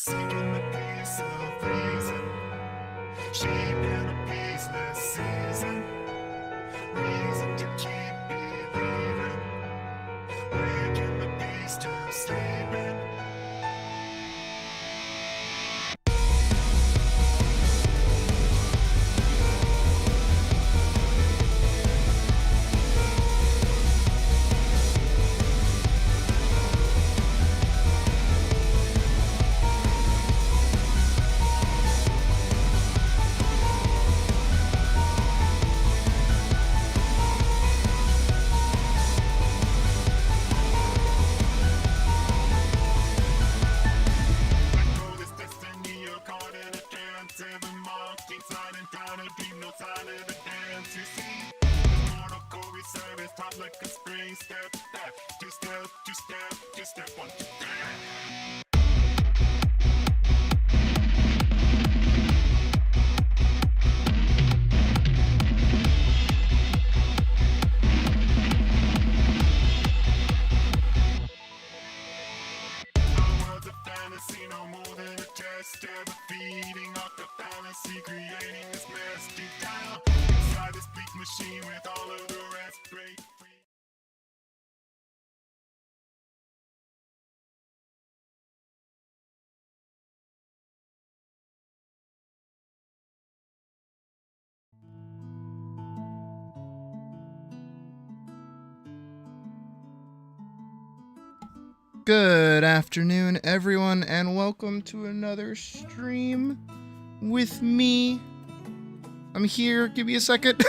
seeking the peace of reason, shaping a peaceless season, reason to keep believing, waking the beast to sleeping. Like a spring step back, two step, one, two, world's a fantasy, no more than a test, ever feeding off the fallacy, creating this mess deep down inside this bleak machine with all of the rest break free. Good afternoon, everyone, and welcome to another stream with me. I'm here. Give me a second.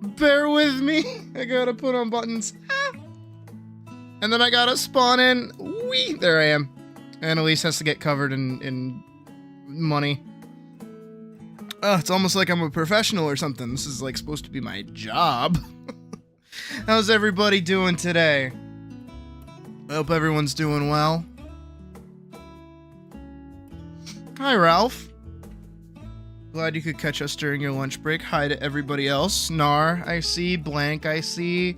Bear with me. I gotta put on buttons. And then I gotta spawn in. Whee! There I am. And Elise has to get covered in money. Oh, it's almost like I'm a professional or something. This is like supposed to be my job. How's everybody doing today? I hope everyone's doing well. Hi, Ralph. Glad you could catch us during your lunch break. Hi to everybody else. Nar, I see. Blank, I see.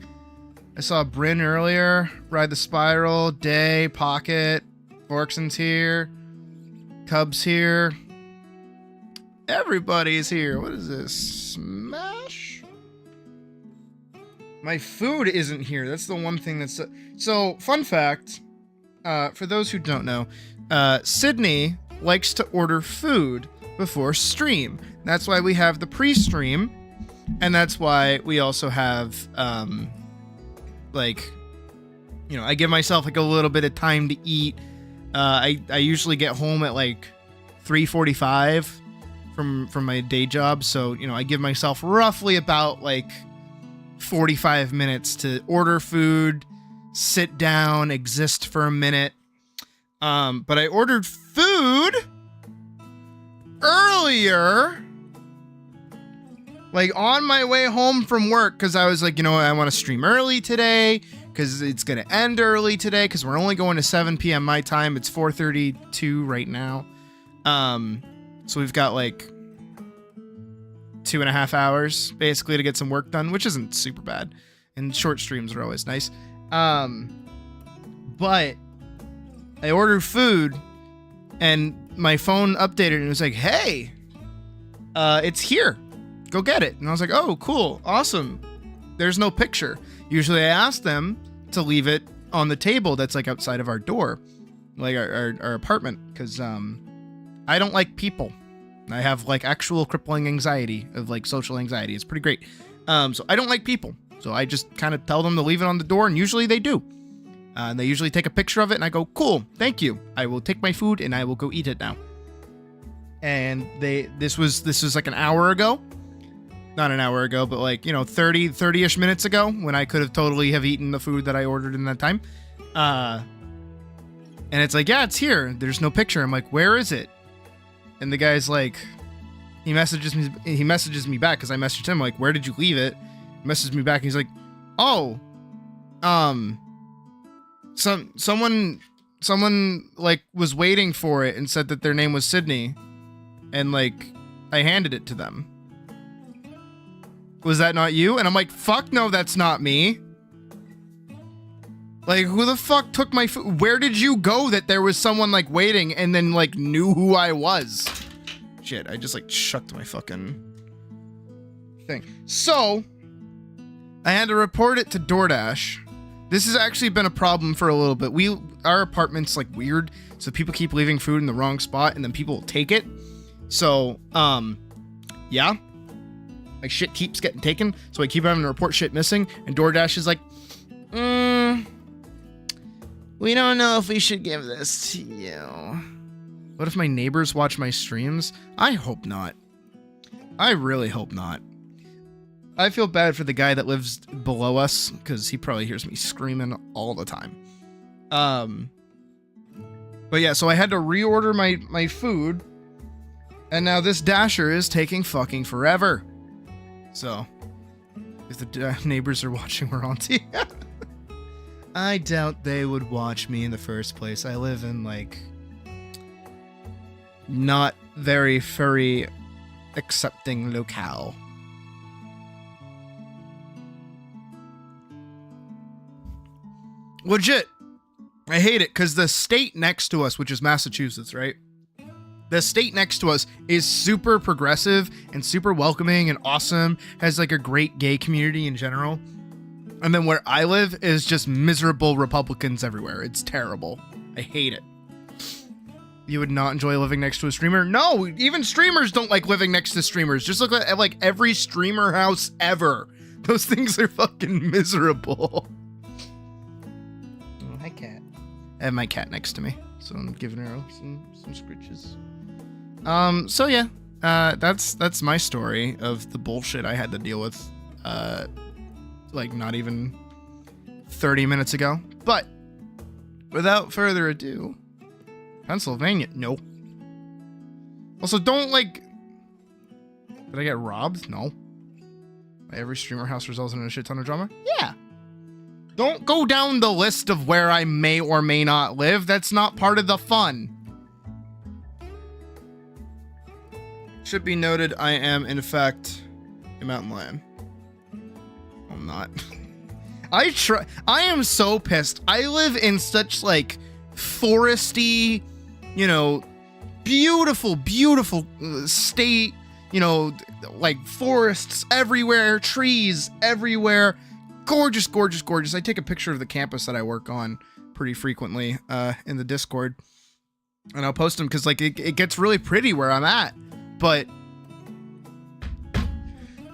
I saw Bryn earlier. Ride the Spiral. Day, Pocket. Orkson's here. Cub's here. Everybody's here. What is this? Smash? My food isn't here. That's the one thing that's... So, fun fact, for those who don't know, Sydney likes to order food before stream. That's why we have the pre-stream, and that's why we also have, like, you know, I give myself, like, a little bit of time to eat. I usually get home at, like, 3:45 from my day job, so, you know, I give myself roughly about, like, 45 minutes to order food, sit down, exist for a minute. But I ordered food earlier, like on my way home from work, because I was like, you know what, I want to stream early today, because it's going to end early today, because we're only going to 7 p.m. my time. It's 4:32 right now. So we've got like 2.5 hours basically to get some work done, which isn't super bad, and short streams are always nice. But I ordered food and my phone updated and it was like, hey, it's here, go get it. And I was like, oh, cool, awesome. There's no picture. Usually I ask them to leave it on the table that's like outside of our door, like our apartment, because I don't like people. I have like actual crippling anxiety of like social anxiety. It's pretty great. So I don't like people. So I just kind of tell them to leave it on the door, and usually they do. And they usually take a picture of it, and I go, cool, thank you. I will take my food, and I will go eat it now. And this was like an hour ago. Not an hour ago, but like, you know, 30-ish minutes ago, when I could have totally have eaten the food that I ordered in that time. And it's like, yeah, it's here. There's no picture. I'm like, where is it? And the guy's like, he messages me back, because I messaged him, like, where did you leave it? He messaged me back, and he's like, oh, someone like was waiting for it and said that their name was Sydney, and like I handed it to them. Was that not you? And I'm like, fuck no, that's not me. Like, who the fuck took my food? Where did you go that there was someone, like, waiting and then, like, knew who I was? Shit, I just, like, shut my fucking thing. So, I had to report it to DoorDash. This has actually been a problem for a little bit. Our apartment's, like, weird, so people keep leaving food in the wrong spot, and then people will take it. So, yeah. My shit keeps getting taken, so I keep having to report shit missing, and DoorDash is like, we don't know if we should give this to you. What if my neighbors watch my streams? I hope not. I really hope not. I feel bad for the guy that lives below us, because he probably hears me screaming all the time. But yeah, so I had to reorder my food, and now this Dasher is taking fucking forever. So, if the neighbors are watching, we're on TV. I doubt they would watch me in the first place. I live in, like, not very furry accepting locale. Legit. I hate it because the state next to us, which is Massachusetts, right? The state next to us is super progressive and super welcoming and awesome. Has like a great gay community in general. And then where I live is just miserable Republicans everywhere. It's terrible. I hate it. You would not enjoy living next to a streamer? No, even streamers don't like living next to streamers. Just look at like every streamer house ever. Those things are fucking miserable. Oh, hi, cat. I have my cat next to me, so I'm giving her some scritches. So yeah, that's my story of the bullshit I had to deal with, like not even 30 minutes ago. But without further ado, Pennsylvania, no. Also, don't like, did I get robbed? No. Every streamer house results in a shit ton of drama? Yeah. Don't go down the list of where I may or may not live. That's not part of the fun. Should be noted, I am, in fact, a mountain lion. I'm not. I am so pissed. I live in such, like, foresty, you know, beautiful, beautiful state, you know, like, forests everywhere, trees everywhere. Gorgeous, gorgeous, gorgeous. I take a picture of the campus that I work on pretty frequently in the Discord. And I'll post them because, like, it gets really pretty where I'm at. But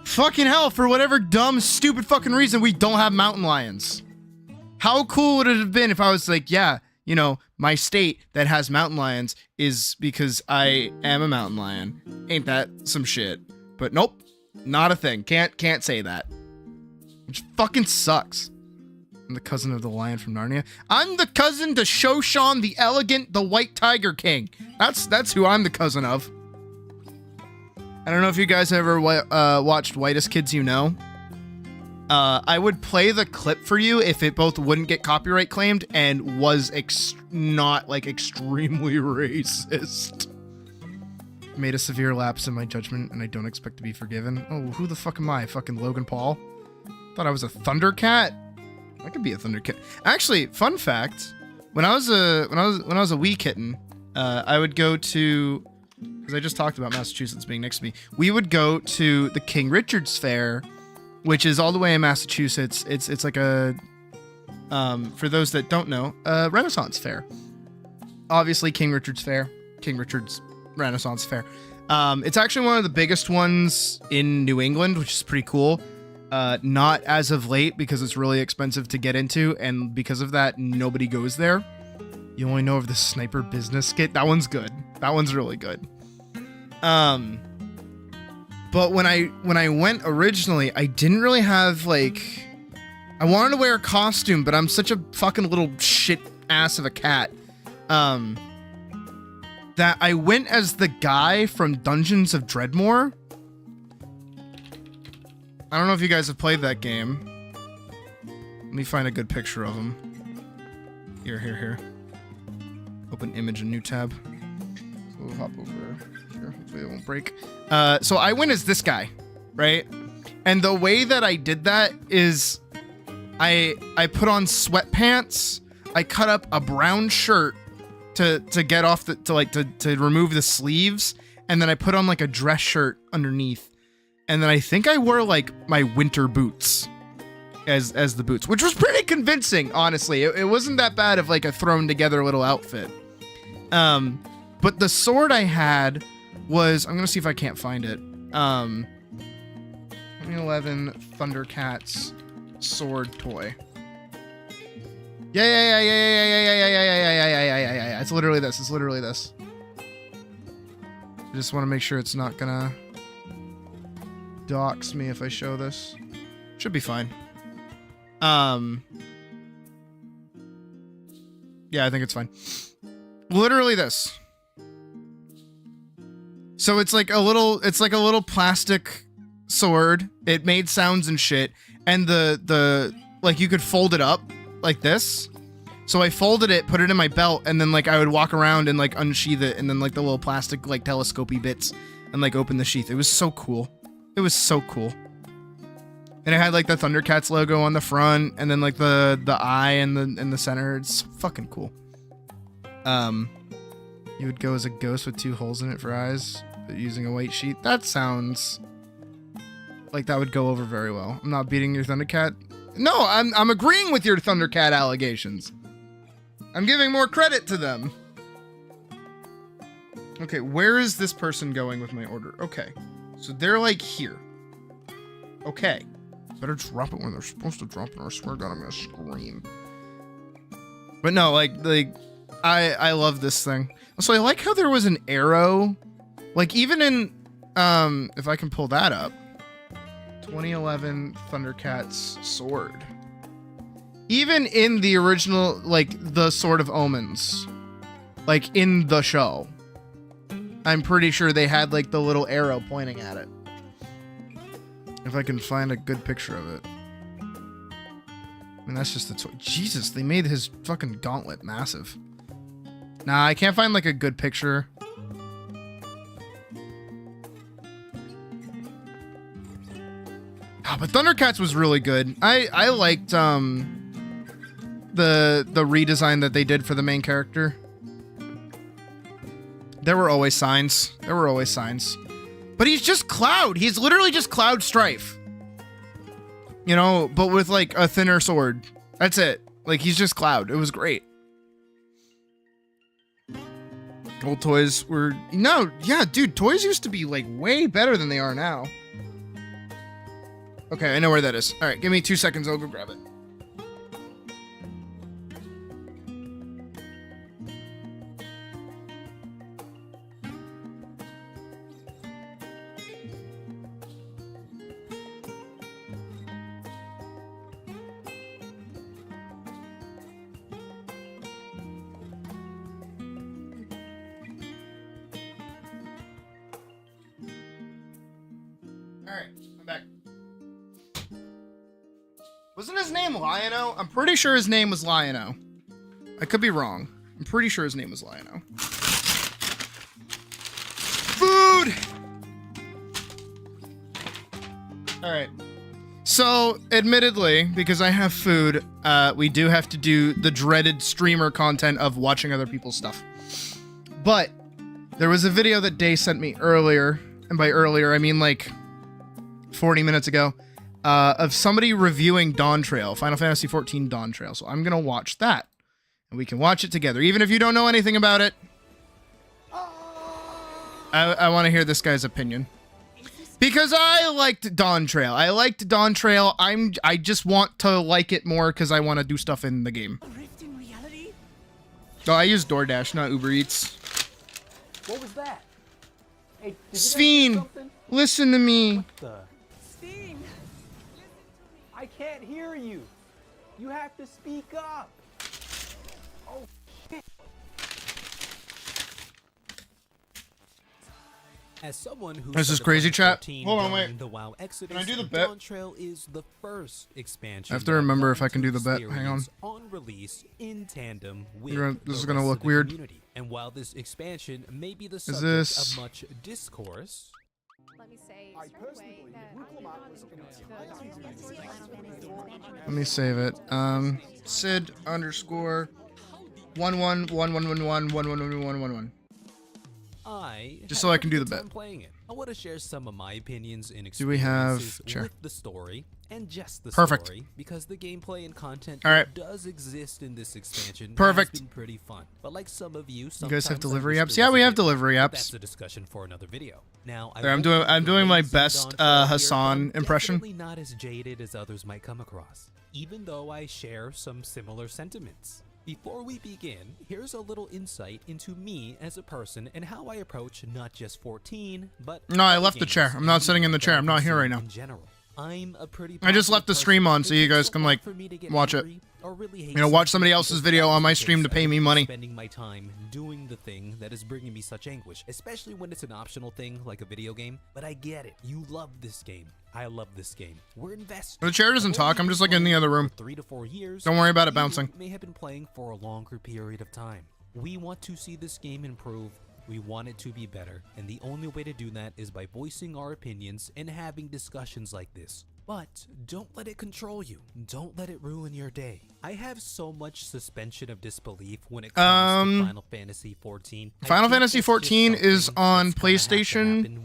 fucking hell, for whatever dumb, stupid fucking reason, we don't have mountain lions. How cool would it have been if I was like, yeah, you know, my state that has mountain lions is because I am a mountain lion. Ain't that some shit? But nope, not a thing. Can't say that. Which fucking sucks. I'm the cousin of the lion from Narnia. I'm the cousin to Shoshan the Elegant, the White Tiger King. That's who I'm the cousin of. I don't know if you guys ever watched Whitest Kids You Know. I would play the clip for you if it both wouldn't get copyright claimed and was not like extremely racist. Made a severe lapse in my judgment and I don't expect to be forgiven. Oh, who the fuck am I? Fucking Logan Paul? Thought I was a Thundercat. I could be a Thundercat. Actually, fun fact: when I was a wee kitten, I would go to, because I just talked about Massachusetts being next to me. We would go to the King Richard's Fair, which is all the way in Massachusetts. It's like a, for those that don't know, a Renaissance fair. Obviously, King Richard's Fair, King Richard's Renaissance Fair. It's actually one of the biggest ones in New England, which is pretty cool. Not as of late because it's really expensive to get into, and because of that, nobody goes there. You only know of the sniper business kit. That one's good. That one's really good. But when I went originally, I didn't really have, like, I wanted to wear a costume, but I'm such a fucking little shit ass of a cat, that I went as the guy from Dungeons of Dreadmore. I don't know if you guys have played that game. Let me find a good picture of him. Here. Open image, a new tab. So we'll hop over here. Hopefully it won't break. So I went as this guy, right? And the way that I did that is I put on sweatpants. I cut up a brown shirt to get off to remove the sleeves, and then I put on like a dress shirt underneath, and then I think I wore like my winter boots as the boots, which was pretty convincing, honestly. It wasn't that bad of like a thrown together little outfit. But the sword I had was, I'm gonna see if I can't find it. 2011 Thundercats sword toy. Yeah. It's literally this. It's literally this. I just want to make sure it's not gonna dox me if I show this. Should be fine. Yeah, I think it's fine. Literally this. So it's like a little plastic sword. It made sounds and shit, and the like you could fold it up like this. So I folded it, put it in my belt, and then like I would walk around and like unsheath it, and then like the little plastic like telescopy bits, and like open the sheath. It was so cool. It was so cool. And it had like the Thundercats logo on the front, and then like the eye in the center. It's fucking cool. You would go as a ghost with 2 holes in it for eyes, but using a white sheet. That sounds like that would go over very well. I'm not beating your Thundercat. No, I'm agreeing with your Thundercat allegations. I'm giving more credit to them. Okay, where is this person going with my order? Okay, so they're like here. Okay, better drop it when they're supposed to drop it, or I swear to God, I'm gonna scream. But no, like I love this thing. So I like how there was an arrow, like even in if I can pull that up. 2011 Thundercats sword. Even in the original, like the Sword of Omens, like in the show, I'm pretty sure they had like the little arrow pointing at it. If I can find a good picture of it. I mean, that's just the toy. Jesus, they made his fucking gauntlet massive. Nah, I can't find like a good picture. Oh, but Thundercats was really good. I liked the redesign that they did for the main character. There were always signs. There were always signs. But he's just Cloud. He's literally just Cloud Strife. You know, but with like a thinner sword. That's it. Like he's just Cloud. It was great. Old toys were... No, yeah, dude, toys used to be like way better than they are now. Okay, I know where that is. All right, give me 2 seconds. I'll go grab it. All right, I'm back. Wasn't his name Lion-O? I'm pretty sure his name was Lion-O. I could be wrong. I'm pretty sure his name was Lion-O. Food! Alright. So, admittedly, because I have food, we do have to do the dreaded streamer content of watching other people's stuff. But, there was a video that Day sent me earlier, and by earlier, I mean like 40 minutes ago, of somebody reviewing Dawn Trail, Final Fantasy XIV Dawn Trail. So I'm gonna watch that, and we can watch it together, even if you don't know anything about it. I want to hear this guy's opinion because I liked Dawn Trail. I liked Dawn Trail. I just want to like it more because I want to do stuff in the game. Oh, I use DoorDash, not Uber Eats. What was that? Hey, Sveen, listen to me. What the? I can't hear you. You have to speak up. Oh, shit. As someone who This is crazy chat. Hold on, wait. The WoW Exodus, Can I do the bet? Dawn Trail is the first expansion. I have to remember if I can do the bet. Hang on. On release in tandem with This is the gonna rest look of the weird. community. And while this expansion may be the Is subject this... of much discourse, let me say I straight personally away believe that Ruckelmott was Let me save it. Sid underscore 1111111111. Just so I can do the bit. I'm playing it. I want to share some of my opinions and Do we have experiences chair? with the story and just the Perfect. story because the gameplay and content All right. that does exist in this expansion Perfect. has been pretty fun. But like some of you, You guys sometimes have I delivery wish apps? there Yeah, was we a have bit more, delivery but apps. That's a discussion for another video. Now, There, I'm doing my best Hassan impression. Definitely not as jaded as others might come across, even though I share some similar sentiments. Before we begin, here's a little insight into me as a person and how I approach not just 14, but No, I other left the games chair. I'm not and sitting in the media chair. that I'm not here right consume now. in general. I'm a pretty I just left the positive stream person. on so It you takes guys so can, long like, for me to get watch it. angry or really hate You know, watch something somebody else's because video that on my is the stream to case. pay me I'm money. spending my time doing the thing that is bringing me such anguish, especially when it's an optional thing like a video game. But I get it. You love this game. I love this game. We're invested. The chair doesn't Although talk. I'm you've just been like in the playing other room. for 3 to 4 years. Don't worry about it you bouncing. may have been playing for a longer period of time. We want to see this game improve. We want it to be better, and the only way to do that is by voicing our opinions and having discussions like this. But don't let it control you. Don't let it ruin your day. I have so much suspension of disbelief when it comes to Final Fantasy 14. Final Fantasy 14 is on PlayStation,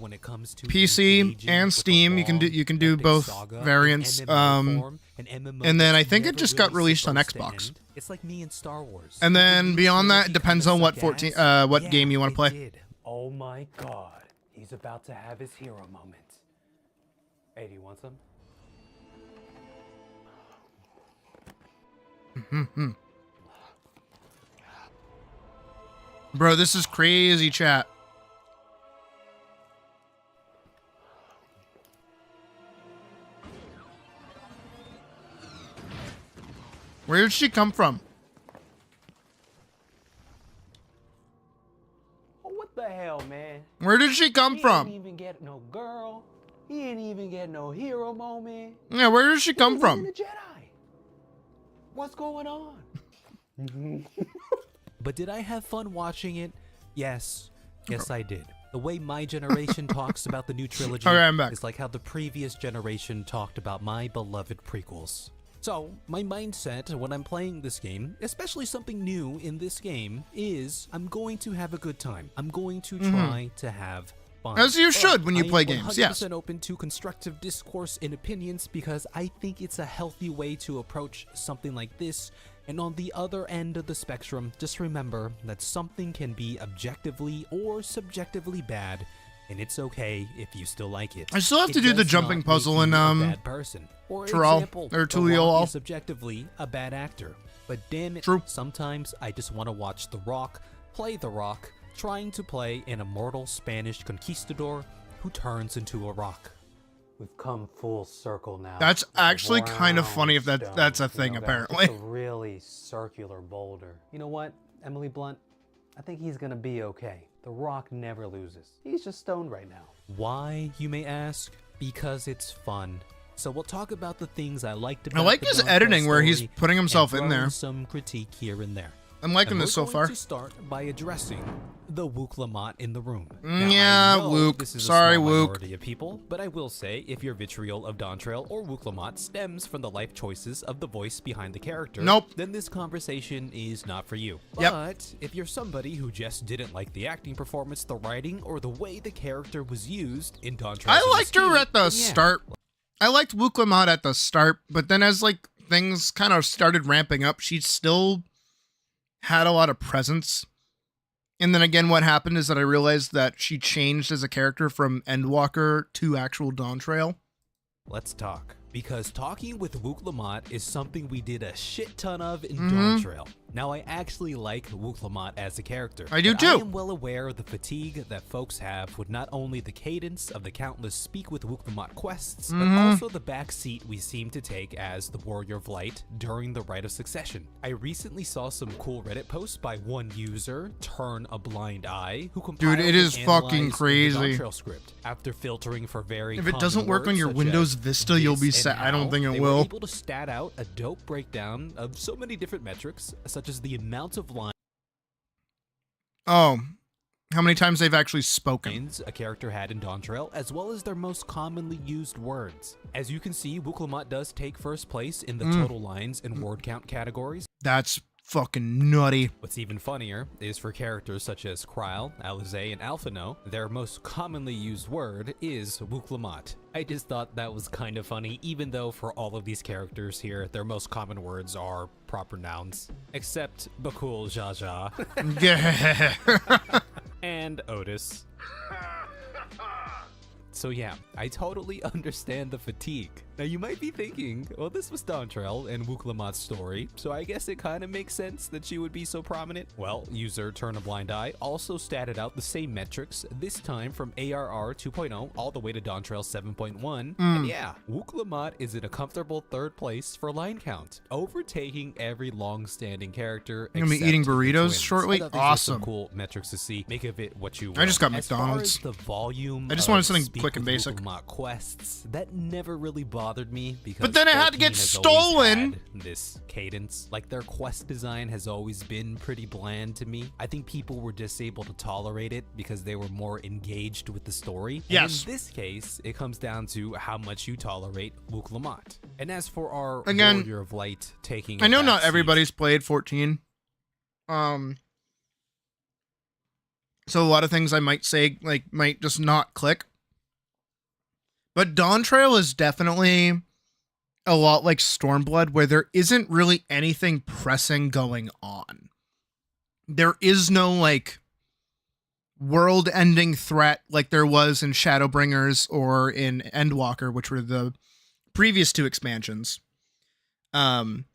PC, and Steam. You can do both variants. And then I think it just got released on Xbox. It's like me in Star Wars. And then beyond that, it depends on what what game you want to play. Did. Oh my god, he's about to have his hero moment. Hey, do you want some? Bro, this is crazy, chat. Where did she come from? Oh, what the hell, man? Where did she come He from? ain't even get no girl. He ain't even get no hero moment. Yeah, where did she come He's from? even a Jedi. What's going on? But did I have fun watching it? Yes. Yes, I did. The way my generation talks about the new trilogy Okay, I'm back. is like how the previous generation talked about my beloved prequels. So, my mindset when I'm playing this game, especially something new in this game, is I'm going to have a good time. I'm going to try to have fun. As you should when you I play am games, yes. 100% open to constructive discourse and opinions because I think it's a healthy way to approach something like this. And on the other end of the spectrum, just remember that something can be objectively or subjectively bad, and it's okay if you still like it. I still have It to do the does jumping not puzzle make in, you a bad person. For Tural, example, or The Tuliol. Rock is objectively a bad actor. But damn it, True. sometimes I just want to watch The Rock play The Rock, trying to play an immortal Spanish conquistador who turns into a rock. We've come full circle now. That's actually Round kind of funny if stone, that's a you thing, know, guys, apparently. just a really circular boulder. You know what, Emily Blunt? I think he's gonna be okay. The Rock never loses. He's just stoned right now. Why, you may ask? Because it's fun. So we'll talk about the things I liked about I like the his Dawn editing where he's story putting himself and in throw there. some critique here and there. I'm liking And this so we're far. going to start by addressing the Wooklamot in the room. Yeah, I know Wook. This is Sorry, a small Wook. minority of people, but I will say if your vitriol of Dawntrail or Wooklamot stems from the life choices of the voice behind the character, Nope. then this conversation is not for you. Yep. But if you're somebody who just didn't like the acting performance, the writing, or the way the character was used in Dawntrail, I liked her at the start. I liked Wooklamot at the start, but then as like things kind of started ramping up, she still had a lot of presence. And then again, what happened is that I realized that she changed as a character from Endwalker to actual Dawntrail. Let's talk. Because talking with Wooklamot is something we did a shit ton of in Mm-hmm. Dawntrail. Now, I actually like Wooklamot as a character. I do but too. I am well aware of the fatigue that folks have with not only the cadence of the countless Speak with Wooklamot quests, but also the backseat we seem to take as the Warrior of Light during the Rite of Succession. I recently saw some cool Reddit posts by one user, Turn a Blind Eye, who compiled Dude, it is and fucking analyzed the crazy. Dawntrail script after filtering for very If it common doesn't work on words your such Windows as Vista, you'll be this and sad. I don't how, think it they will. were able to stat out a dope breakdown of so many different metrics, such as the amount of lines. Oh, how many times they've actually spoken. A character had in Dawntrail, as well as their most commonly used words. As you can see, Wuklamot does take first place in the total lines and word count categories. That's fucking nutty. What's even funnier is for characters such as Kryl, Alizé, and Alphino, their most commonly used word is Wuklamot. I just thought that was kind of funny, even though for all of these characters here, their most common words are proper nouns. Except Bakul Jaja Yeah. and Otis. So yeah, I totally understand the fatigue. Now you might be thinking, well, this was Dawntrail and Wuklamot's story, so I guess it kind of makes sense that she would be so prominent. Well, user Turn a Blind Eye also statted out the same metrics, this time from ARR 2.0 all the way to Dawntrail 7.1. And yeah, Wuklamot is in a comfortable third place for line count, overtaking every long-standing character. You're gonna be eating burritos shortly? I thought these were some Awesome. cool metrics to see. Make of it what you will. I just got As far McDonald's. as the volume I just of wanted something Speak quick and with basic. Wuklamot quests, that never really bothered me because But then it had to get 14 has always stolen. had this cadence. Like their quest design has always been pretty bland to me. I think people were just able to tolerate it because they were more engaged with the story. And Yes. in this case, it comes down to how much you tolerate Wuklamot. And as for our Again, Warrior of Light taking I know a not backseat- everybody's played 14. So a lot of things I might say like might just not click. But Dawntrail is definitely a lot like Stormblood, where there isn't really anything pressing going on. There is no like world-ending threat like there was in Shadowbringers or in Endwalker, which were the previous two expansions. Dawntrail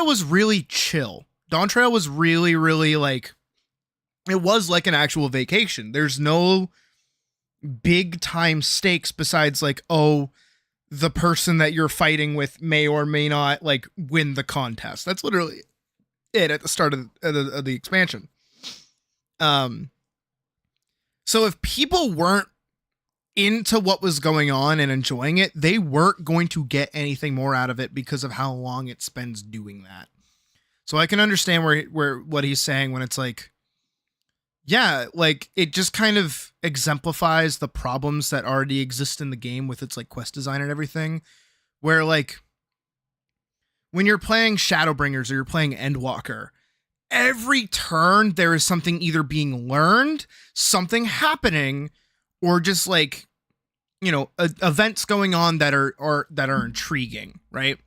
was really chill. Dawntrail was really, really like, it was like an actual vacation. There's no big time stakes besides like, oh, the person that you're fighting with may or may not like win the contest. That's literally it at the start of the expansion. So if people weren't into what was going on and enjoying it, they weren't going to get anything more out of it because of how long it spends doing that. So I can understand where what he's saying when it's like, yeah, like it just kind of exemplifies the problems that already exist in the game with its like quest design and everything, where like when you're playing Shadowbringers or you're playing Endwalker, every turn there is something either being learned, something happening, or just like, you know, events going on that are intriguing, right?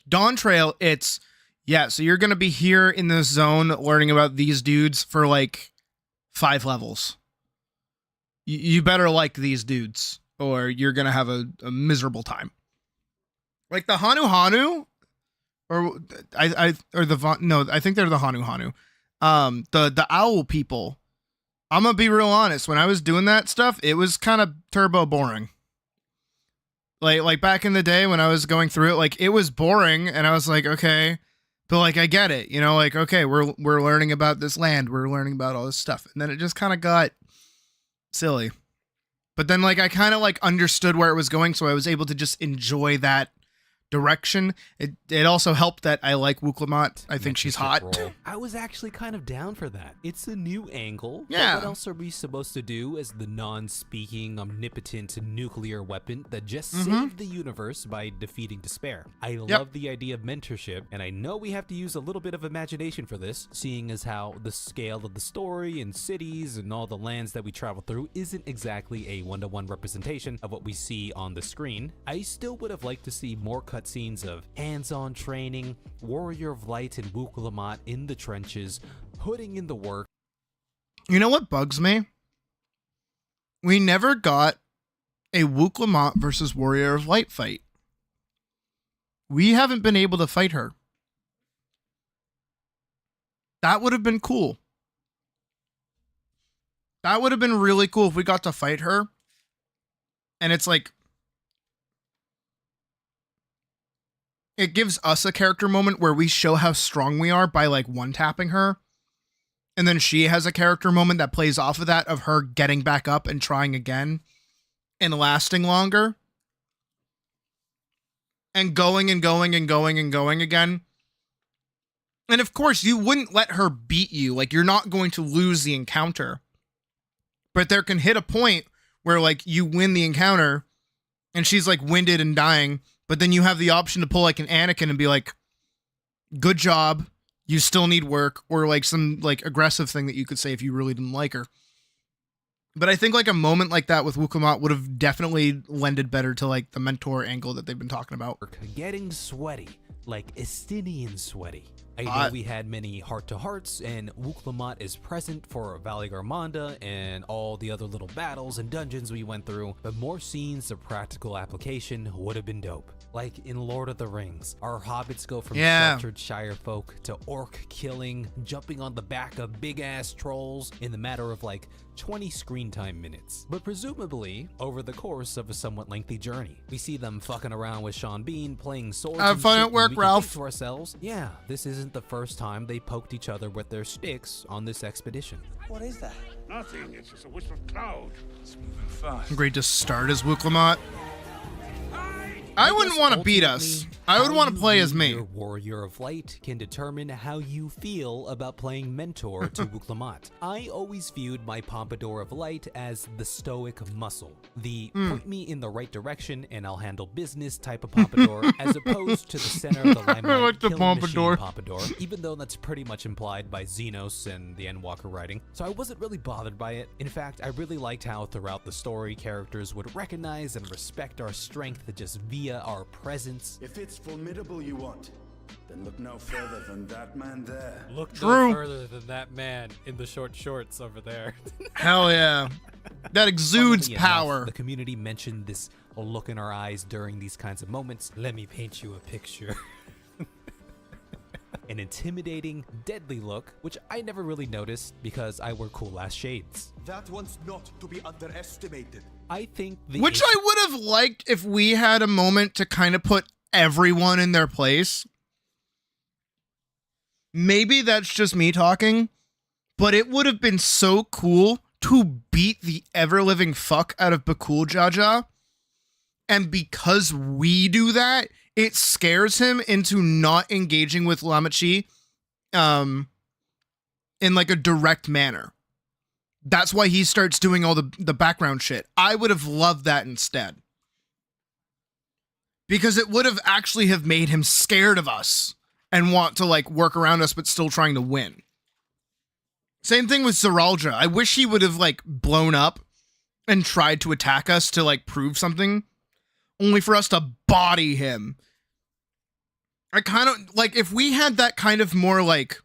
Dawntrail, it's yeah, so you're gonna be here in this zone learning about these dudes for like 5 levels. You better like these dudes, or you're gonna have a miserable time. Like the Hanu, or I think they're the Hanu. The owl people. I'm gonna be real honest. When I was doing that stuff, it was kind of turbo boring. Like back in the day when I was going through it, like it was boring, and I was like, okay, but like I get it, you know, like okay, we're learning about this land, we're learning about all this stuff, and then it just kind of got silly. But then like I kind of like understood where it was going, so I was able to just enjoy that direction. It also helped that I like Wuklamot. I think she's hot. Role. I was actually kind of down for that. It's a new angle. Yeah. But what else are we supposed to do as the non-speaking, omnipotent nuclear weapon that just saved the universe by defeating despair? I love the idea of mentorship, and I know we have to use a little bit of imagination for this, seeing as how the scale of the story and cities and all the lands that we travel through isn't exactly a one-to-one representation of what we see on the screen. I still would have liked to see more cutscenes of hands-on training, Warrior of Light and Wuklamot in the trenches, putting in the work. You know what bugs me? We never got a Wuklamot versus Warrior of Light fight. We haven't been able to fight her. That would have been cool. That would have been really cool if we got to fight her. And it's like, it gives us a character moment where we show how strong we are by like one-tapping her. And then she has a character moment that plays off of that, of her getting back up and trying again and lasting longer. And going and going and going and going again. And of course, you wouldn't let her beat you. Like, you're not going to lose the encounter. But there can hit a point where like you win the encounter and she's like winded and dying, but then you have the option to pull like an Anakin and be like, good job, you still need work, or like some like aggressive thing that you could say if you really didn't like her. But I think like a moment like that with Wukamat would have definitely lended better to like the mentor angle that they've been talking about. Getting sweaty, like Estinian sweaty. I know we had many heart-to-hearts, and Wuklamat is present for Valley Garmanda and all the other little battles and dungeons we went through, but more scenes of practical application would have been dope. Like in Lord of the Rings, our hobbits go from sheltered shire folk to orc killing, jumping on the back of big-ass trolls in the matter of like 20 screen time minutes, but presumably over the course of a somewhat lengthy journey. We see them fucking around with Sean Bean, playing swords. Have fun at work, Ralph. To ourselves, yeah, this isn't the first time they poked each other with their sticks on this expedition. What is that? Nothing. It's just a wisp of cloud. It's moving fast. Great to start as Wuklamat. I wouldn't want to beat us. I would want to play as me. Your Warrior of Light can determine how you feel about playing mentor to Wuklamat. I always viewed my Pompadour of Light as the stoic muscle, the point me in the right direction and I'll handle business type of Pompadour, as opposed to the center of the limelight like the killing Pompadour. machine Pompadour, even though that's pretty much implied by Xenos and the Endwalker writing. So I wasn't really bothered by it. In fact, I really liked how throughout the story, characters would recognize and respect our strength just via our presence. If it's formidable you want, then look no further than that man there. Look True. no further than that man in the short shorts over there. Hell yeah. That exudes Funnily enough, power. the community mentioned this look in our eyes during these kinds of moments. Let me paint you a picture. An intimidating, deadly look, which I never really noticed because I wear cool ass shades. That one's not to be underestimated. I think the Which I would have liked if we had a moment to kind of put everyone in their place. Maybe that's just me talking, but it would have been so cool to beat the ever-living fuck out of Bakul Jaja. And because we do that, it scares him into not engaging with Lamachi in like a direct manner. That's why he starts doing all the background shit. I would have loved that instead. Because it would have actually have made him scared of us and want to like work around us but still trying to win. Same thing with Zeralja. I wish he would have like blown up and tried to attack us to like prove something, only for us to body him. I kind of like if we had that kind of more like,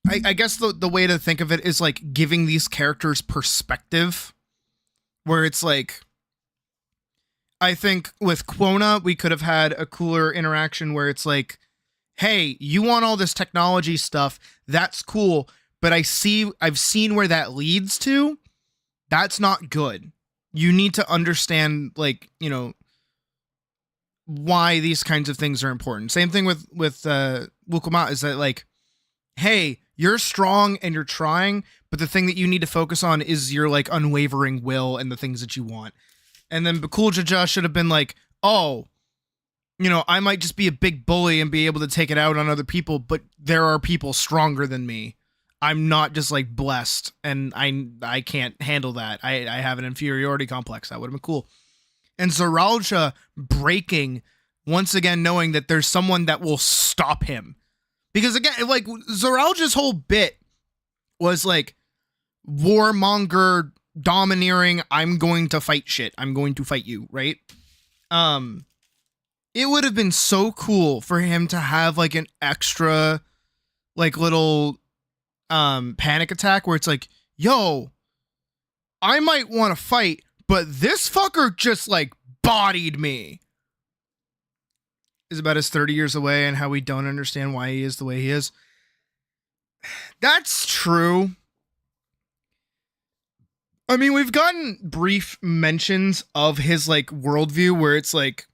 I guess the way to think of it is like giving these characters perspective, where it's like, I think with Quona, we could have had a cooler interaction where it's like, hey, you want all this technology stuff, that's cool, but I've seen where that leads to. That's not good. You need to understand, like, you know, why these kinds of things are important. Same thing with Wukamat, is that like, hey, you're strong and you're trying, but the thing that you need to focus on is your like unwavering will and the things that you want. And then Bakul Jaja should have been like, oh, you know, I might just be a big bully and be able to take it out on other people, but there are people stronger than me. I'm not just like blessed, and I can't handle that. I have an inferiority complex. That would have been cool. And Zeralja breaking, once again knowing that there's someone that will stop him. Because again, like Zeralja's whole bit was like warmonger, domineering, I'm going to fight shit. I'm going to fight you, right? It would have been so cool for him to have like an extra like little panic attack where it's like, yo, I might want to fight, but this fucker just like bodied me. Is about his 30 years away and how we don't understand why he is the way he is. That's true. I mean, we've gotten brief mentions of his like worldview where it's like,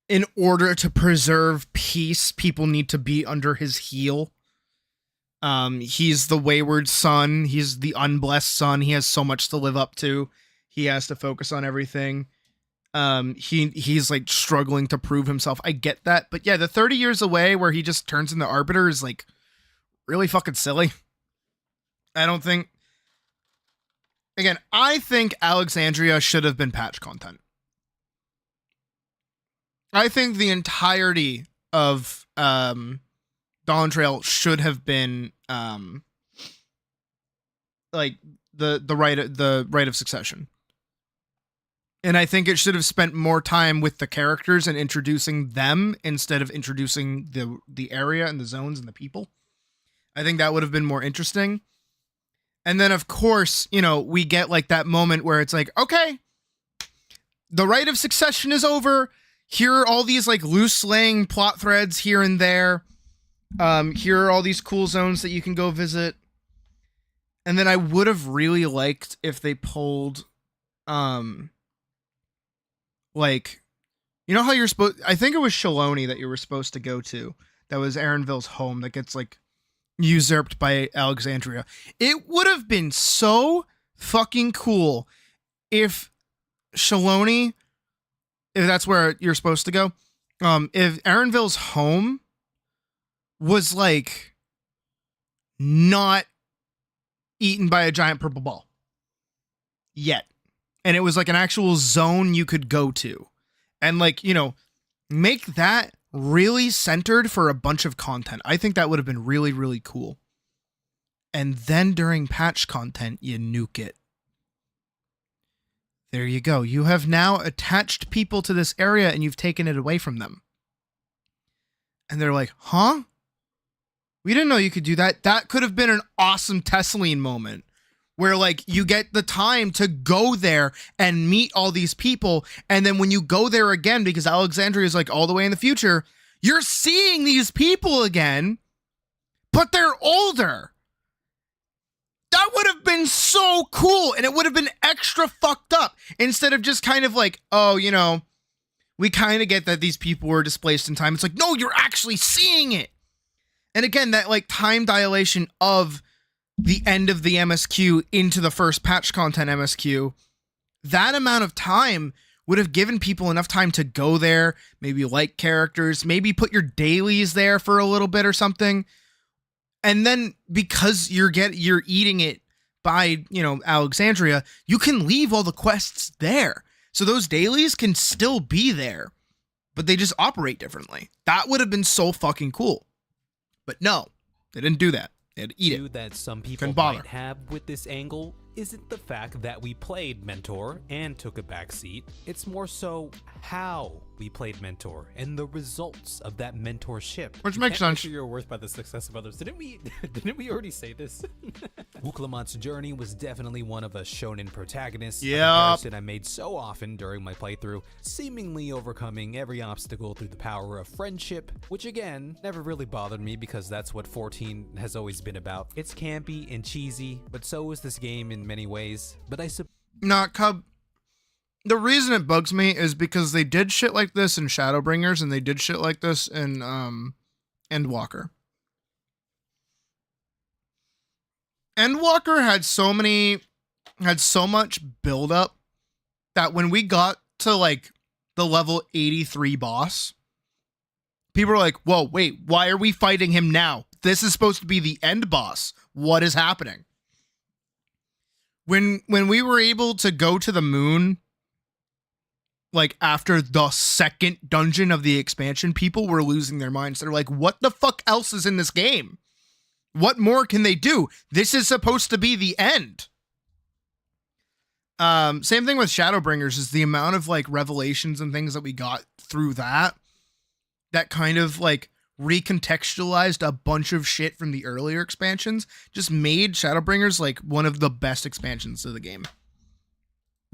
in order to preserve peace, people need to be under his heel. He's the wayward son. He's the unblessed son. He has so much to live up to. He has to focus on everything. He's like struggling to prove himself. I get that. But yeah, the 30 years away where he just turns into Arbiter is like really fucking silly. I don't think... Again, I think Alexandria should have been patch content. I think the entirety of Dawn Trail should have been like the right of succession. And I think it should have spent more time with the characters and introducing them instead of introducing the area and the zones and the people. I think that would have been more interesting. And then, of course, you know, we get like that moment where it's like, okay, the right of succession is over. Here are all these like loose laying plot threads here and there. Here are all these cool zones that you can go visit. And then I would have really liked if they pulled, like, you know how you're supposed, I think it was Shaloni that you were supposed to go to. That was Aaronville's home that gets like usurped by Alexandria. It would have been so fucking cool if Shaloni, if that's where you're supposed to go, if Aaronville's home was like not eaten by a giant purple ball yet. And it was like an actual zone you could go to. And like, you know, make that really centered for a bunch of content. I think that would have been really, really cool. And then during patch content, you nuke it. There you go. You have now attached people to this area and you've taken it away from them. And they're like, huh? We didn't know you could do that. That could have been an awesome Tesseline moment where like you get the time to go there and meet all these people. And then when you go there again, because Alexandria is like all the way in the future, you're seeing these people again, but they're older. That would have been so cool. And it would have been extra fucked up instead of just kind of like, oh, you know, we kind of get that these people were displaced in time. It's like, no, you're actually seeing it. And again, that like time dilation of the end of the MSQ into the first patch content MSQ, that amount of time would have given people enough time to go there, maybe like characters, maybe put your dailies there for a little bit or something. And then because you're eating it by, you know, Alexandria, you can leave all the quests there. So those dailies can still be there, but they just operate differently. That would have been so fucking cool. But no, they didn't do that. They had to eat it. That some people Couldn't bother. might have with this angle isn't the fact that we played Mentor and took a backseat. It's more so how we played Mentor and the results of that mentorship. Which makes sense. Measure your worth by the success of others. Didn't we already say this? Wuklamant's journey was definitely one of a shonen protagonist. Yep. A comparison I made so often during my playthrough, seemingly overcoming every obstacle through the power of friendship, which again, never really bothered me because that's what 14 has always been about. It's campy and cheesy, but so is this game in many ways. But Nah, Cub. The reason it bugs me is because they did shit like this in Shadowbringers and they did shit like this in Endwalker. Endwalker had so much buildup that when we got to like the level 83 boss, people were like, whoa, wait, why are we fighting him now? This is supposed to be the end boss. What is happening? When we were able to go to the moon, like after the second dungeon of the expansion, people were losing their minds. They're like, what the fuck else is in this game? What more can they do? This is supposed to be the end. Same thing with Shadowbringers is the amount of like revelations and things that we got through that kind of like recontextualized a bunch of shit from the earlier expansions, just made Shadowbringers like one of the best expansions of the game.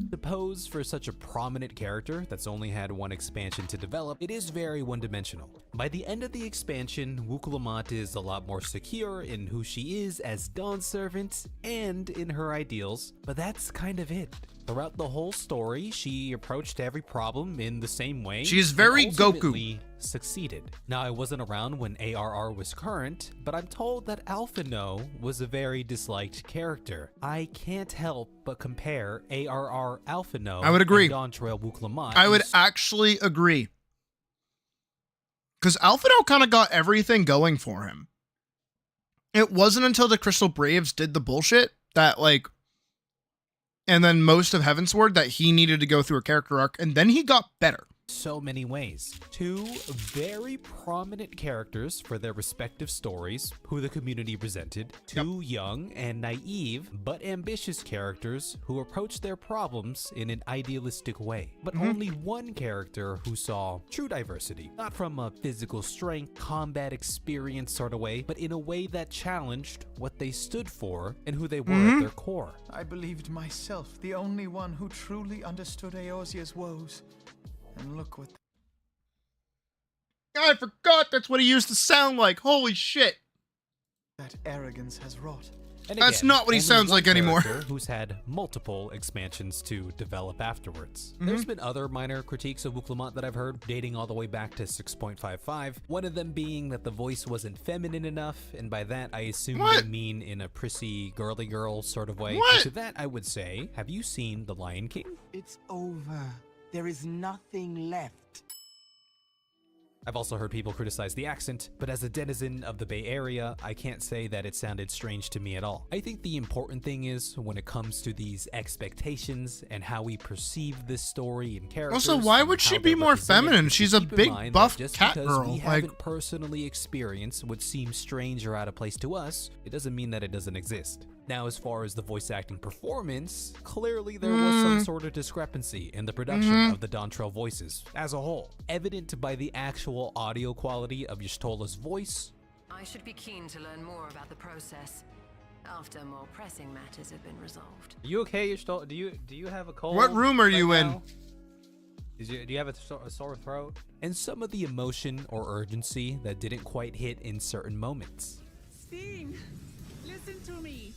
suppose for such a prominent character that's only had one expansion to develop, it is very one-dimensional. By the end of the expansion, Wuklamant is a lot more secure in who she is as Dawn's servant and in her ideals, but that's kind of it. Throughout the whole story, she approached every problem in the same way. She is very and Goku. ultimately succeeded. Now, I wasn't around when ARR was current, but I'm told that Alphino was a very disliked character. I can't help but compare ARR Alphino I would agree. and Dawn Trail Wuklamant. I would actually agree. Because Alphino kind of got everything going for him. it wasn't until the Crystal Braves did the bullshit that like, and then most of Heavensward that he needed to go through a character arc, and then he got better. So many ways. Two very prominent characters for their respective stories, who the community presented. Two young and naive, but ambitious characters who approached their problems in an idealistic way. But only one character who saw true diversity. Not from a physical strength, combat experience sort of way, but in a way that challenged what they stood for and who they were at their core. I believed myself the only one who truly understood Eosia's woes. And look what... I forgot that's what he used to sound like. Holy shit. that arrogance has wrought. And That's again, not what he only sounds one like anymore. character who's had multiple expansions to develop afterwards. There's been other minor critiques of Wooklamont that I've heard, dating all the way back to 6.55. One of them being that the voice wasn't feminine enough, and by that I assume they mean in a prissy, girly girl sort of way. What? And to that I would say, have you seen The Lion King? It's over. There is nothing left. I've also heard people criticize the accent, but as a denizen of the Bay Area, I can't say that it sounded strange to me at all. I think the important thing is, when it comes to these expectations and how we perceive this story and characters. Also, why and would she how be they're more represented, feminine? is to She's a keep in big, mind that buff just cat because girl. we Like, haven't personally experienced what seems strange or out of place to us, it doesn't mean that it doesn't exist. Now, as far as the voice acting performance, clearly there was some sort of discrepancy in the production of the Dontrell voices as a whole, evident by the actual audio quality of Y'shtola's voice. I should be keen to learn more about the process after more pressing matters have been resolved. Are you okay, Y'shtola? Do you have a cold? what room are you in? now? Do you have a sore throat? And some of the emotion or urgency that didn't quite hit in certain moments. Sting, listen to me.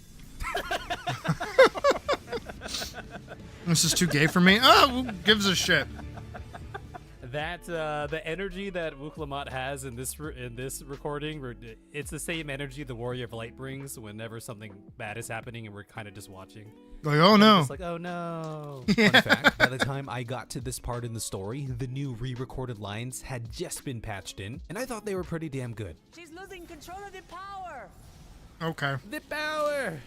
This is too gay for me. Oh, who gives a shit? That the energy that Wooklamont has in this recording, it's the same energy the Warrior of Light brings whenever something bad is happening and we're kind of just watching. Like, oh no. It's like, oh no. Fun fact, by the time I got to this part in the story, the new re-recorded lines had just been patched in, and I thought they were pretty damn good. She's losing control of the power. Okay. The power!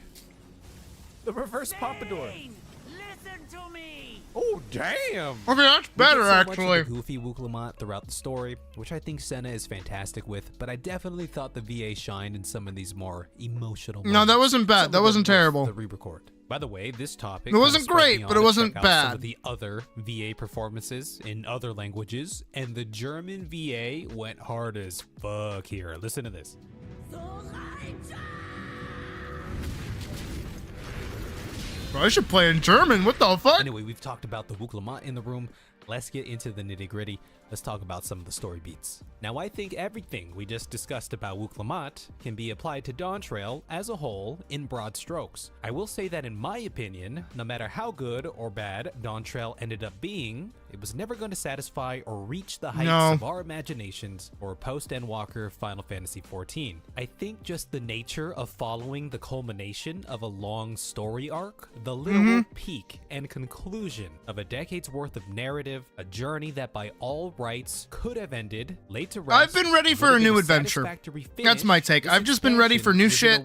The reverse pompadour. Sting, listen to me. Oh, damn! Okay, that's We better, get so much of actually. the goofy Wooklamont throughout the story, which I think Senna is fantastic with, but I definitely thought the VA shined in some of these more emotional No, that moments. wasn't bad. Some That of wasn't them with terrible. The re-record. By the way, this topic It wasn't kinda spurred great, me but on it to wasn't check out some bad. of the other VA performances in other languages, and the German VA went hard as fuck here. Listen to this. Bro, I should play in German. What the fuck? Anyway, we've talked about the Wooklamont in the room. Let's get into the nitty-gritty. Let's talk about some of the story beats. Now, I think everything we just discussed about Wooklamont can be applied to Dawntrail as a whole in broad strokes. I will say that in my opinion, no matter how good or bad Dawntrail ended up being, it was never going to satisfy or reach the heights of our imaginations or post-Endwalker Final Fantasy XIV. I think just the nature of following the culmination of a long story arc, the literal peak and conclusion of a decade's worth of narrative, a journey that by all rights could have ended, laid to rest. I've been ready for a new adventure. That's my take. I've just been ready for new shit.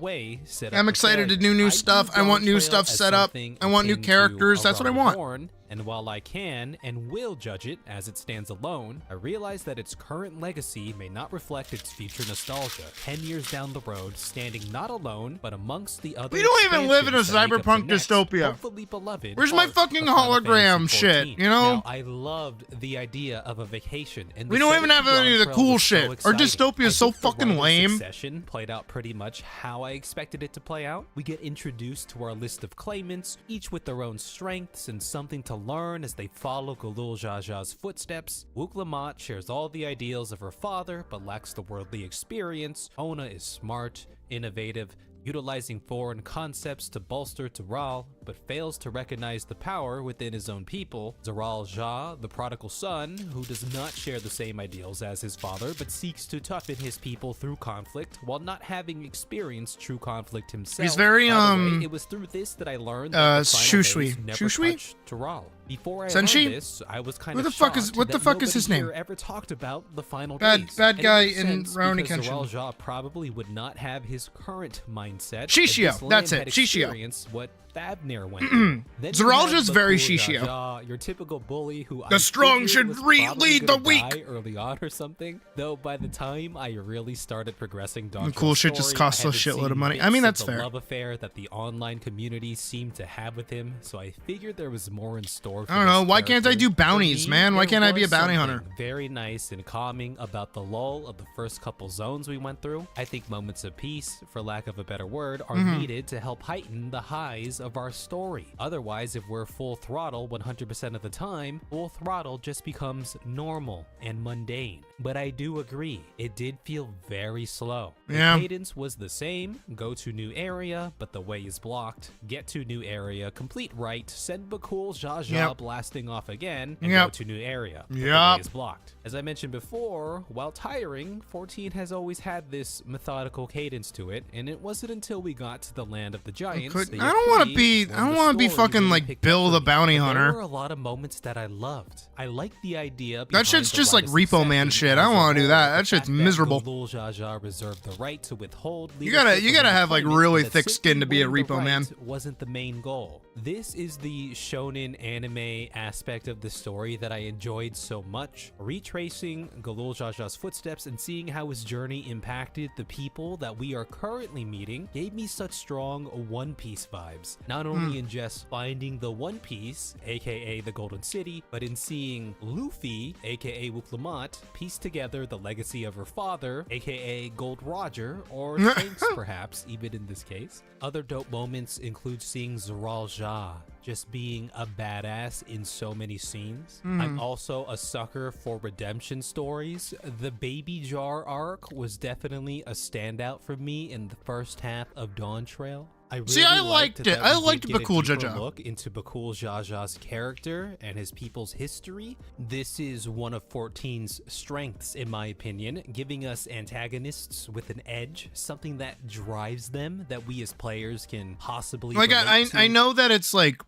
I'm excited to do new stuff. I want new stuff set up. I want new characters. That's what I want. And while I can and will judge it as it stands alone, I realize that its current legacy may not reflect its future nostalgia. 10 years down the road, standing not alone, but amongst the other. We don't even live in a expansions that make up cyberpunk the next, dystopia. hopefully beloved Where's my part fucking of Final hologram Fantasy shit, XIV. you know? Now, I loved the idea of a vacation. And We the don't setting even have of any of the Dawntrail cool was so shit. Our exciting. dystopia is I so think the fucking rite of lame. Succession played out pretty much how I expected it to play out. We get introduced to our list of claimants, each with their own strengths and something to learn as they follow Galul Jaja's footsteps. Wooklamont shares all the ideals of her father, but lacks the worldly experience. Ona is smart, innovative, utilizing foreign concepts to bolster Taral, but fails to recognize the power within his own people. Zaral Ja, the prodigal son, who does not share the same ideals as his father, but seeks to toughen his people through conflict, while not having experienced true conflict himself. He's very, By the way, it was through this that I learned that the final Shushui. days never Shushui? touched Taral. Before I Senshi? learned this, I was kind Who of the fuck is- shocked what the that fuck is his nobody name? here ever talked about the final Bad- days. bad And it guy makes in sense Rurouni because Kenshin. Zoral probably would not have his current mindset. if Shishio, this land that's had it, Shishio. experienced what Fabnir went through. Then you Zoralja's have very Bakul Shishio. Jaja, your typical bully who The I strong figured should was probably lead the gonna weak. die early on or something. Though by the time I really started progressing The Donjoro's cool shit just story, costs I a had shitload of seen money. I bits mean, of that's the fair. love affair that the online community seemed to have with him, so I figured there was more in store for I don't know. this Why can't I character. do For bounties, me, man? Why there can't I be a was bounty something hunter? very nice and calming about the lull of the first couple zones we went through. I think moments of peace, for lack of a better word, are Mhm. needed to help heighten the highs of our story. Otherwise, if we're full throttle 100% of the time, full throttle just becomes normal and mundane. But I do agree, it did feel very slow. The Yeah. cadence was the same: go to new area, but the way is blocked. Get to new area, complete right, send Bakul Jaja Yep. blasting off again, and Yep. go to new area. But the Yep. way is blocked. As I mentioned before, while tiring, 14 has always had this methodical cadence to it, and it wasn't until we got to the land of the giants. I the don't want to Yakui, be. when I don't the want to be story fucking really like picked Bill up the for me. bounty But There hunter. were a lot of moments that I loved. I liked the idea. That behind shit's the just right like of Repo Man succession shit. I as don't a want to do whole. that. The That shit's fact miserable. Galul Jaja reserved the right to withhold You gotta leadership of have like employment, really but thick skin to be a simply winning the Repo Man. right wasn't the main goal. This is the shonen anime aspect of the story that I enjoyed so much. Retracing Galul Jaja's footsteps and seeing how his journey impacted the people that we are currently meeting gave me such strong One Piece vibes. Not only in just finding the One Piece, aka the Golden City, but in seeing Luffy, aka Wuklamot, piece together the legacy of her father, aka Gold Roger, or Shanks perhaps, even in this case. Other dope moments include seeing Zoralja just being a badass in so many scenes. I'm also a sucker for redemption stories. The Baby Jar arc was definitely a standout for me in the first half of Dawn Trail. I really See, I liked it. that I we did liked get a Bakul deeper Jaja. look into Bakul Jaja's character and his people's history. This is one of 14's strengths, in my opinion, giving us antagonists with an edge, something that drives them that we as players can possibly Like relate to. I know that it's like,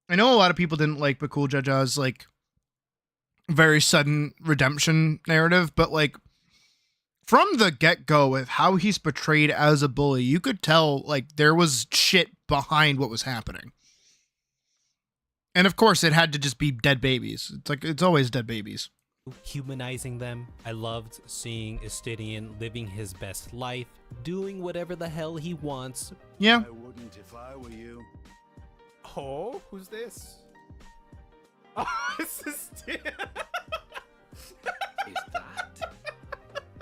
I know a lot of people didn't like Bakul Jaja's like very sudden redemption narrative, but like from the get-go with how he's portrayed as a bully, you could tell like there was shit behind what was happening. And of course it had to just be dead babies. It's like it's always dead babies. Humanizing them. I loved seeing Estidian living his best life, doing whatever the hell he wants. Yeah. I wouldn't if I were you. Oh, who's this? Oh, it's Estidian. Is that?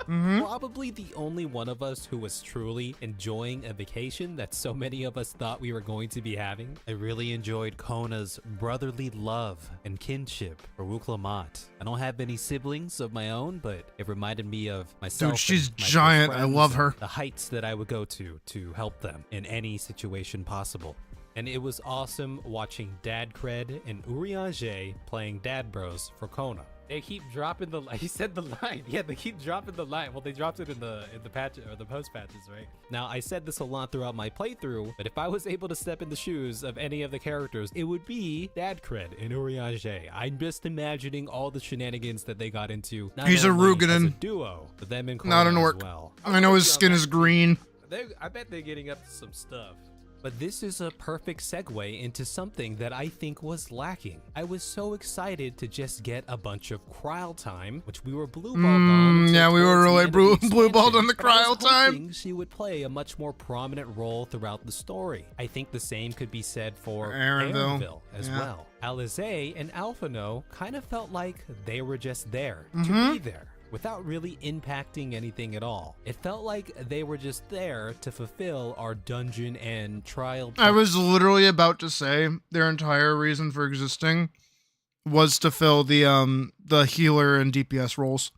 Probably the only one of us who was truly enjoying a vacation that so many of us thought we were going to be having. I really enjoyed Kona's brotherly love and kinship for Wuklamot. I don't have any siblings of my own, but it reminded me of myself. Dude, she's and my giant. I friends love and her. The heights that I would go to help them in any situation possible. And it was awesome watching Dad Cred and Urianger playing Dad Bros for Kona. They keep dropping the line. He said the line. Yeah, they keep dropping the line. Well, they dropped it in the patch or the post patches, right? Now, I said this a lot throughout my playthrough, but if I was able to step in the shoes of any of the characters, it would be Dad Cred and Urianger. I'm just imagining all the shenanigans that they got into. Not He's a only as Ruganin. a duo, but them and Not an Kona orc. as well. I know his skin is green. I bet they're getting up to some stuff. But this is a perfect segue into something that I think was lacking. I was so excited to just get a bunch of cryo time, which we were blue balled on. until yeah, we were towards the really end of the blue balled expansion. on the But I was cryo time. hoping she would play a much more prominent role throughout the story. I think the same could be said for Aaronville. Aaronville as Yeah. well. Alize and Alphano kind of felt like they were just there to Mm-hmm. be there, without really impacting anything at all. It felt like they were just there to fulfill our dungeon and trial. I was literally about to say their entire reason for existing was to fill the healer and DPS roles.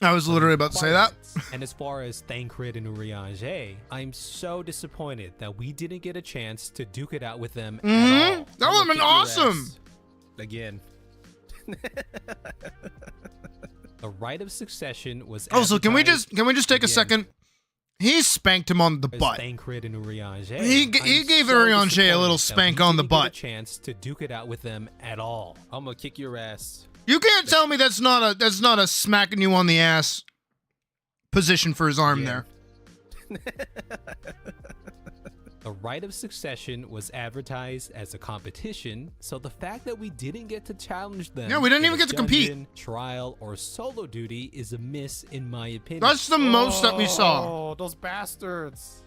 I was literally about to say that. And as far as Thancred and Urianger, I'm so disappointed that we didn't get a chance to duke it out with them at all. That would've been Look at your awesome. ass. Again. The rite of succession was Also, can we advertised- just take a again. second? He spanked him on the butt. Thancred and Urianger. He gave Urianger a little spank on the butt. A chance to duke it out with them at all. I'm gonna kick your ass. You can't tell me that's not a smacking you on the ass position for his arm there. The Right of Succession was advertised as a competition, so the fact that we didn't get to challenge them, yeah, we didn't even get to compete, trial, or solo duty is a miss in my opinion. That's the most that we saw. Oh, those bastards!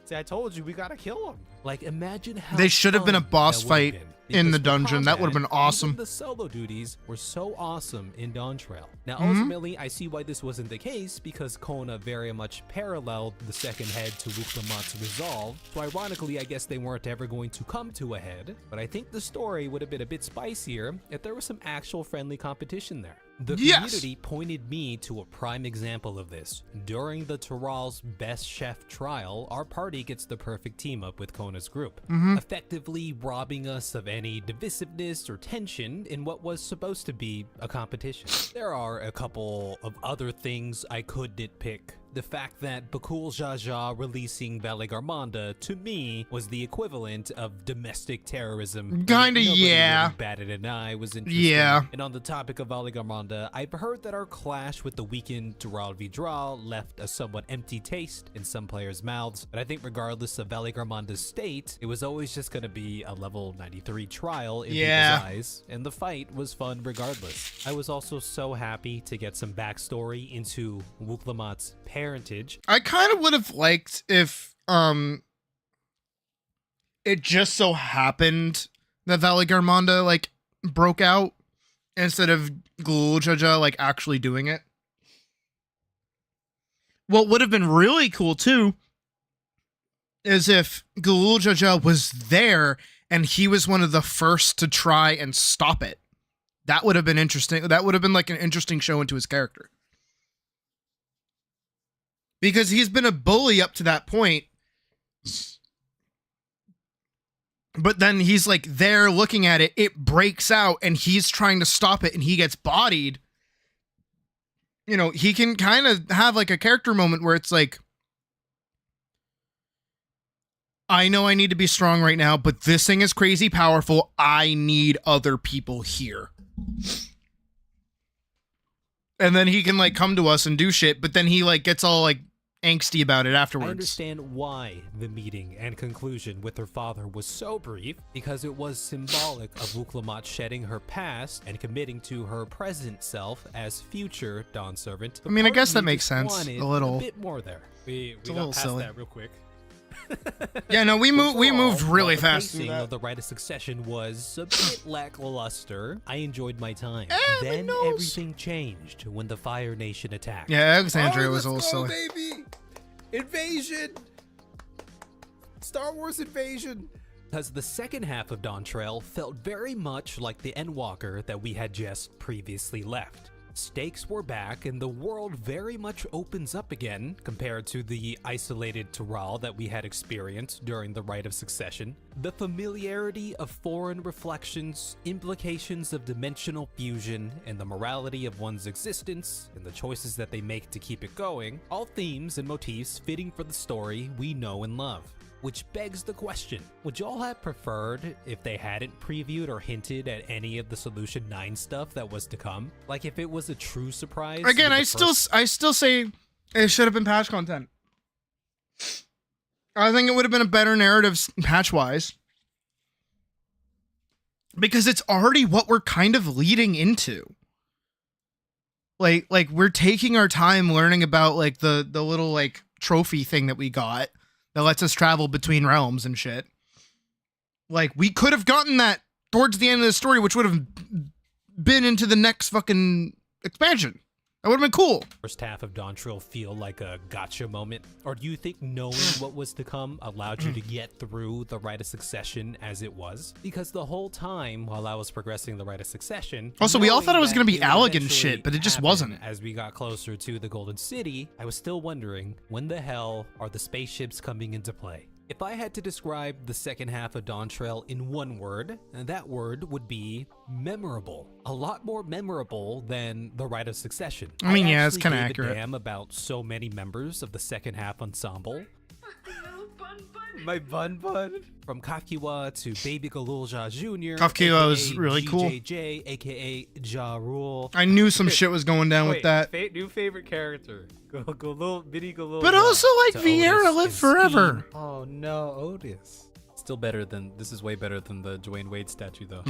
See, I told you we gotta kill them. Like, imagine how they should have been a boss fight in the dungeon. That would have been awesome. The solo duties were so awesome in Dawn Trail. Now, ultimately, I see why this wasn't the case, because Kona very much paralleled the second head to Wuklamot's resolve. So ironically, I guess they weren't ever going to come to a head. But I think the story would have been a bit spicier if there was some actual friendly competition there. The community pointed me to a prime example of this. During the Tyrrell's Best Chef trial, our party gets the perfect team up with Kona's group, effectively robbing us of any divisiveness or tension in what was supposed to be a competition. There are a couple of other things I could nitpick. The fact that Bakul Jaja releasing Valigarmanda, to me, was the equivalent of domestic terrorism. Kinda, yeah. Really batted an eye was interesting. Yeah. And on the topic of Valigarmanda, I've heard that our clash with the weakened Dural Vidral left a somewhat empty taste in some players' mouths, but I think regardless of Valigarmanda's state, it was always just gonna be a level 93 trial in people's eyes, and the fight was fun regardless. I was also so happy to get some backstory into Wuklamot's parentage. I kind of would have liked if it just so happened that Valigarmanda like broke out instead of Gluljaja like actually doing it. What would have been really cool too is if Gluljaja was there and he was one of the first to try and stop it. That would have been interesting. That would have been like an interesting show into his character. Because he's been a bully up to that point. But then he's like there looking at it, it breaks out and he's trying to stop it and he gets bodied. You know, he can kind of have like a character moment where it's like, I know I need to be strong right now, but this thing is crazy powerful. I need other people here. And then he can like come to us and do shit, but then he like gets all like angsty about it afterwards. I understand why the meeting and conclusion with her father was so brief, because it was symbolic of Wuklamot shedding her past and committing to her present self as future Dawn Servant. I mean, I guess that makes sense. A little. A bit more there. We a got little past silly. that real quick. Yeah, no, we moved really the fast through pacing that. of the Rite of Succession was a bit lackluster. I enjoyed my time. but Then no. everything changed when the Fire Nation attacked. Yeah, Alexandria was a little silly. Baby! Invasion! Star Wars invasion! Because the second half of Dawn Trail felt very much like the Endwalker that we had just previously left. Stakes were back and the world very much opens up again compared to the isolated Tyrrell that we had experienced during the Rite of Succession. The familiarity of foreign reflections, implications of dimensional fusion, and the morality of one's existence, and the choices that they make to keep it going, all themes and motifs fitting for the story we know and love. Which begs the question, would y'all have preferred if they hadn't previewed or hinted at any of the Solution 9 stuff that was to come? Like if it was a true surprise? Again, I still say it should have been patch content. I think it would have been a better narrative patch-wise. Because it's already what we're kind of leading into. Like we're taking our time learning about like the little like trophy thing that we got that lets us travel between realms and shit. Like, we could have gotten that towards the end of the story, which would have been into the next fucking expansion. That would have been cool. First half of Dawn Trail feel like a gotcha moment? Or do you think knowing what was to come allowed you to get through the Rite of Succession as it was? Because the whole time while I was progressing the Rite of Succession... Also, we all thought it was going to be would Allegan eventually shit, but it just happen wasn't. As we got closer to the Golden City, I was still wondering, when the hell are the spaceships coming into play? If I had to describe the second half of Dawn Trail in one word, that word would be memorable. A lot more memorable than The Rite of Succession. I mean, yeah, it's actually kind of gave a accurate. damn about so many members of the second half ensemble. My bun bun. From Kakiwa to Baby Galulja Jr. Kakiwa was aka really cool. GJJ, aka Ja Rule. I knew some shit was going down with that. New favorite character. Mini Galul. But also, like, To Vieira Otis lived and forever. Steen. Oh no, Otis. Still better than, this is way better than the Dwayne Wade statue though.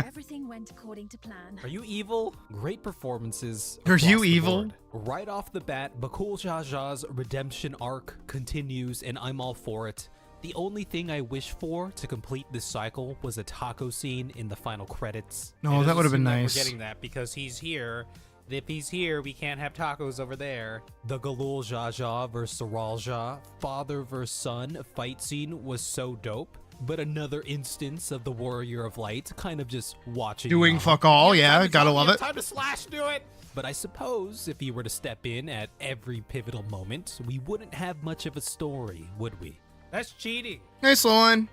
Everything went according to plan. Are you evil? Great performances. Are you across the evil? board. Right off the bat, Bakul Jaja's redemption arc continues, and I'm all for it. The only thing I wish for to complete this cycle was a taco scene in the final credits. No, that would have been nice. We're getting that because he's here. If he's here, we can't have tacos over there. The Galul Jaja versus Saralja, father versus son fight scene was so dope. But another instance of the Warrior of Light kind of just watching. Doing on. fuck all, yeah, gotta love it. Time to slash, do it. But I suppose if he were to step in at every pivotal moment, we wouldn't have much of a story, would we? That's cheating. Nice one.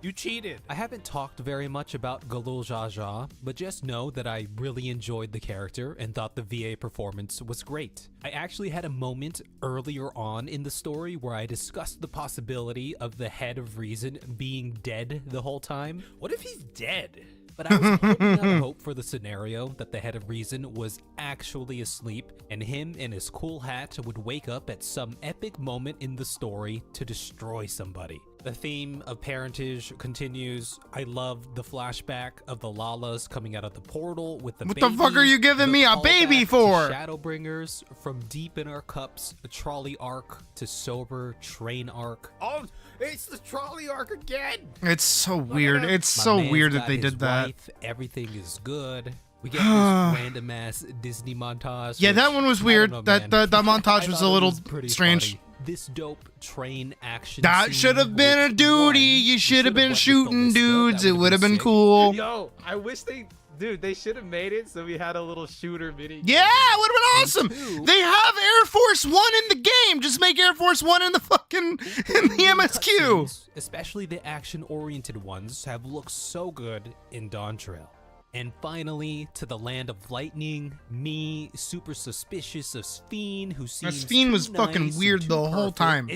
You cheated. I haven't talked very much about Galul Jaja, but just know that I really enjoyed the character and thought the VA performance was great. I actually had a moment earlier on in the story where I discussed the possibility of the Head of Reason being dead the whole time. What if he's dead? But I was holding out hope for the scenario that the Head of Reason was actually asleep and him and his cool hat would wake up at some epic moment in the story to destroy somebody. The theme of parentage continues. I loved the flashback of the Lalas coming out of the portal with the What baby. the fuck are you giving me a baby callback for? to Shadowbringers, from deep in our cups, a trolley arc to sober train arc. Oh, it's the trolley arc again. It's so weird. It's My so man's weird that got they his did that. wife, everything is good. We get this random ass Disney montage. Yeah, that which, one was I weird. don't know, man. That montage I was thought a it little pretty strange. funny. This dope train action. That scene should have been a was duty. one. You should have been went with the shooting Liska. dudes. That It would have been sick. cool. Yo, I wish they should have made it so we had a little shooter mini. Yeah, it would have been two- awesome. They have Air Force One in the game. Just make Air Force One in the fucking in the MSQ. Cutscenes, especially the action-oriented ones, have looked so good in Dawn Trail. And finally, to the land of lightning, me, super suspicious of Sphene, who seems Sphene was too fucking nice and weird too the whole perfect. time.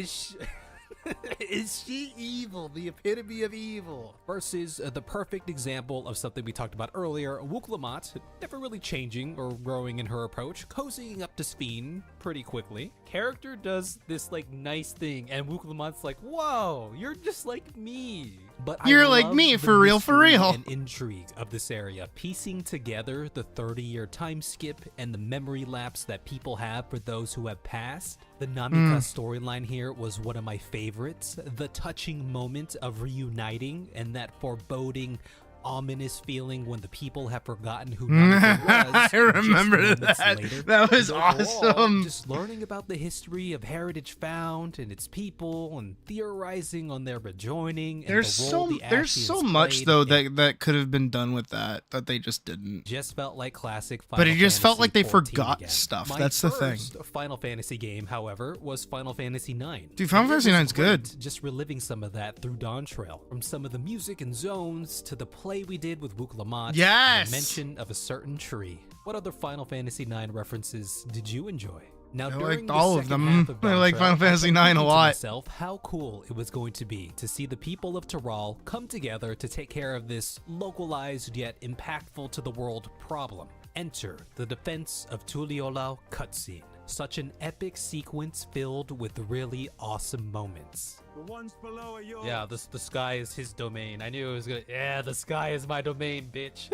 Is she evil? The epitome of evil. Versus the perfect example of something we talked about earlier, Wuklamot, never really changing or growing in her approach, cozying up to Sphene pretty quickly. Character does this like nice thing, and Wuklamot's like, "Whoa, you're just like me." But You're I like love me, the for real, for mystery real. And intrigue of this area, piecing together the 30-year time skip and the memory lapse that people have for those who have passed. The Namika storyline here was one of my favorites. The touching moment of reuniting and that foreboding, ominous feeling when the people have forgotten who Namika was. I remember just moments that. later. That was And overall, awesome. Just learning about the history of Heritage Found and its people, and theorizing on their rejoining. There's and the role there's the so Ashians much played though in that could have been done with that they just didn't. just felt like classic Final But it just felt Fantasy like they 14 forgot again. stuff. My That's the thing. first Final Fantasy game, however, was Final Fantasy IX. Dude, Final And it Fantasy was 9's good. great Just reliving some of that through Dawn Trail. From some of the music and zones to the play we did with Wuklamot. and Yes! the mention of a certain tree. What other Final Fantasy IX references did you enjoy? Now, I during liked the all of second them. half of I Dawn like Trail, Final Fantasy kept IX a thinking to lot. myself how cool it was going to be to see the people of Tyral come together to take care of this localized yet impactful to the world problem. Enter the Defense of Tuliolao cutscene. Such an epic sequence filled with really awesome moments. The ones below are yours. Yeah, the sky is his domain. I knew it was gonna. Yeah, the sky is my domain, bitch.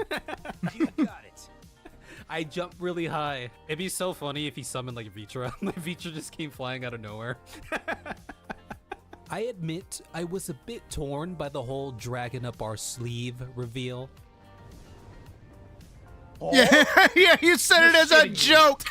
You got it. I jumped really high. It'd be so funny if he summoned like Vitra. Like Vitra just came flying out of nowhere. I admit I was a bit torn by the whole dragging up our sleeve reveal. Yeah, yeah, you said it as a joke.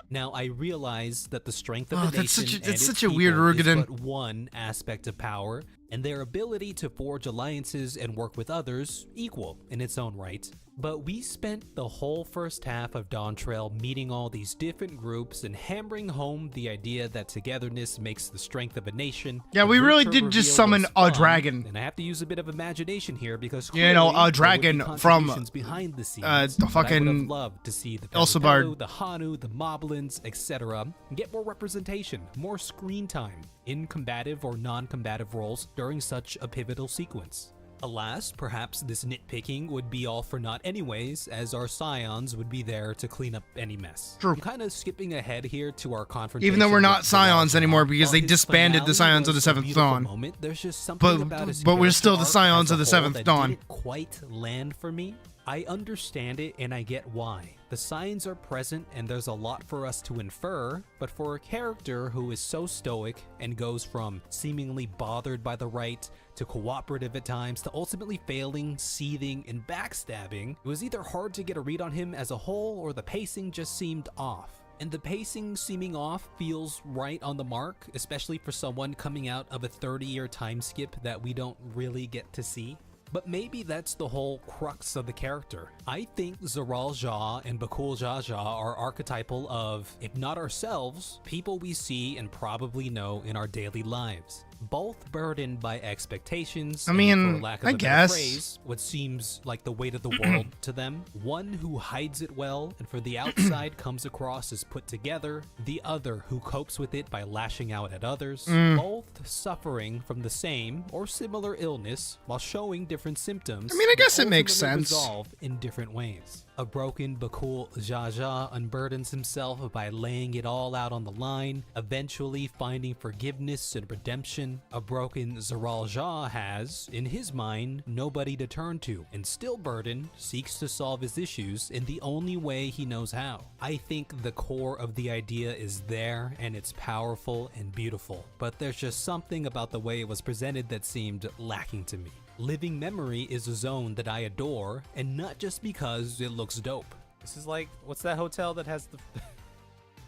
Now I realize that the strength of Oh, a that's nation such a- and that's its such a weird people is Rugadan. but one aspect of power, and their ability to forge alliances and work with others equal in its own right. But we spent the whole first half of Dawn Trail meeting all these different groups and hammering home the idea that togetherness makes the strength of a nation. Yeah, we really did just summon a dragon. And I have to use a bit of imagination here because you know, a clearly dragon there would be from contributions behind the scenes. the But I would fucking have loved to see the Elsebard. Pezzopello, the Hanu, the Moblins, etc. get more representation, more screen time in combative or non-combative roles during such a pivotal sequence. Alas, perhaps this nitpicking would be all for naught anyways, as our scions would be there to clean up any mess. True. I'm kind of skipping ahead here to our confrontation. Even though we're not with scions Zeralzar. anymore because While they his disbanded the finale Scions of the was a Seventh beautiful Dawn. moment, there's just something about his But we're still the character arc Scions as of the a whole Seventh that Dawn. didn't quite land for me. I understand it and I get why. The signs are present and there's a lot for us to infer, but for a character who is so stoic and goes from seemingly bothered by the right to cooperative at times to ultimately failing, seething, and backstabbing, it was either hard to get a read on him as a whole or the pacing just seemed off. And the pacing seeming off feels right on the mark, especially for someone coming out of a 30-year time skip that we don't really get to see. But maybe that's the whole crux of the character. I think Zeralzar and Bakul Jaja are archetypal of, if not ourselves, people we see and probably know in our daily lives. Both burdened by expectations, I mean, and for lack of I a better guess. phrase, what seems like the weight of the world to them. One who hides it well and for the outside comes across as put together, the other who copes with it by lashing out at others, both suffering from the same or similar illness while showing different symptoms. I mean, I guess that it makes ultimately sense. resolve in different ways. A broken Bakul Jaja unburdens himself by laying it all out on the line, eventually finding forgiveness and redemption. A broken Zeralzar has, in his mind, nobody to turn to, and still burdened, seeks to solve his issues in the only way he knows how. I think the core of the idea is there, and it's powerful and beautiful, but there's just something about the way it was presented that seemed lacking to me. Living Memory is a zone that I adore, and not just because it looks dope. This is like, what's that hotel that has the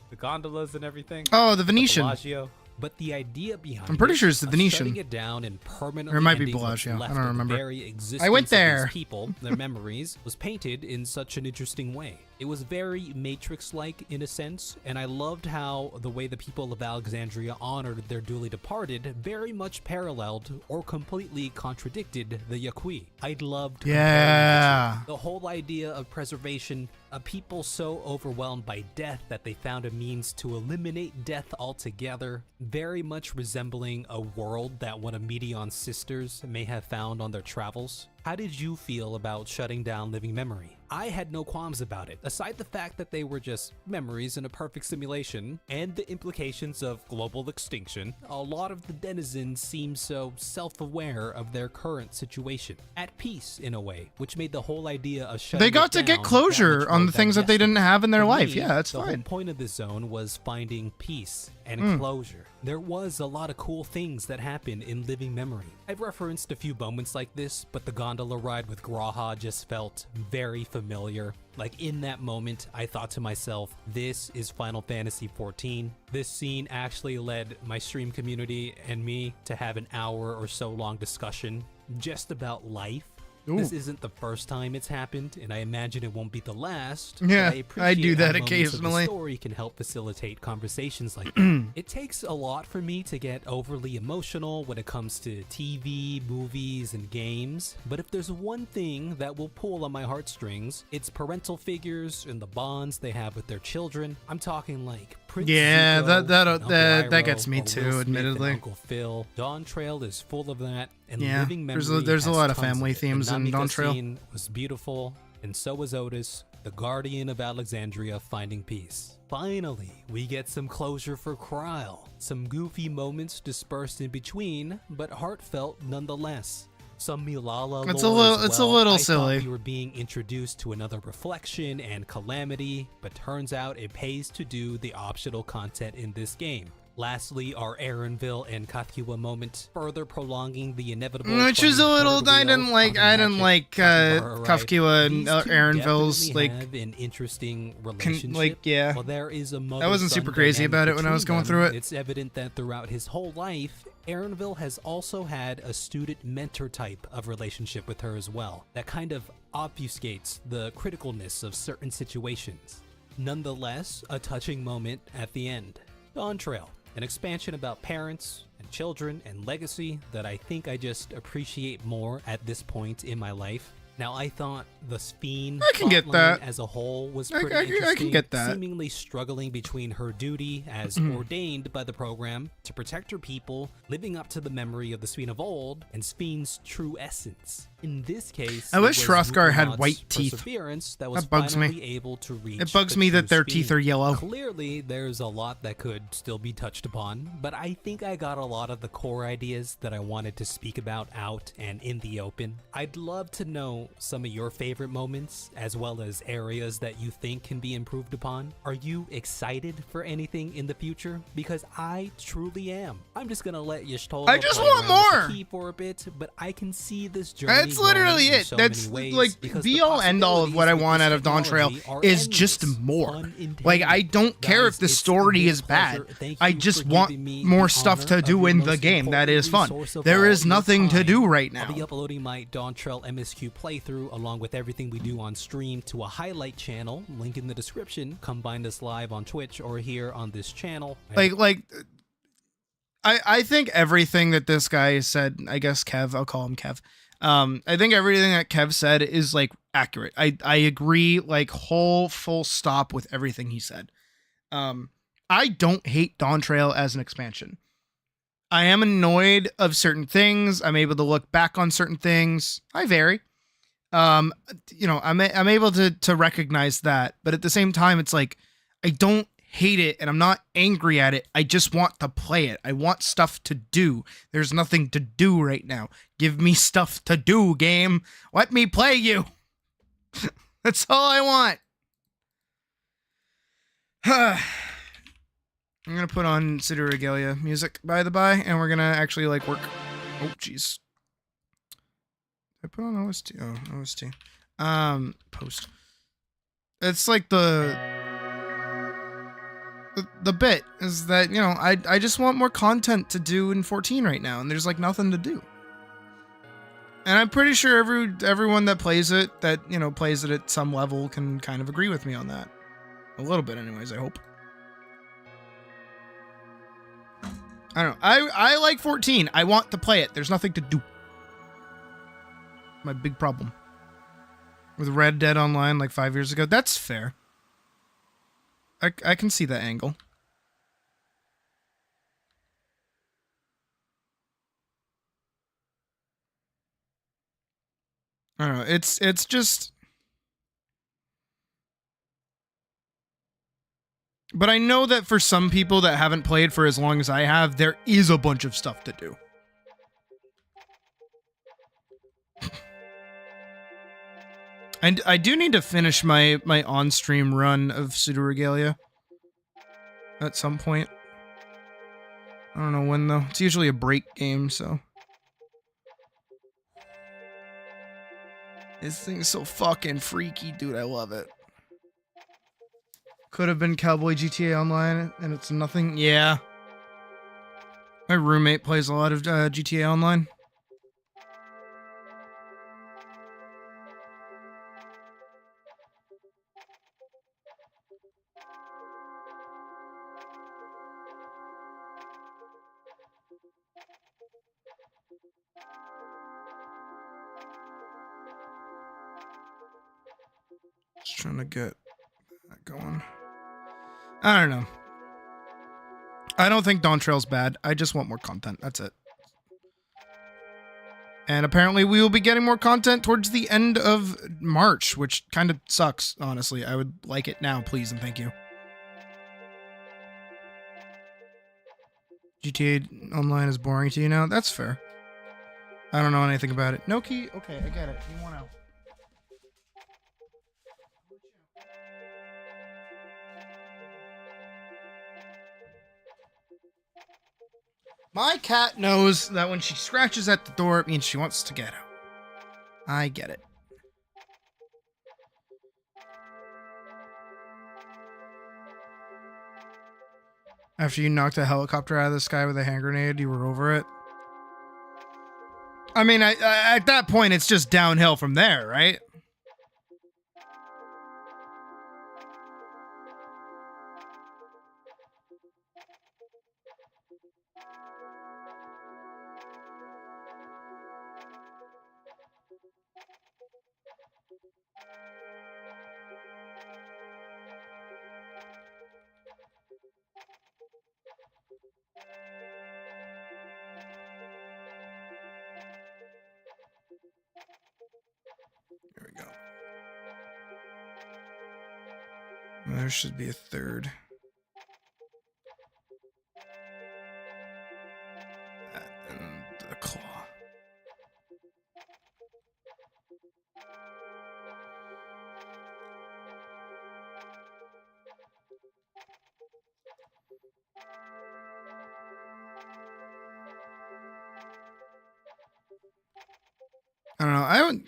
the gondolas and everything? Oh, the Venetian. Bellagio. But the idea behind I'm pretty sure it's the of Venetian. shutting it down and permanently Or it might be ending what's Bellagio. I left don't of the remember. very existence I went of there. these people, their memories, was painted in such an interesting way. It was very Matrix-like in a sense, and I loved how the way the people of Alexandria honored their duly departed very much paralleled or completely contradicted the Yaqui. I loved comparing Yeah. the two. The whole idea of preservation, a people so overwhelmed by death that they found a means to eliminate death altogether, very much resembling a world that one of Medion's sisters may have found on their travels. How did you feel about shutting down Living Memory? I had no qualms about it, aside the fact that they were just memories in a perfect simulation, and the implications of global extinction. A lot of the denizens seemed so self-aware of their current situation, at peace in a way, which made the whole idea of shutting They got it to get down closure that much on more the things that they digestible. didn't have in their For life. me, Yeah, that's the whole fine. point of this zone was finding peace and closure. There was a lot of cool things that happened in Living Memory. I've referenced a few moments like this, but the gondola ride with Graha just felt very familiar. Like in that moment, I thought to myself, this is Final Fantasy XIV. This scene actually led my stream community and me to have an hour or so long discussion just about life. This isn't the first time it's happened, and I imagine it won't be the last. but Yeah, I appreciate do how that moments of occasionally. the story can help facilitate conversations like that. It takes a lot for me to get overly emotional when it comes to TV, movies, and games, but if there's one thing that will pull on my heartstrings, it's parental figures and the bonds they have with their children. I'm talking like Prince Yeah, Zuko, that- and Uncle that Iroh, gets me or Will too, Smith and admittedly. Uncle Phil. Dawn Trail is full of that, and Yeah, Living there's Memory a- there's a has lot of tons family it. The themes in Namika Dawn Trail. scene was beautiful, and so was Otis, the guardian of Alexandria, finding peace. Finally, we get some closure for Kryle. Some goofy moments dispersed in between, but heartfelt nonetheless. Some Milala It's lore a little- as it's a well. little I thought silly. we were being introduced to another reflection and calamity, but turns out it pays to do the optional content in this game. Lastly, our Aaronville and Kathua moment, further prolonging the inevitable. Which is a from little. third I wheel didn't like. on I didn't Magic like Kappa ride. Kafkiwa and These two Aaronville's definitely like. have an interesting relationship. like, yeah. While there is a I wasn't super mother-son crazy about dynamic it when I was between going through them, it. It's evident that throughout his whole life, Aaronville has also had a student-mentor type of relationship with her as well. That kind of obfuscates the criticalness of certain situations. Nonetheless, a touching moment at the end. Dawn Trail, an expansion about parents and children and legacy that I think I just appreciate more at this point in my life. Now, I thought the Sphene I can get that as a whole was I pretty interesting, can get that. seemingly struggling between her duty as ordained by the program to protect her people, living up to the memory of the Sphene of old, and Sphene's true essence. In this case, I wish it was Hrothgar had Murad's white teeth. perseverance that was That bugs me. finally able to reach It bugs the me true that their Sphene. teeth are yellow. Clearly, there's a lot that could still be touched upon, but I think I got a lot of the core ideas that I wanted to speak about out and in the open. I'd love to know some of your favorite moments, as well as areas that you think can be improved upon. Are you excited for anything in the future? Because I truly am. I'm just gonna let Y'shtola I just play want around with the more. key for a bit, but I can see this journey. That's literally going in it. so That's many ways like because be the all end all of what I possibilities want with out this of Dawn Trail technology are is endless, just more. unintended. Like I don't care Guys, if the it's story been is a pleasure. bad. Thank I you just for want giving me more the stuff honor to of do your in the most game that is fun. important There resource is of all, nothing your to time. do right I'll be now. uploading my Dawn Trail MSQ playthrough along with everything we do on stream to a highlight channel, link in the description. Come find us live on Twitch or here on this channel. I think everything that this guy said, I guess Kev, I'll call him Kev. I think everything that Kev said is like accurate. I agree, like full stop with everything he said. I don't hate Dawn Trail as an expansion. I am annoyed of certain things. I'm able to look back on certain things. I vary. I'm able to recognize that, but at the same time, it's like I don't hate it and I'm not angry at it. I just want to play it. I want stuff to do. There's nothing to do right now. Give me stuff to do, game. Let me play you. That's all I want. I'm gonna put on City Regalia music by the by, and we're gonna actually like work. Oh jeez. I put on OST. Oh, OST. Post. It's like the bit is that, you know, I just want more content to do in 14 right now, and there's like nothing to do. And I'm pretty sure everyone that plays it, that, you know, plays it at some level can kind of agree with me on that. A little bit anyways, I hope. I don't know. I like 14. I want to play it. There's nothing to do. My big problem with Red Dead Online like 5 years ago. That's fair. I can see that angle. I don't know. It's just. But I know that for some people that haven't played for as long as I have, there is a bunch of stuff to do. And I do need to finish my on-stream run of Pseudo Regalia at some point. I don't know when though. It's usually a break game, so. This thing's so fucking freaky, dude. I love it. Could have been Cowboy GTA Online, and it's nothing. Yeah. My roommate plays a lot of GTA Online. Just trying to get that going. I don't know. I don't think Dawn Trail's bad. I just want more content. That's it. And apparently we will be getting more content towards the end of March, which kind of sucks, honestly. I would like it now, please and thank you. GTA Online is boring to you now? That's fair. I don't know anything about it. No key? Okay, I get it. You want out. My cat knows that when she scratches at the door, it means she wants to get out. I get it. After you knocked a helicopter out of the sky with a hand grenade, you were over it? I mean, at that point, it's just downhill from there, right? There should be a third. That and the claw. I don't know.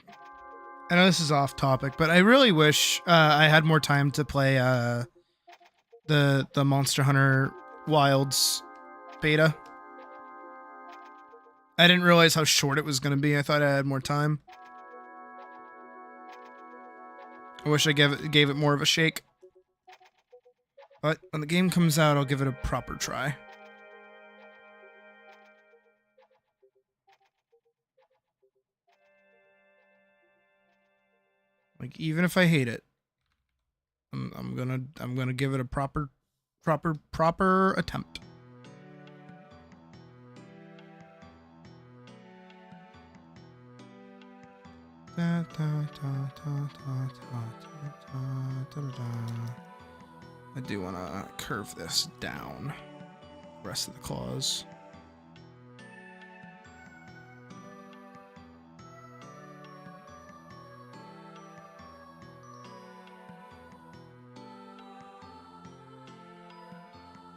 I know this is off topic, but I really wish I had more time to play the Monster Hunter Wilds beta. I didn't realize how short it was going to be. I thought I had more time. I wish I gave it more of a shake. But when the game comes out, I'll give it a proper try. Like, even if I hate it, I'm gonna give it a proper attempt. I do want to curve this down. The rest of the claws.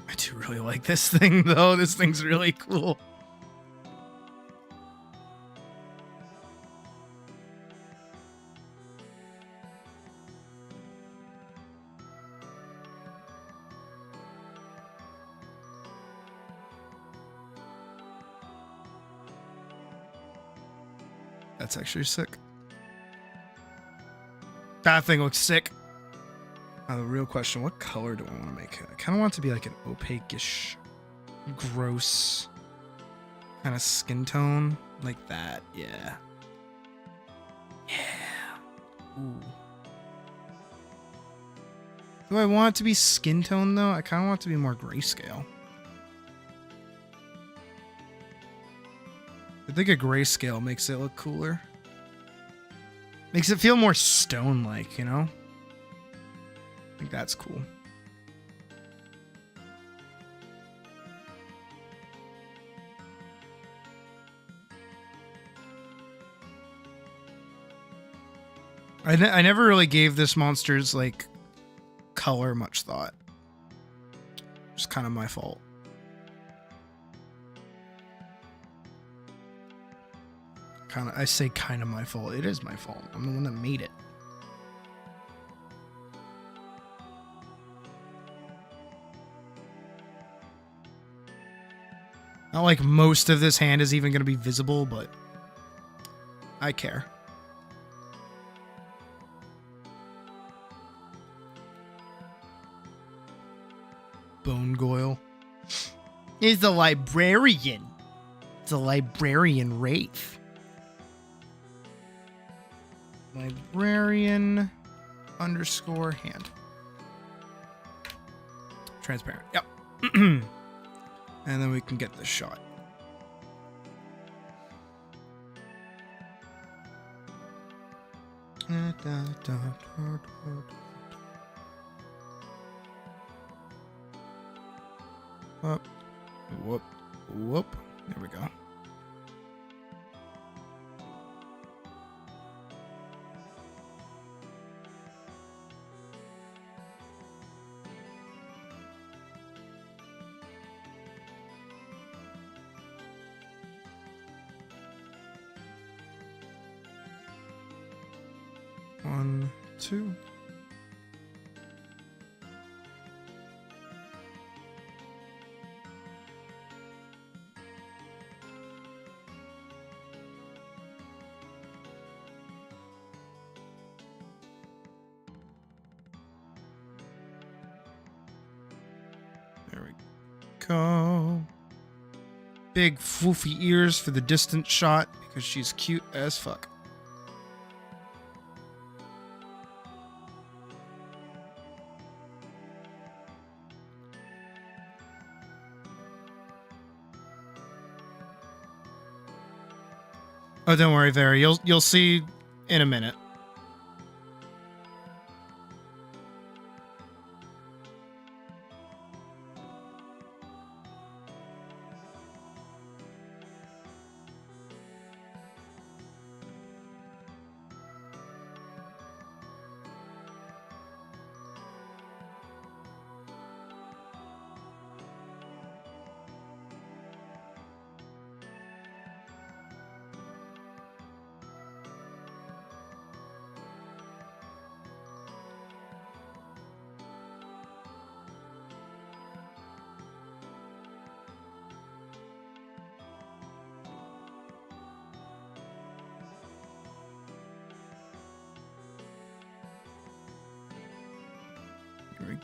I do really like this thing, though. This thing's really cool. That's actually sick. That thing looks sick. Now the real question, what color do I want to make it? I kind of want it to be like an opaque-ish, gross kind of skin tone. Like that, yeah. Yeah. Ooh. Do I want it to be skin tone, though? I kind of want it to be more grayscale. I think a grayscale makes it look cooler. Makes it feel more stone-like, you know? I think that's cool. I never really gave this monster's, like, color much thought. It's kind of my fault. I say kind of my fault. It is my fault. I'm the one that made it. Not like most of this hand is even going to be visible, but I care. Bone Goyle. Is the librarian. It's a librarian wraith. Librarian _ hand. Transparent. Yep. And then we can get this shot. Whoop. Whoop. Whoop. There we go. One, two. There we go. Big foofy ears for the distant shot because she's cute as fuck. Oh, don't worry, Vera. You'll see in a minute.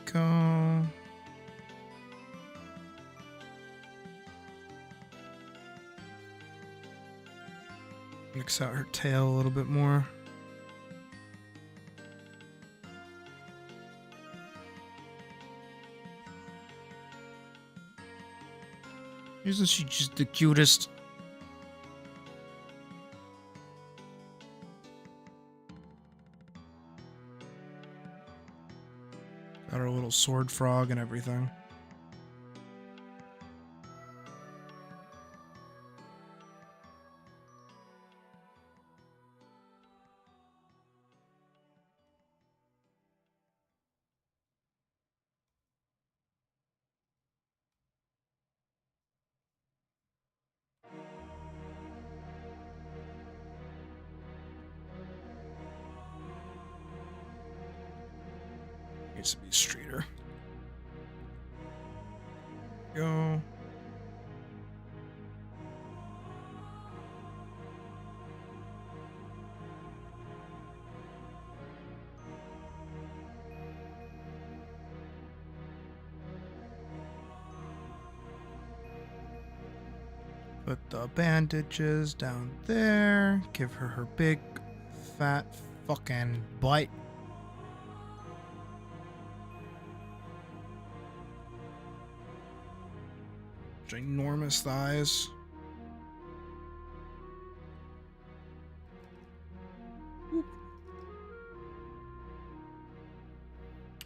go. Mix out her tail a little bit more. Isn't she just the cutest? Got her little sword frog and everything. Needs to be straighter. Go. Put the bandages down there. Give her her big, fat fucking butt. Ginormous thighs.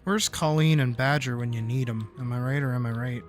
Where's Colleen and Badger when you need them? Am I right or am I right?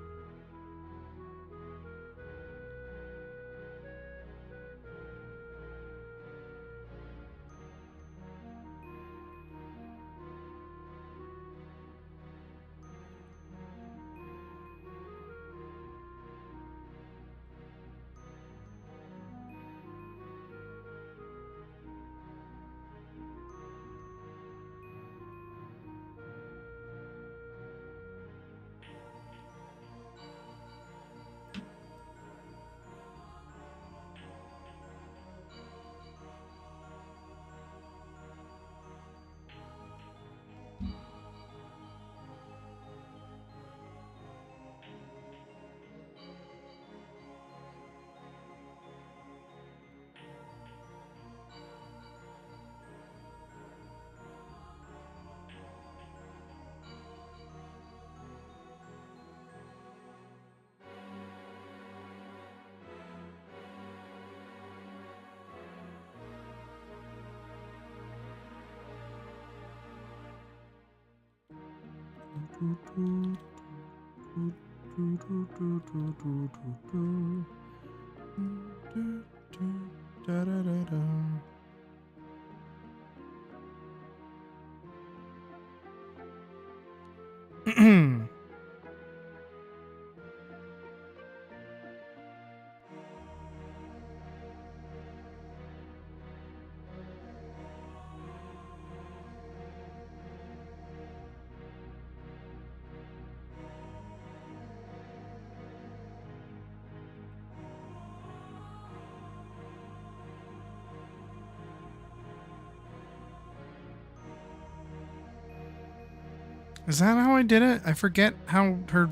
Is that how I did it? I forget how her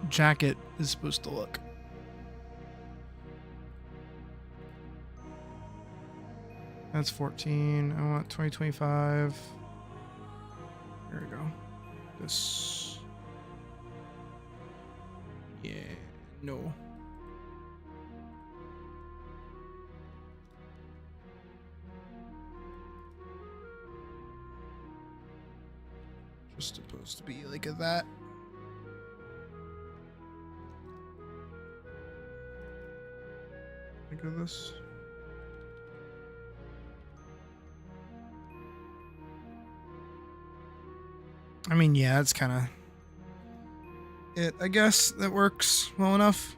jacket is supposed to look. That's 14. I want 2025. There we go. This. Yeah. No. Just supposed to be like that. Think of this. I mean, yeah, it's kind of it. I guess that works well enough.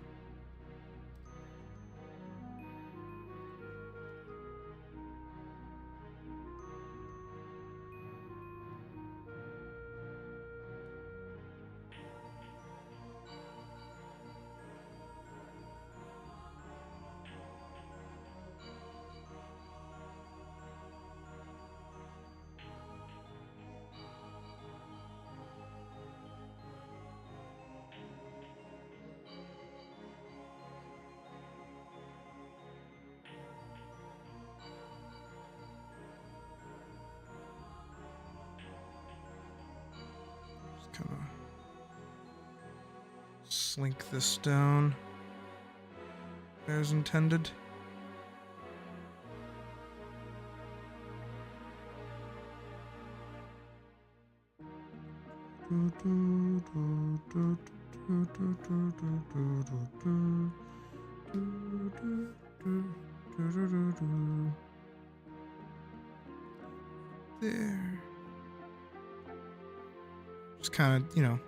kind of slink this down as intended. There. Just kind of,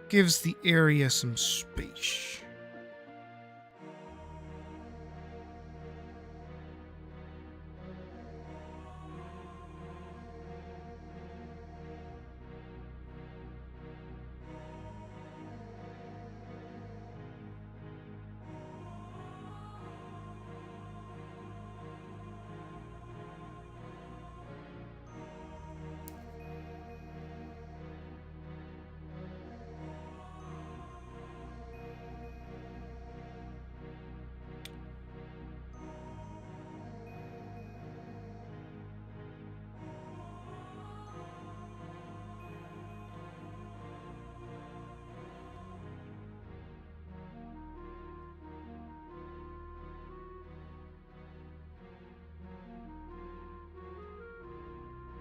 gives the area some space.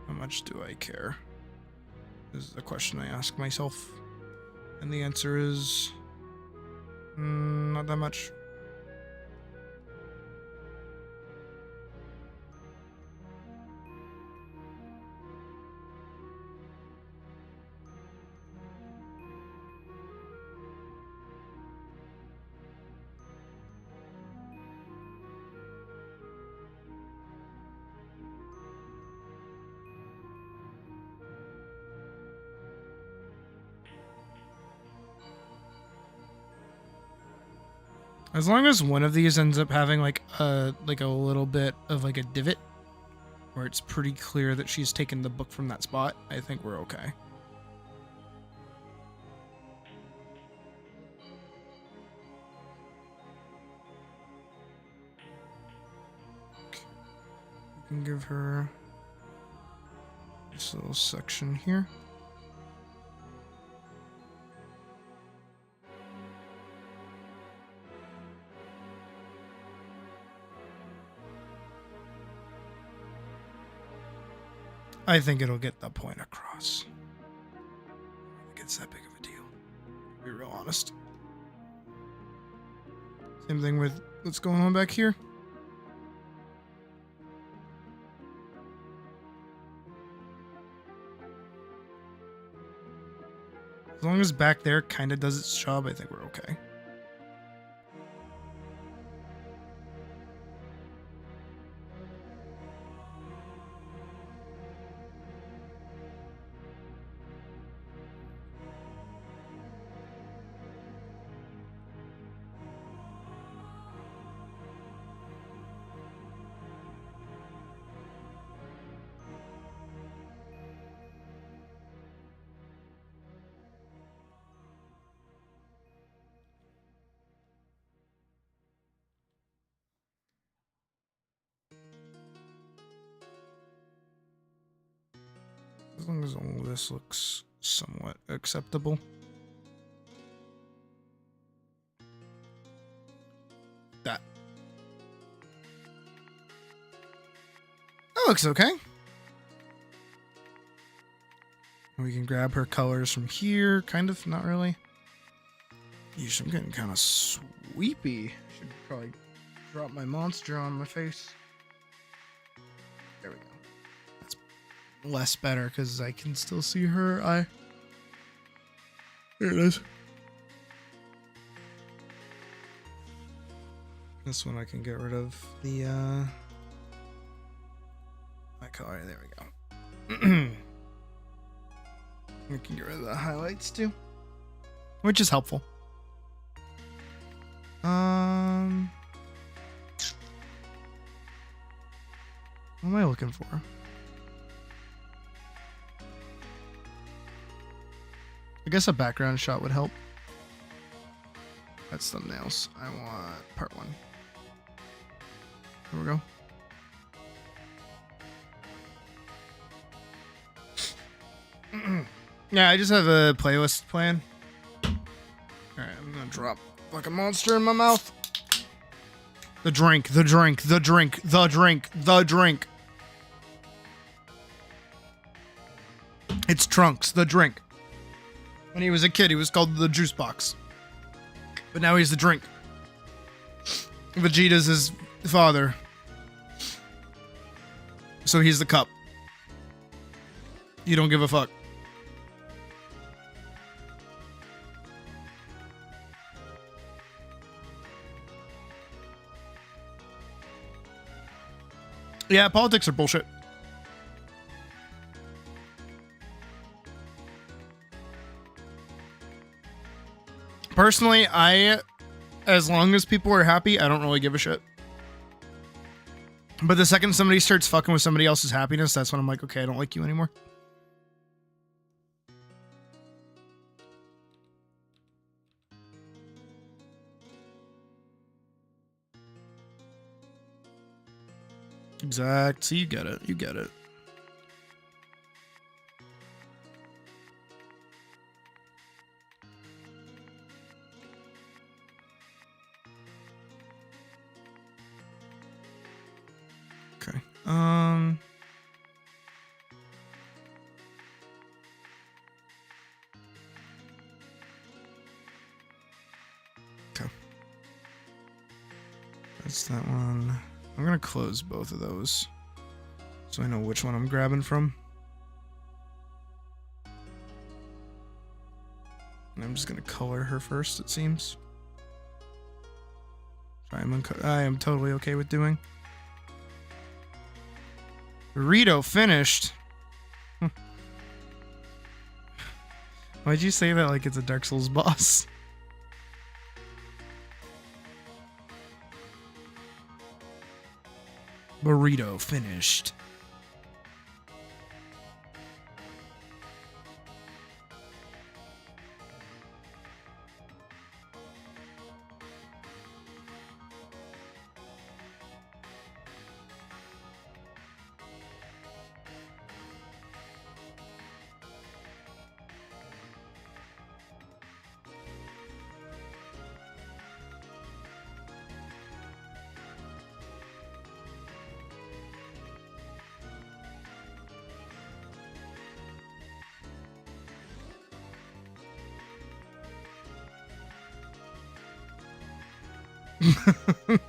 How much do I care? This is a question I ask myself. And the answer is... not that much. As long as one of these ends up having like a little bit of like a divot where it's pretty clear that she's taken the book from that spot, I think we're okay. We can give her this little section here. I think it'll get the point across. I don't think it's that big of a deal, to be real honest. Same thing with what's going on back here. As long as back there kind of does its job, I think we're okay. As long as all of this looks somewhat acceptable. That looks okay. We can grab her colors from here, kind of, not really. Yeesh, I'm getting kind of sweepy. Should probably drop my monster on my face. There we go. Less better because I can still see her eye. There it is. This one I can get rid of the my color. There we go. We can get rid of the highlights too, which is helpful. What am I looking for? I guess a background shot would help. That's thumbnails. I want part 1. There we go. Yeah, I just have a playlist playing. Alright, I'm gonna drop like a monster in my mouth. The drink, the drink, the drink, the drink, the drink. It's Trunks, the drink. When he was a kid, he was called the juice box. But now he's the drink. Vegeta's his father. So he's the cup. You don't give a fuck. Yeah, politics are bullshit. Personally, as long as people are happy, I don't really give a shit. But the second somebody starts fucking with somebody else's happiness, that's when I'm like, okay, I don't like you anymore. Exact. So you get it. You get it. Okay. Okay. That's that one. I'm gonna close both of those so I know which one I'm grabbing from. And I'm just gonna color her first, it seems. I am totally okay with doing. Burrito finished. Why'd you say that like it's a Dark Souls boss? Burrito finished.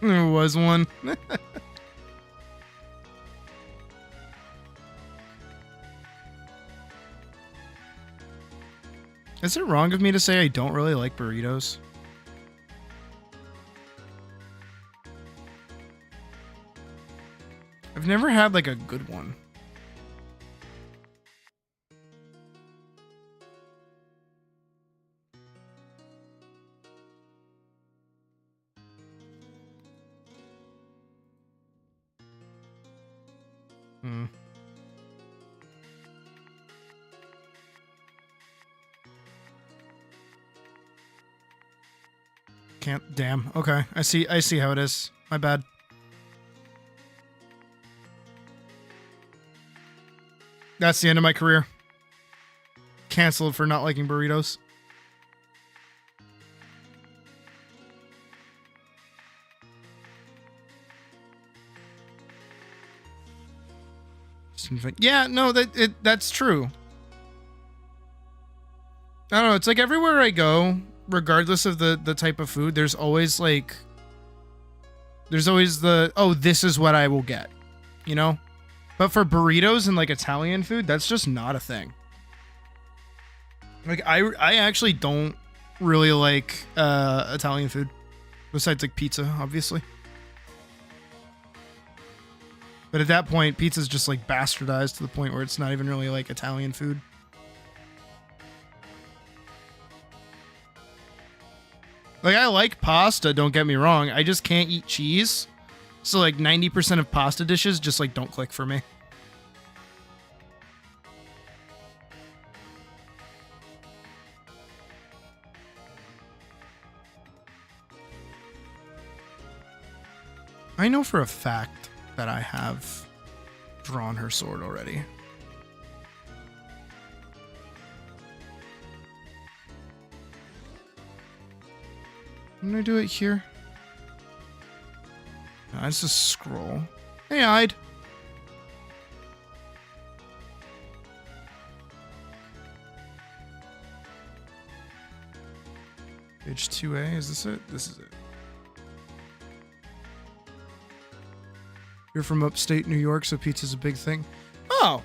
There was one. Is it wrong of me to say I don't really like burritos? I've never had like a good one. Can't. Damn. Okay. I see how it is. My bad. That's the end of my career. Canceled for not liking burritos. Yeah, no, that's true. I don't know, it's like everywhere I go, regardless of the type of food, there's always the, oh, this is what I will get, you know? But for burritos and like Italian food, that's just not a thing. Like I actually don't really like Italian food, besides like pizza, obviously. But at that point, pizza's just like bastardized to the point where it's not even really like Italian food. Like, I like pasta, don't get me wrong. I just can't eat cheese. So like 90% of pasta dishes just like don't click for me. I know for a fact that I have drawn her sword already. Can I do it here? No, it's just scroll. Hey, I'd. Page 2A, is this it? This is it. You're from upstate New York, so pizza's a big thing. Oh!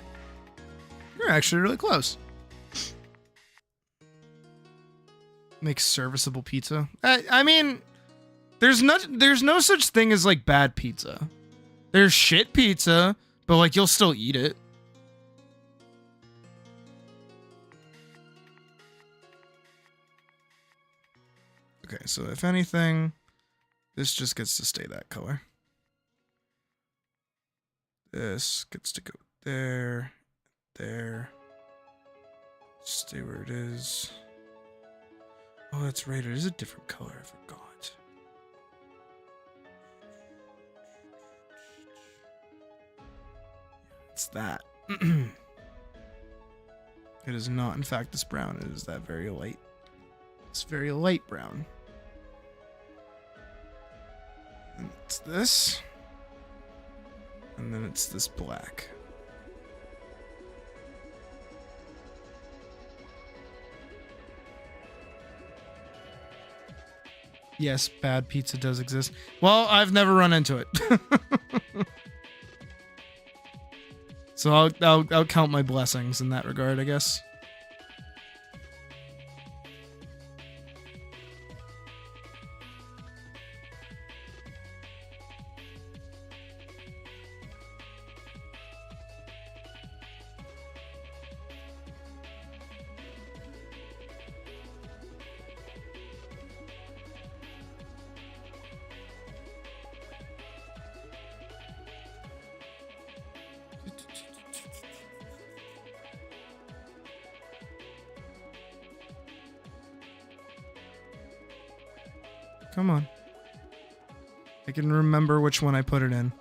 You're actually really close. Make serviceable pizza. I mean, there's no such thing as like bad pizza. There's shit pizza, but like you'll still eat it. Okay, so if anything, this just gets to stay that color. This gets to go there, there. Stay where it is. Oh, that's right. It is a different color. I forgot. It's that. It is not, in fact, this brown. It is that very light. It's very light brown. And it's this. And then it's this black. Yes, bad pizza does exist. Well, I've never run into it. So I'll count my blessings in that regard, I guess. Come on. I can remember which one I put it in.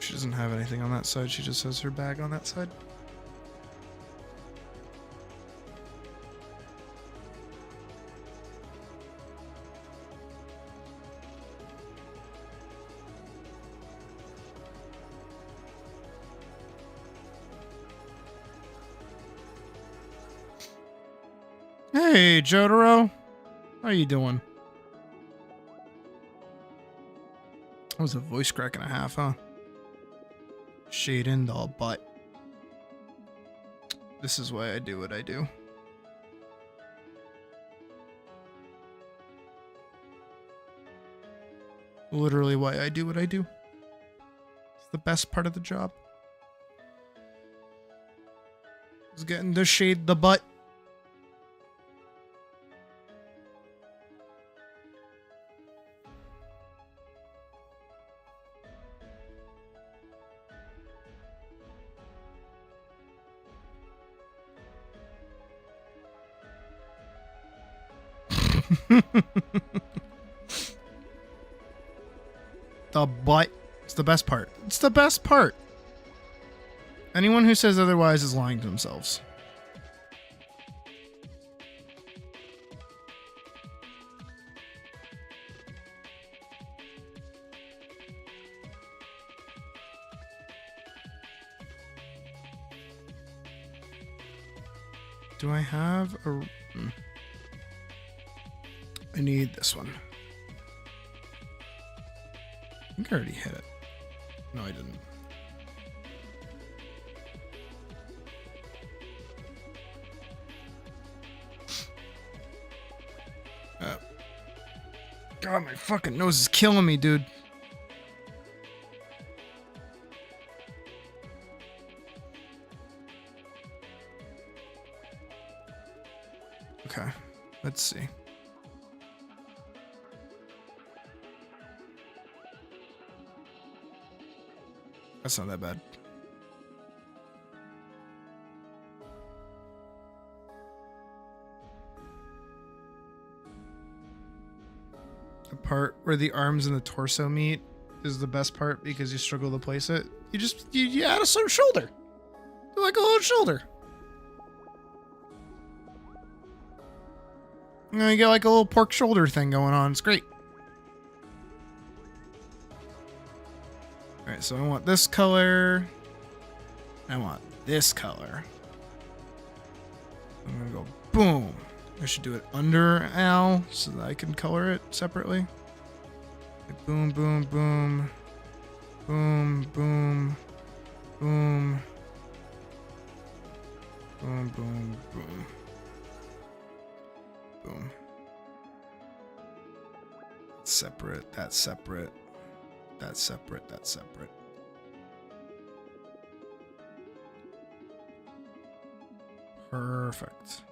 She doesn't have anything on that side. She just has her bag on that side. Hey, Jotaro. How you doing? That was a voice crack and a half, huh? Shade into all butt. This is why I do what I do. Literally why I do what I do. It's the best part of the job. Is getting to shade the butt. The butt. It's the best part. It's the best part. Anyone who says otherwise is lying to themselves. Do I have a... I need this one. I think I already hit it. No, I didn't. God, my fucking nose is killing me, dude. see. That's not that bad. The part where the arms and the torso meet is the best part because you struggle to place it. You add a sort of shoulder. Do like a little shoulder. And then you get like a little pork shoulder thing going on. It's great. Alright, so I want this color. I want this color. I'm gonna go boom. I should do it under Al so that I can color it separately. Like boom, boom, boom. Boom, boom. Boom. Boom, boom, boom. Boom. Separate, that's separate. That's separate, that's separate. Perfect.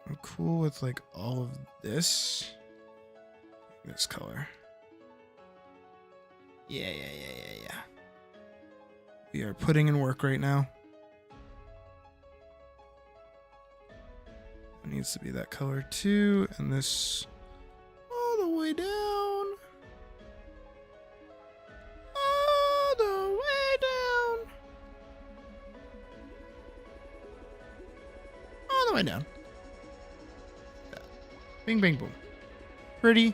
I'm cool with like all of this. This color. Yeah. We are putting in work right now. It needs to be that color too, and this all the way down. All the way down. All the way down. Bing, bing, boom. Pretty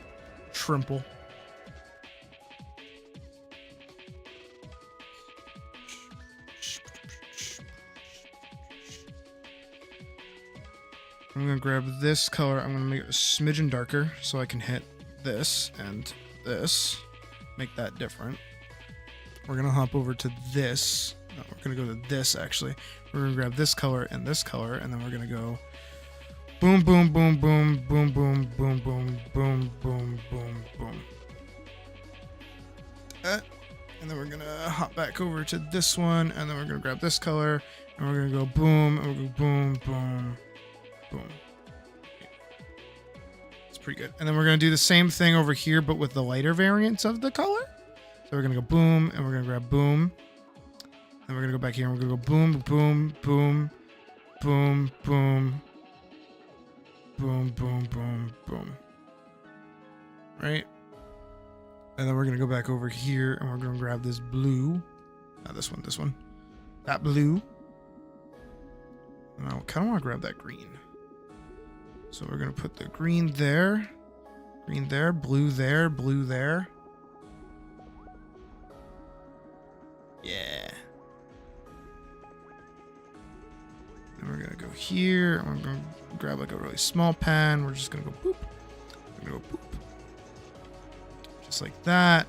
trimple. I'm going to grab this color. I'm going to make it a smidgen darker so I can hit this and this. Make that different. We're going to hop over to this. No, we're going to go to this, actually. We're going to grab this color, and then we're going to go boom, boom, boom, boom, boom, boom, boom, boom, boom, boom, boom, boom. And then we're going to hop back over to this one, and then we're going to grab this color, and we're going to go boom, and we're going to go boom, boom, boom. It's pretty good. And then we're going to do the same thing over here, but with the lighter variants of the color. So we're going to go boom, and we're going to grab boom. And we're going to go back here, and we're going to go boom, boom, boom, boom, boom, boom, boom, boom, boom. Right? And then we're going to go back over here, and we're going to grab this blue. Not this one. That blue. And I kind of want to grab that green. So we're going to put the green there, blue there, blue there. Yeah. Then we're going to go here. I'm going to grab like a really small pen. We're just going to go boop. We're going to go boop. Just like that.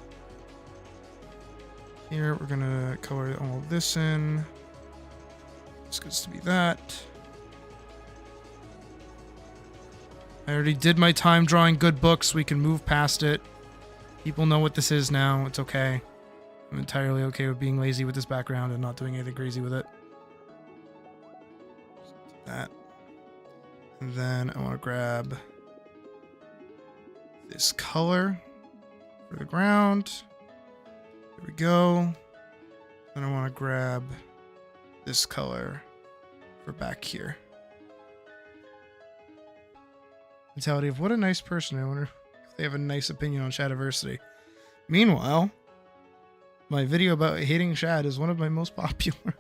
Here, we're going to color all of this in. This gets to be that. I already did my time drawing good books. We can move past it. People know what this is now. It's okay. I'm entirely okay with being lazy with this background and not doing anything crazy with it. That. And then I want to grab this color for the ground. There we go. Then I want to grab this color for back here. Mentality of what a nice person. I wonder if they have a nice opinion on Shadiversity. Meanwhile, my video about hating Shad is one of my most popular.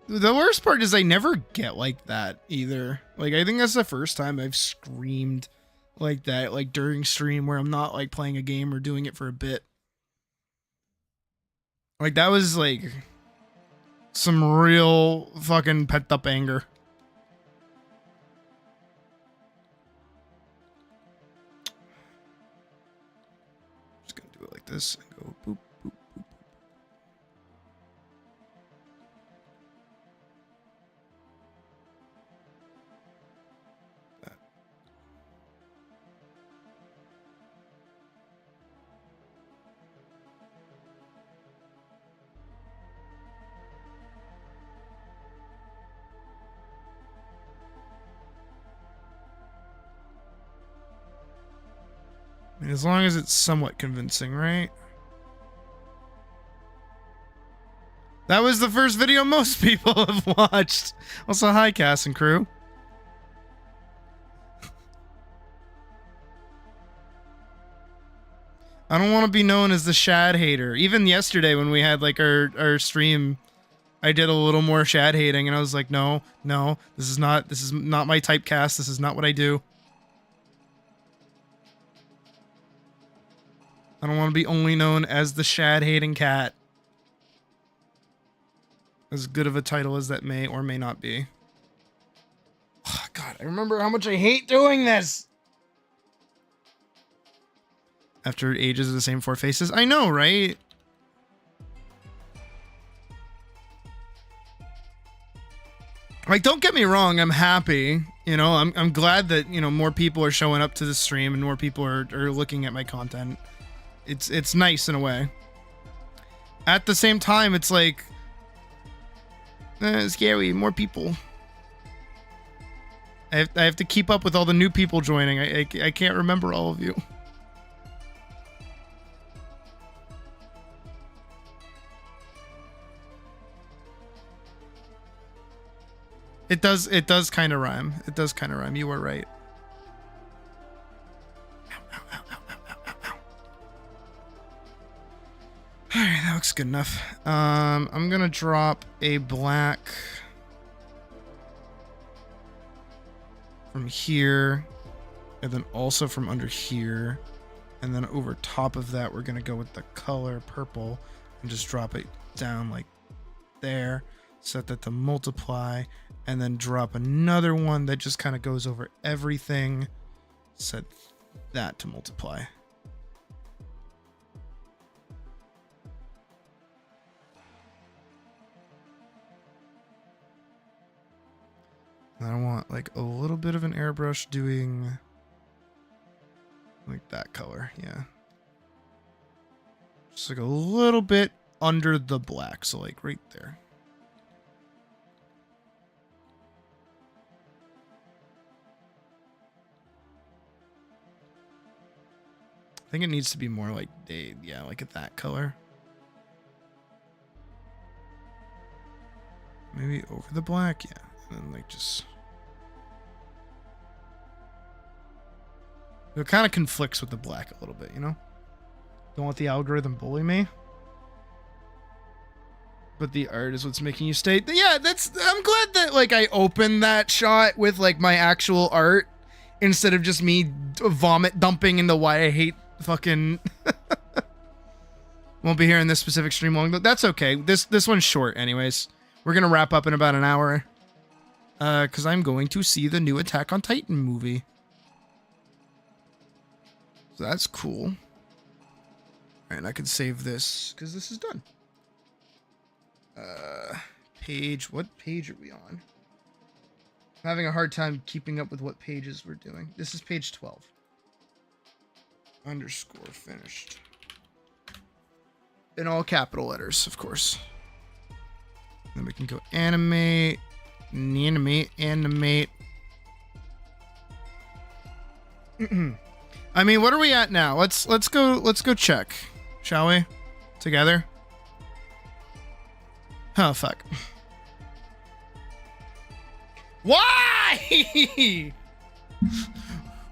The worst part is I never get like that either. Like, I think that's the first time I've screamed like that, like during stream where I'm not like playing a game or doing it for a bit. Like, that was like some real fucking pent up anger. Just gonna do it like this and go boop, boop, boop. I mean, as long as it's somewhat convincing, right? That was the first video most people have watched. Also, hi, Cass and crew. I don't want to be known as the Shad hater. Even yesterday when we had like our stream, I did a little more Shad hating, and I was like, no, this is not my typecast. This is not what I do. I don't want to be only known as the Shad hating cat. As good of a title as that may or may not be. Oh, God, I remember how much I hate doing this. After ages of the same four faces. I know, right? Like, don't get me wrong, I'm happy. You know, I'm glad that, you know, more people are showing up to the stream and more people are looking at my content. It's nice in a way. At the same time, it's like scary, more people. I have to keep up with all the new people joining. I can't remember all of you. It does kind of rhyme. It does kind of rhyme. You were right. Alright, that looks good enough. I'm gonna drop a black from here, and then also from under here, and then over top of that we're gonna go with the color purple and just drop it down like there. Set that to multiply, and then drop another one that just kind of goes over everything. Set that to multiply. And I want like a little bit of an airbrush doing like that color, yeah. Just like a little bit under the black, so like right there. I think it needs to be more like yeah, like at that color. Maybe over the black, yeah. And then like just... It kind of conflicts with the black a little bit, you know? Don't let the algorithm bully me. But the art is what's making you stay. Yeah, I'm glad that like I opened that shot with like my actual art instead of just me vomit dumping into why I hate fucking... Won't be here in this specific stream long, but that's okay. This one's short anyways. We're gonna wrap up in about an hour. Because I'm going to see the new Attack on Titan movie. So that's cool. And I can save this because this is done. Page, what page are we on? I'm having a hard time keeping up with what pages we're doing. This is page 12. Underscore finished. In all capital letters, of course. Then we can go animate. Animate. I mean, what are we at now? Let's go check, shall we? Together. Oh fuck. Why?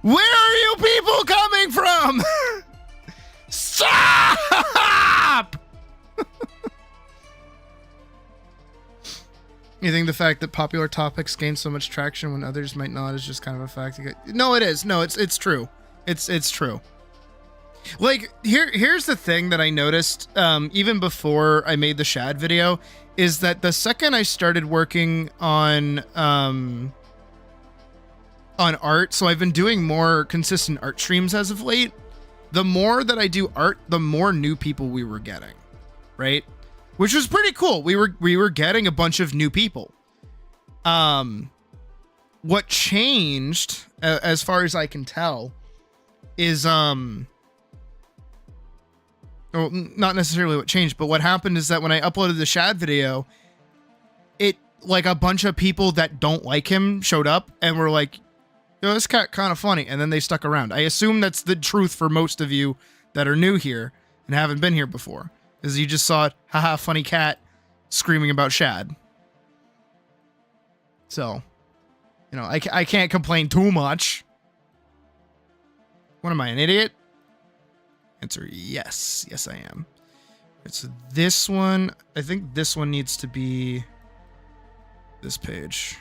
Where are you people coming from? Stop! You think the fact that popular topics gain so much traction when others might not is just kind of a fact? No, it is. No, it's true. It's true. Like, here's the thing that I noticed, even before I made the Shad video, is that the second I started working on art, so I've been doing more consistent art streams as of late, the more that I do art, the more new people we were getting, right? Which was pretty cool. We were getting a bunch of new people. What changed, as far as I can tell, is well, not necessarily what changed, but what happened is that when I uploaded the Shad video, it like a bunch of people that don't like him showed up and were like, yo, this cat kind of funny. And then they stuck around. I assume that's the truth for most of you that are new here and haven't been here before. Is you just saw it, haha, funny cat screaming about Shad. So, you know, I can't complain too much. What am I, an idiot? Answer, yes. Yes, I am. Right, so this one, I think this one needs to be this page.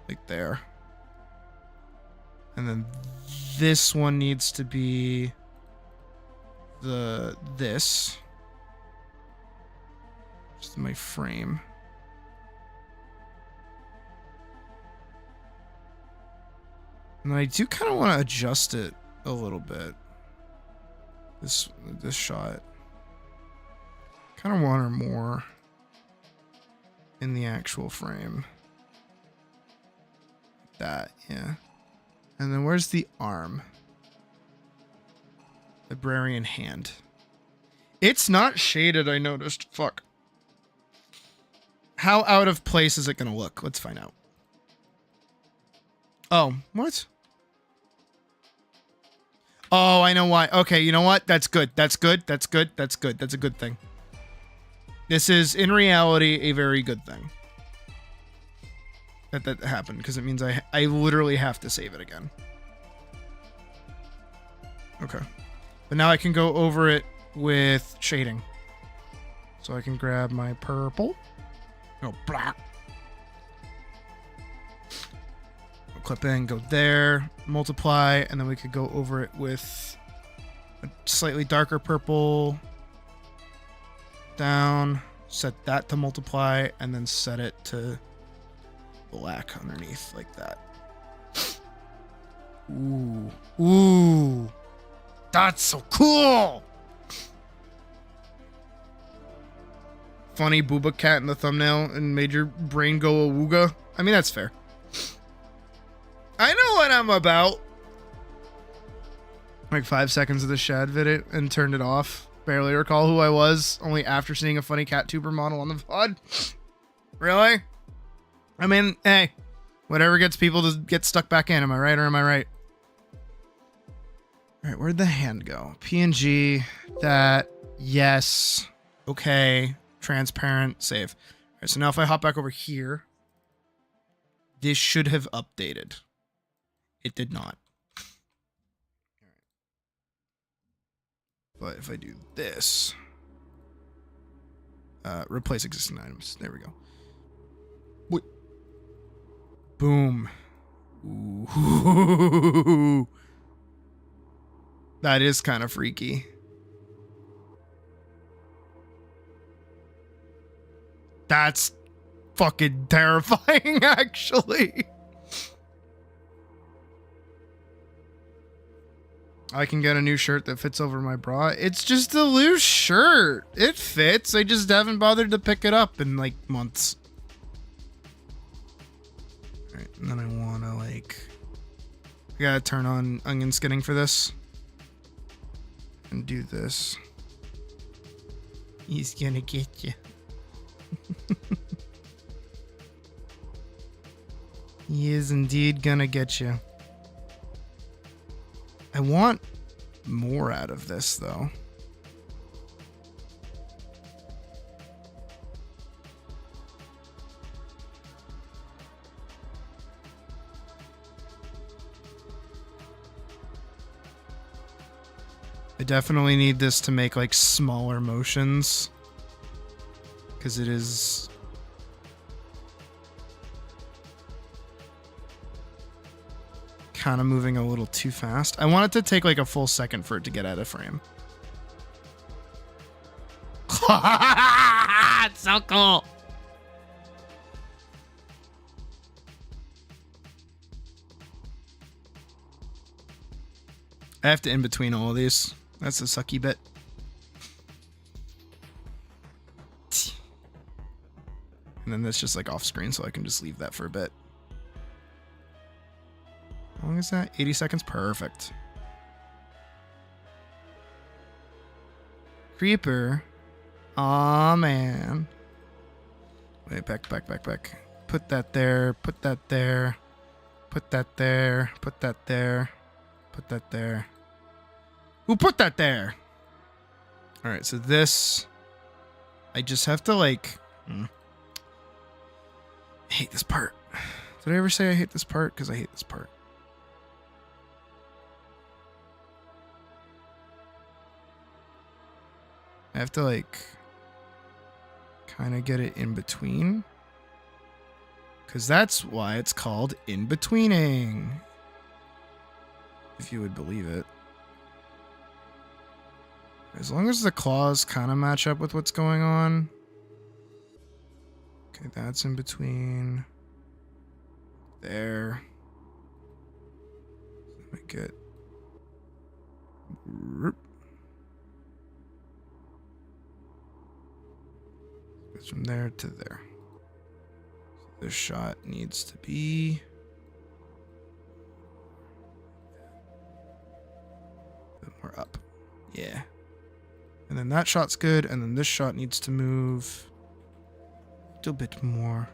Like there. And then this one needs to be this. Just my frame. And I do kind of want to adjust it a little bit. This shot. Kind of want her more in the actual frame. That, yeah. And then where's the arm? Librarian hand. It's not shaded, I noticed. Fuck. How out of place is it gonna look? Let's find out. Oh, what? Oh, I know why. Okay, you know what? That's good. That's good. That's good. That's good. That's a good thing. This is, in reality, a very good thing. That happened, because it means I literally have to save it again. Okay. But now I can go over it with shading. So I can grab my purple. Go black. Clip in, go there, multiply, and then we could go over it with a slightly darker purple. Down, set that to multiply, and then set it to black underneath, like that. Ooh. Ooh. That's so cool! Funny booba cat in the thumbnail and made your brain go awooga. I mean, that's fair. I know what I'm about. Like 5 seconds of the Shad video and turned it off. Barely recall who I was, only after seeing a funny cat tuber model on the VOD. Really? I mean, hey, whatever gets people to get stuck back in. Am I right or am I right? All right, where'd the hand go? PNG, that, yes, okay, transparent, save. All right, so now if I hop back over here, this should have updated. It did not. But if I do this, replace existing items. There we go. Wait. Boom. Ooh. That is kind of freaky. That's fucking terrifying, actually. I can get a new shirt that fits over my bra. It's just a loose shirt. It fits. I just haven't bothered to pick it up in like months. Alright, and then I wanna like... I gotta turn on onion skinning for this. And do this. He's gonna get you. He is indeed gonna get you. I want more out of this, though. I definitely need this to make, like, smaller motions. Because it is... kind of moving a little too fast. I want it to take like a full second for it to get out of frame. It's so cool. I have to in between all of these. That's the sucky bit. And then that's just like off screen, so I can just leave that for a bit. How long is that? 80 seconds? Perfect. Creeper. Aw, man. Wait, back. Put that there. Put that there. Put that there. Put that there. Put that there. Who put that there? All right, so this, I just have to like, I hate this part. Did I ever say I hate this part? Because I hate this part. I have to like kind of get it in between. Because that's why it's called in-betweening. If you would believe it. As long as the claws kind of match up with what's going on. Okay, that's in between. There. Let me get. Goes from there to there. So this shot needs to be. A bit more up. Yeah. And then that shot's good, and then this shot needs to move a little bit more.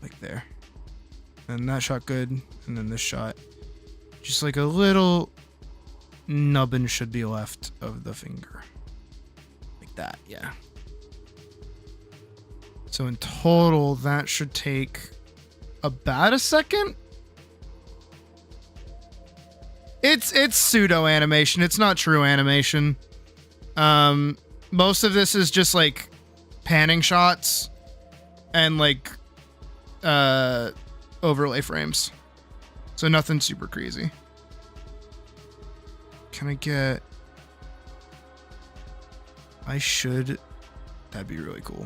Like there. And that shot good, and then this shot. Just like a little nubbin should be left of the finger. Like that, yeah. So in total, that should take about a second. It's pseudo animation. It's not true animation. Most of this is just like panning shots and like overlay frames. So nothing super crazy. Can I get... I should... That'd be really cool.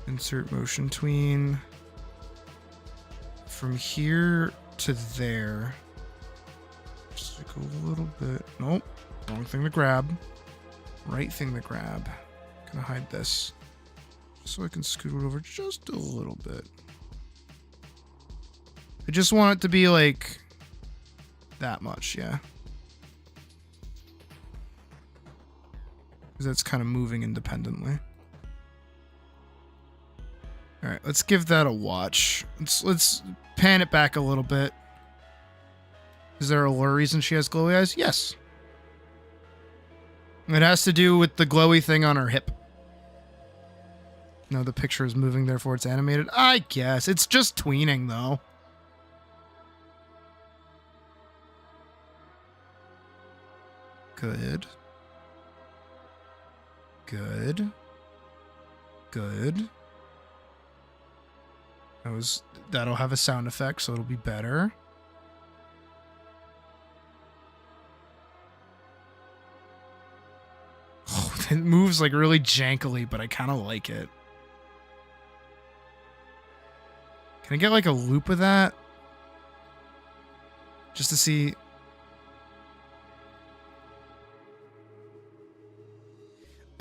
Insert motion tween. From here to there. Just like a little bit. Nope. Wrong thing to grab. Right thing to grab. Gonna hide this. Just so I can scoot it over just a little bit. I just want it to be like that much, yeah. Because that's kind of moving independently. All right, let's give that a watch. Let's pan it back a little bit. Is there a reason she has glowy eyes? Yes. It has to do with the glowy thing on her hip. No, the picture is moving, therefore it's animated. I guess. It's just tweening, though. Good. Good. Good. That'll have a sound effect, so it'll be better. Oh, it moves like really jankily, but I kind of like it. Can I get like a loop of that? Just to see.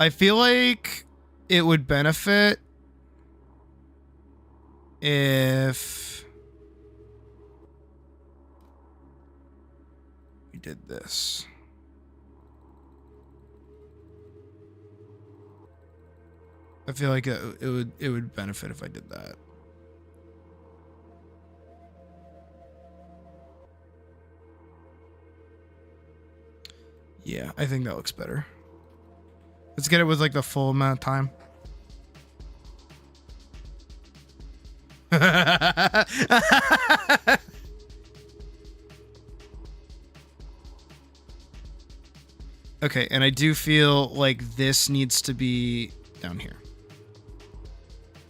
I feel like it would benefit if we did this. I feel like it would benefit if I did that. Yeah, I think that looks better. Let's get it with like the full amount of time. Okay, and I do feel like this needs to be down here.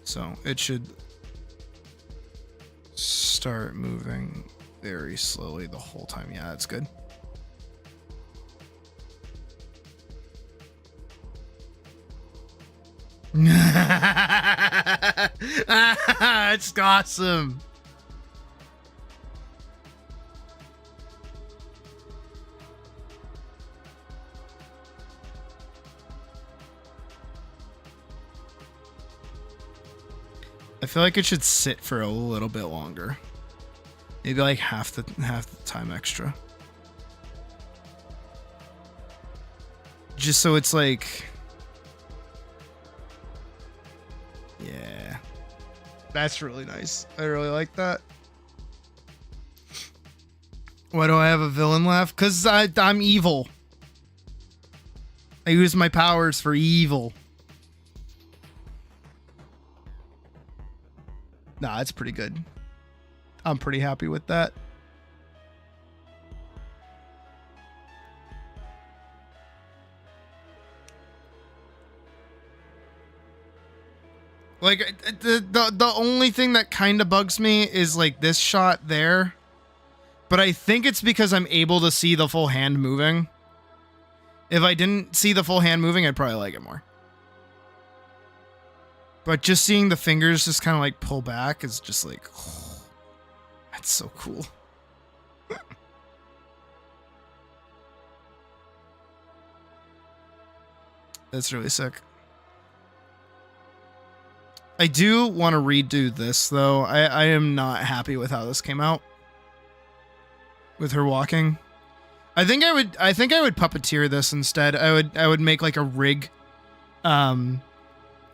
So it should start moving very slowly the whole time. Yeah, that's good. It's awesome. I feel like it should sit for a little bit longer. Maybe like half the time extra. Just so it's like That's really nice. I really like that. Why do I have a villain laugh? Because I'm evil. I use my powers for evil. Nah, it's pretty good. I'm pretty happy with that. Like, the only thing that kind of bugs me is, like, this shot there. But I think it's because I'm able to see the full hand moving. If I didn't see the full hand moving, I'd probably like it more. But just seeing the fingers just kind of, like, pull back is just like, oh, that's so cool. That's really sick. I do want to redo this, though. I am not happy with how this came out. With her walking. I think I would puppeteer this instead. I would make like a rig. And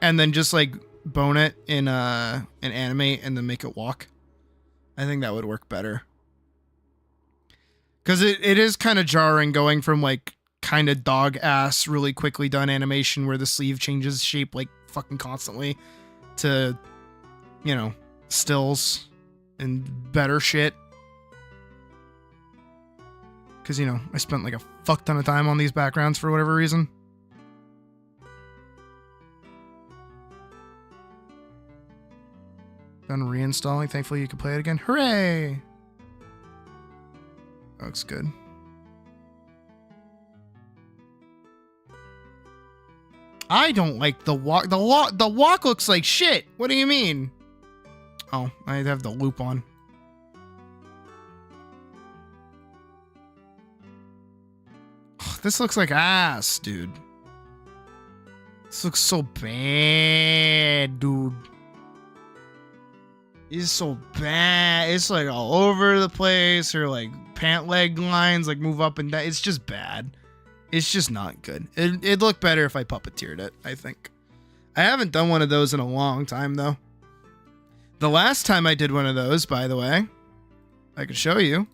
then just like bone it in an animate and then make it walk. I think that would work better. Cause it is kind of jarring going from like kind of dog ass really quickly done animation where the sleeve changes shape like fucking constantly to, you know, stills and better shit. Because, you know, I spent like a fuck ton of time on these backgrounds for whatever reason. Done reinstalling. Thankfully, you can play it again. Hooray! That looks good. I don't like the walk. The walk looks like shit. What do you mean? Oh, I have the loop on. This looks like ass, dude. This looks so bad, dude. It's so bad. It's like all over the place, or like pant leg lines like move up and down. It's just bad. It's just not good. It'd look better if I puppeteered it, I think. I haven't done one of those in a long time, though. The last time I did one of those, by the way, I could show you.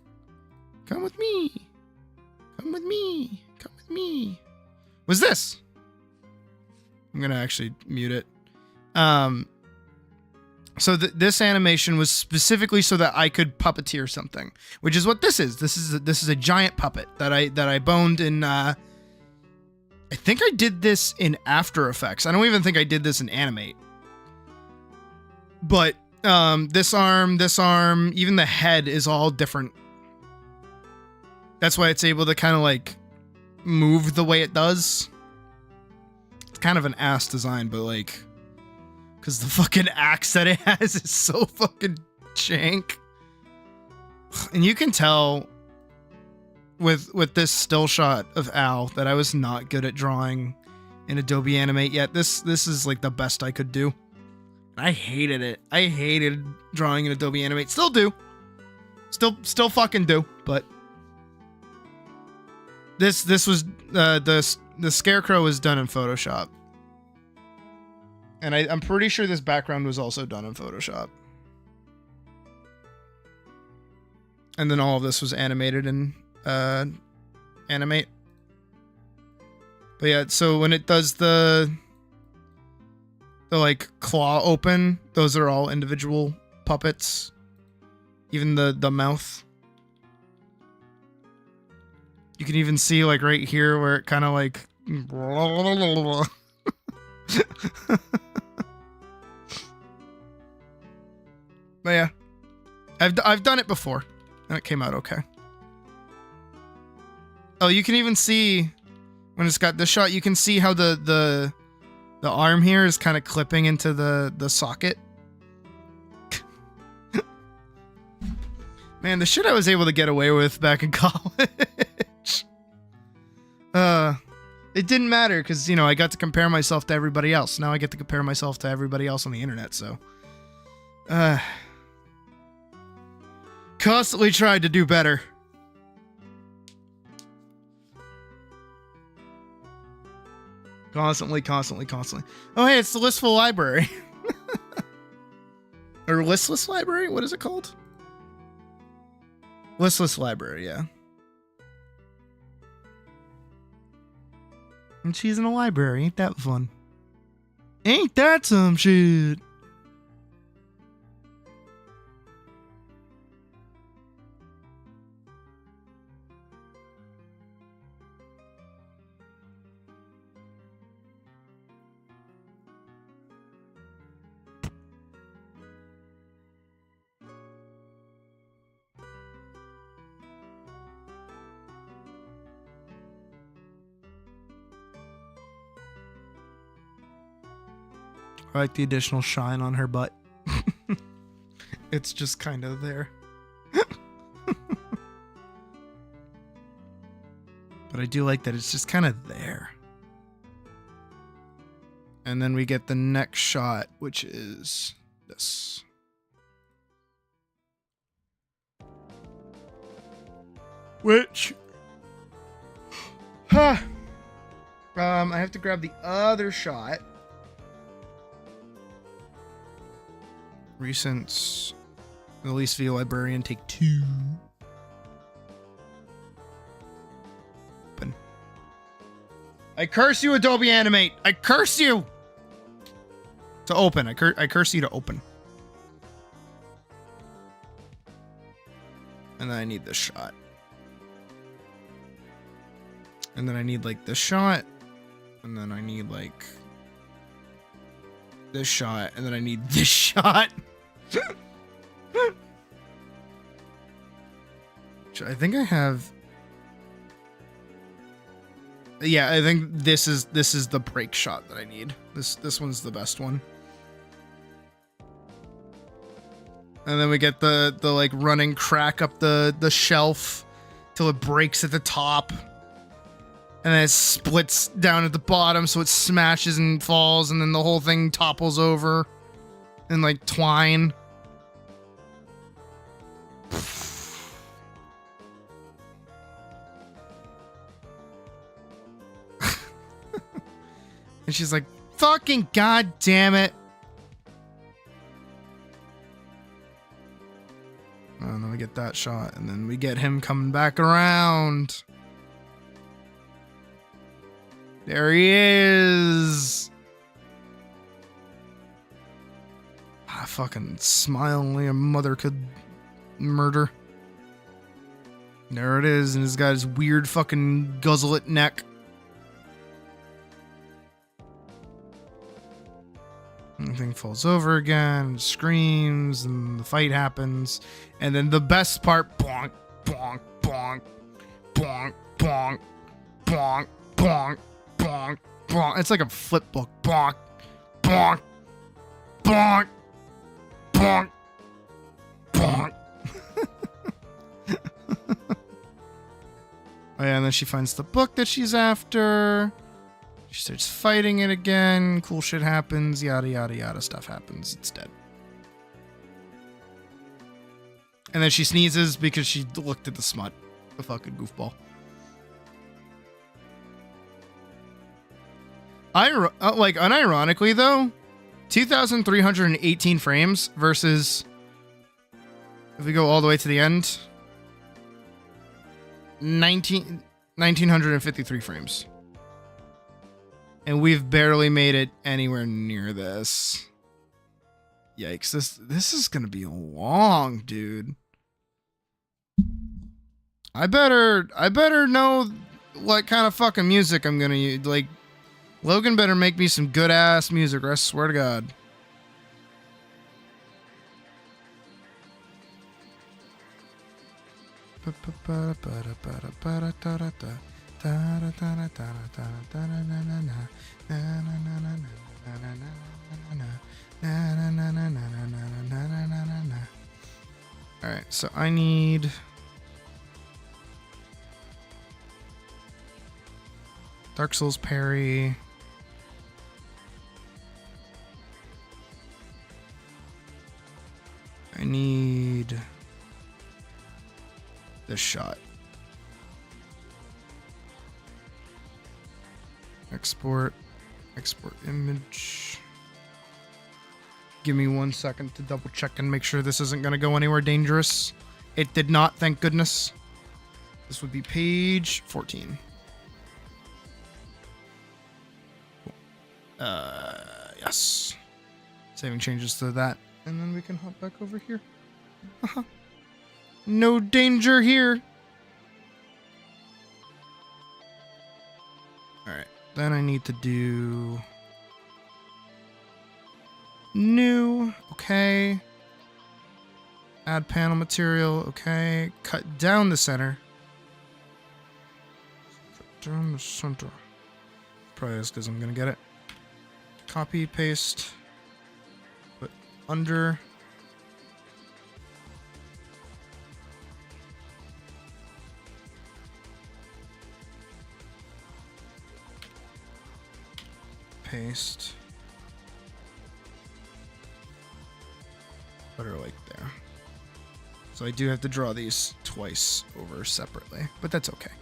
Come with me. Come with me. Come with me. Was this? I'm going to actually mute it. So this animation was specifically so that I could puppeteer something, which is what this is. This is a giant puppet that I boned in. I think I did this in After Effects. I don't even think I did this in Animate. But this arm, even the head is all different. That's why it's able to kind of like move the way it does. It's kind of an ass design, but like. Because the fucking axe that it has is so fucking jank. And you can tell with this still shot of Al that I was not good at drawing in Adobe Animate yet. This is like the best I could do. And I hated it. I hated drawing in Adobe Animate. Still do. Still fucking do. But this was the scarecrow was done in Photoshop. And I'm pretty sure this background was also done in Photoshop. And then all of this was animated in Animate. But yeah, so when it does the like claw open, those are all individual puppets. Even the mouth. You can even see like right here where it kind of like But yeah, I've done it before, and it came out okay. Oh, you can even see when it's got the shot. You can see how the arm here is kind of clipping into the socket. Man, the shit I was able to get away with back in college. It didn't matter because, you know, I got to compare myself to everybody else. Now I get to compare myself to everybody else on the internet, so. Constantly tried to do better. Constantly. Oh, hey, it's the Listful Library. Or listless library? What is it called? Listless library, yeah. And she's in a library. Ain't that fun? Ain't that some shit? I like the additional shine on her butt. It's just kind of there. But I do like that it's just kind of there. And then we get the next shot, which is this. Which... I have to grab the other shot. Recent Release via Librarian, take 2. Open. I curse you, Adobe Animate! I curse you! To open. I curse you to open. And then I need this shot. And then I need like this shot. And then I need like this shot. And then I need this shot. I think I have. Yeah, I think this is the break shot that I need. This one's the best one. And then we get the like running crack up the shelf till it breaks at the top. And then it splits down at the bottom, so it smashes and falls, and then the whole thing topples over in like twine. And she's like, fucking god damn it. And then we get that shot, and then we get him coming back around. There he is. Ah, fucking smile only a mother could murder. There it is, and he's got his weird fucking guzzlet neck. Everything falls over again, screams, and the fight happens. And then the best part, bonk, bonk, bonk, bonk, bonk, bonk, bonk, bonk, bonk. It's like a flip book. Bonk, bonk, bonk, bonk, bonk. Oh yeah, and then she finds the book that she's after. She starts fighting it again. Cool shit happens. Yada, yada, yada. Stuff happens. It's dead. And then she sneezes because she looked at the smut. The fucking goofball. Like, unironically, though, 2,318 frames versus, if we go all the way to the end, 1,953 frames. And we've barely made it anywhere near this. Yikes, this is gonna be long, dude. I better know what kind of fucking music I'm gonna use. Like, Logan better make me some good ass music, or I swear to God. Alright, so I need Dark Souls parry. I need this shot. Export image. Give me 1 second to double check and make sure this isn't going to go anywhere dangerous. It did not, thank goodness. This would be page 14. Yes. Saving changes to that. And then we can hop back over here. No danger here. Alright. Then I need to do... new. Okay. Add panel material. Okay. Cut down the center. Cut down the center. Probably is because I'm going to get it. Copy, paste. Put under. Paste. Put her like there. So I do have to draw these twice over separately, but that's okay.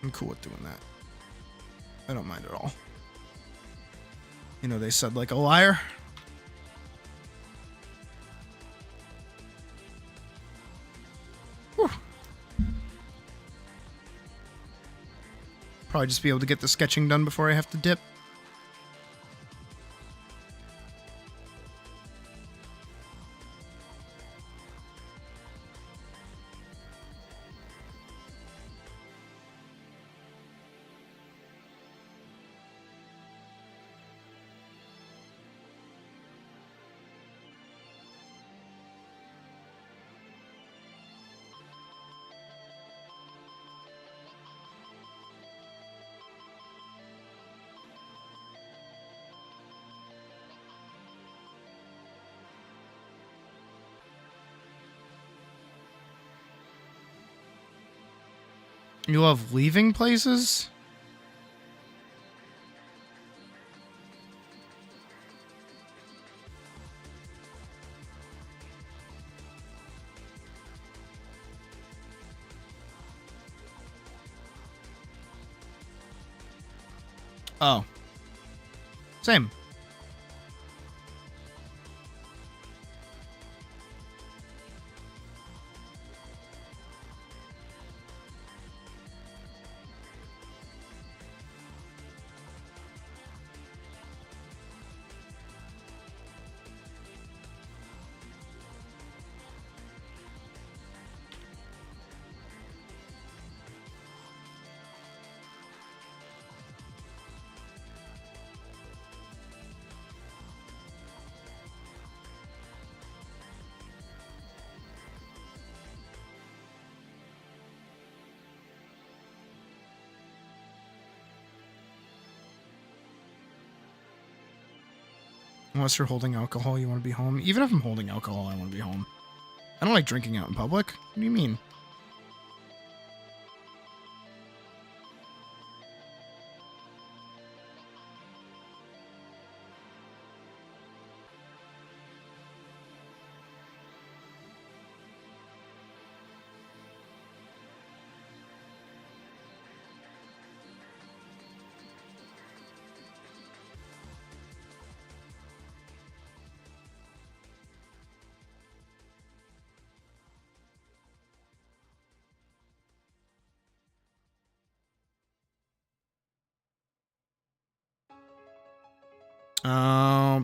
I'm cool with doing that. I don't mind at all. You know, they said like a liar. Whew. Probably just be able to get the sketching done before I have to dip. You love leaving places? Oh. Same. Unless you're holding alcohol, you want to be home. Even if I'm holding alcohol, I want to be home. I don't like drinking out in public. What do you mean?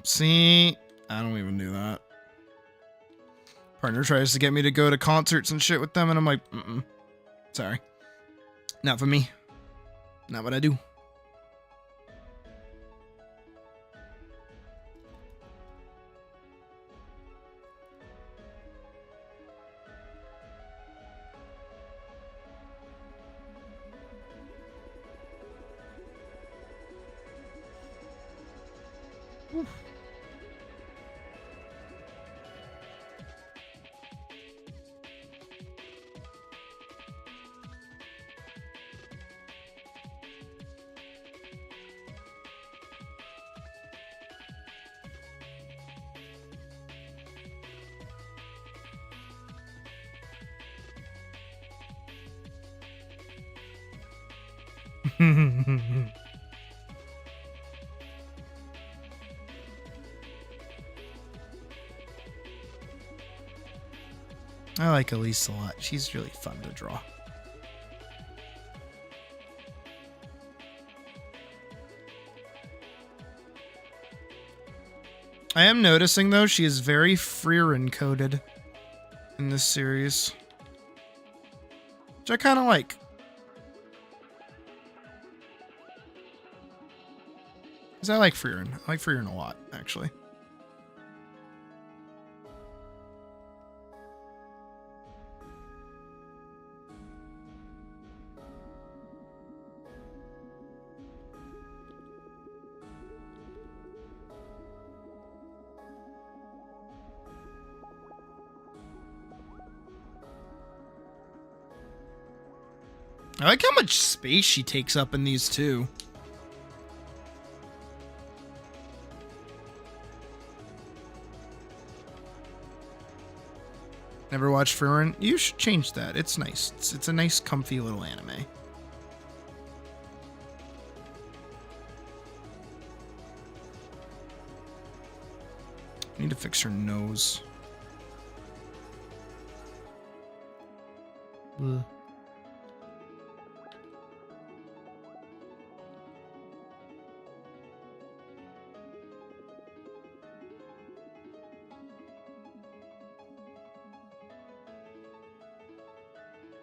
See, I don't even do that. Partner tries to get me to go to concerts and shit with them, and I'm like, sorry. Not for me. Not what I do. I like Elise a lot. She's really fun to draw. I am noticing, though, she is very Freerin coded in this series, which I kind of like. Because I like Freerin. I like Freerin a lot, actually. I like how much space she takes up in these too. Never watched Freerin? You should change that. It's nice. It's a nice, comfy little anime. I need to fix her nose. Ugh.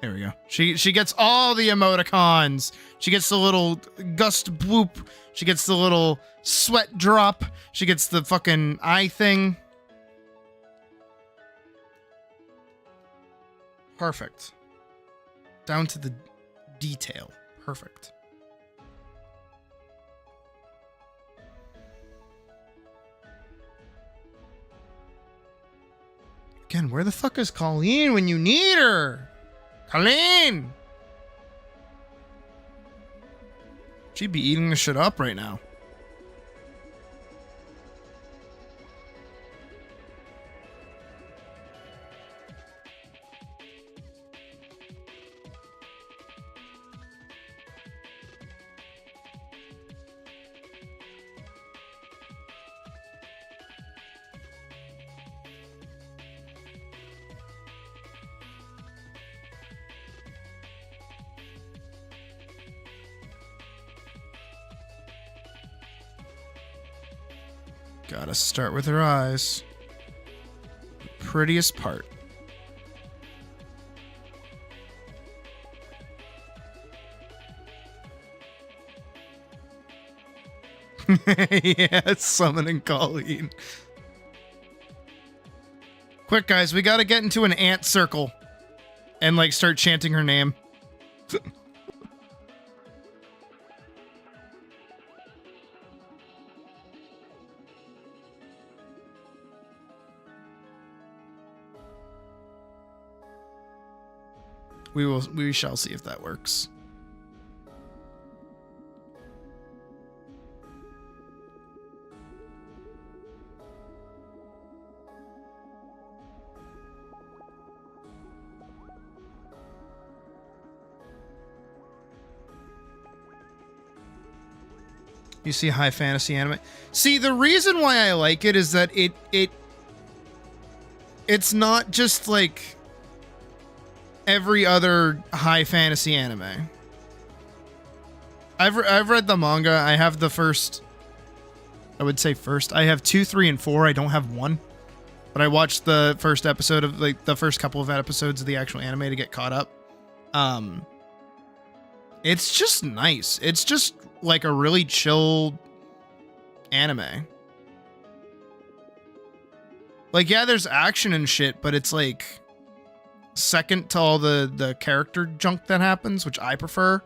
There we go. She gets all the emoticons. She gets the little gust bloop. She gets the little sweat drop. She gets the fucking eye thing. Perfect. Down to the detail. Perfect. Again, where the fuck is Colleen when you need her? Colleen! She'd be eating this shit up right now. Gotta start with her eyes. Prettiest part. Yeah, it's summoning Colleen. Quick, guys, we gotta get into an ant circle and, like, start chanting her name. We shall see if that works. You see high fantasy anime. See, the reason why I like it is that it's not just like every other high fantasy anime. I've read the manga. I have the first. I would say first. I have 2, 3, and 4. I don't have 1, but I watched the first episode of, like, the first couple of episodes of the actual anime to get caught up. It's just nice. It's just like a really chill anime. Like, yeah, there's action and shit, but it's like second to all the character junk that happens, which I prefer.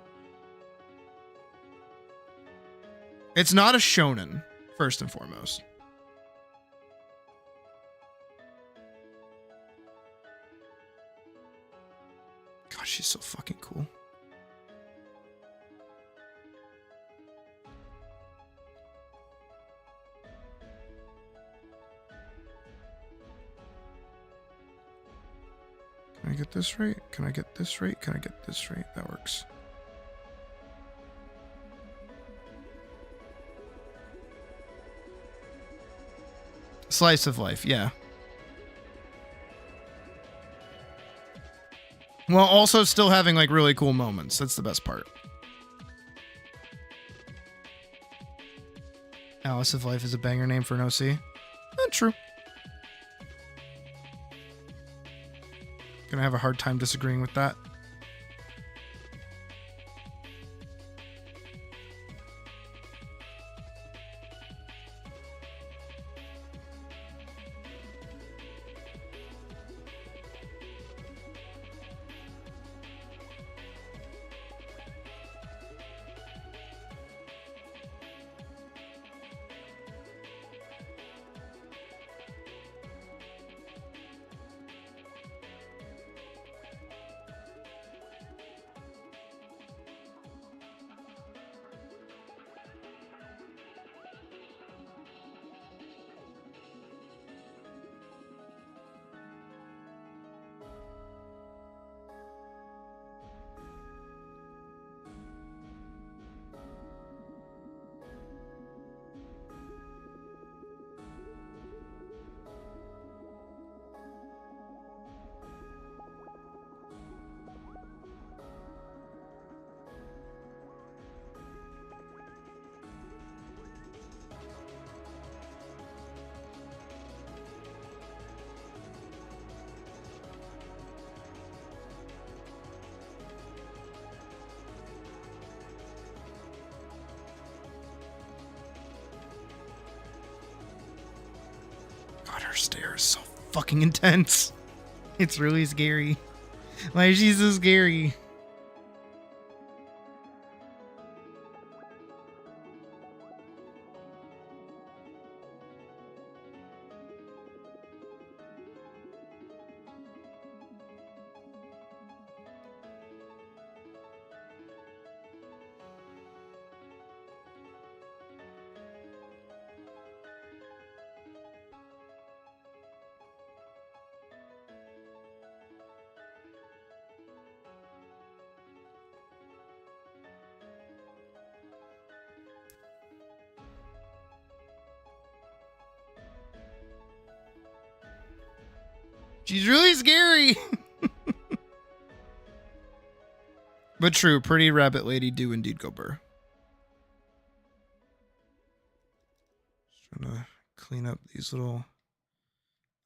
It's not a shonen, first and foremost. God, she's so fucking cool. Can I get this right? Can I get this right? Can I get this right? That works. Slice of life, yeah. While also still having like really cool moments. That's the best part. Alice of Life is a banger name for an OC. True. Gonna have a hard time disagreeing with that. God, her stare is so fucking intense. It's really scary. Like, she's so scary. She's really scary. But true, pretty rabbit lady do indeed go burr. Just trying to clean up these little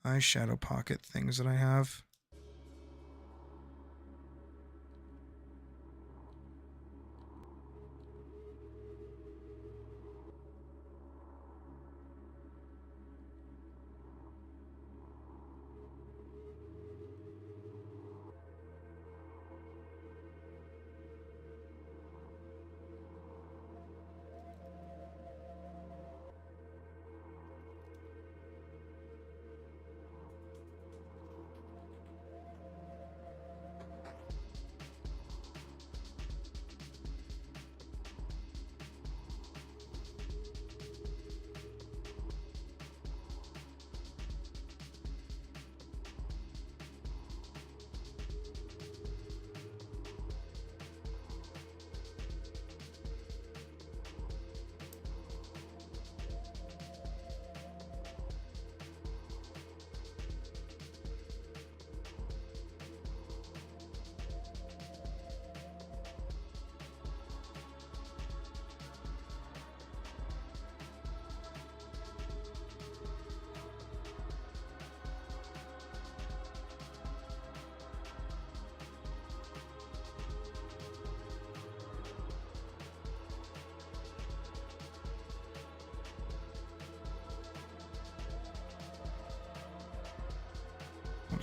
eyeshadow pocket things that I have.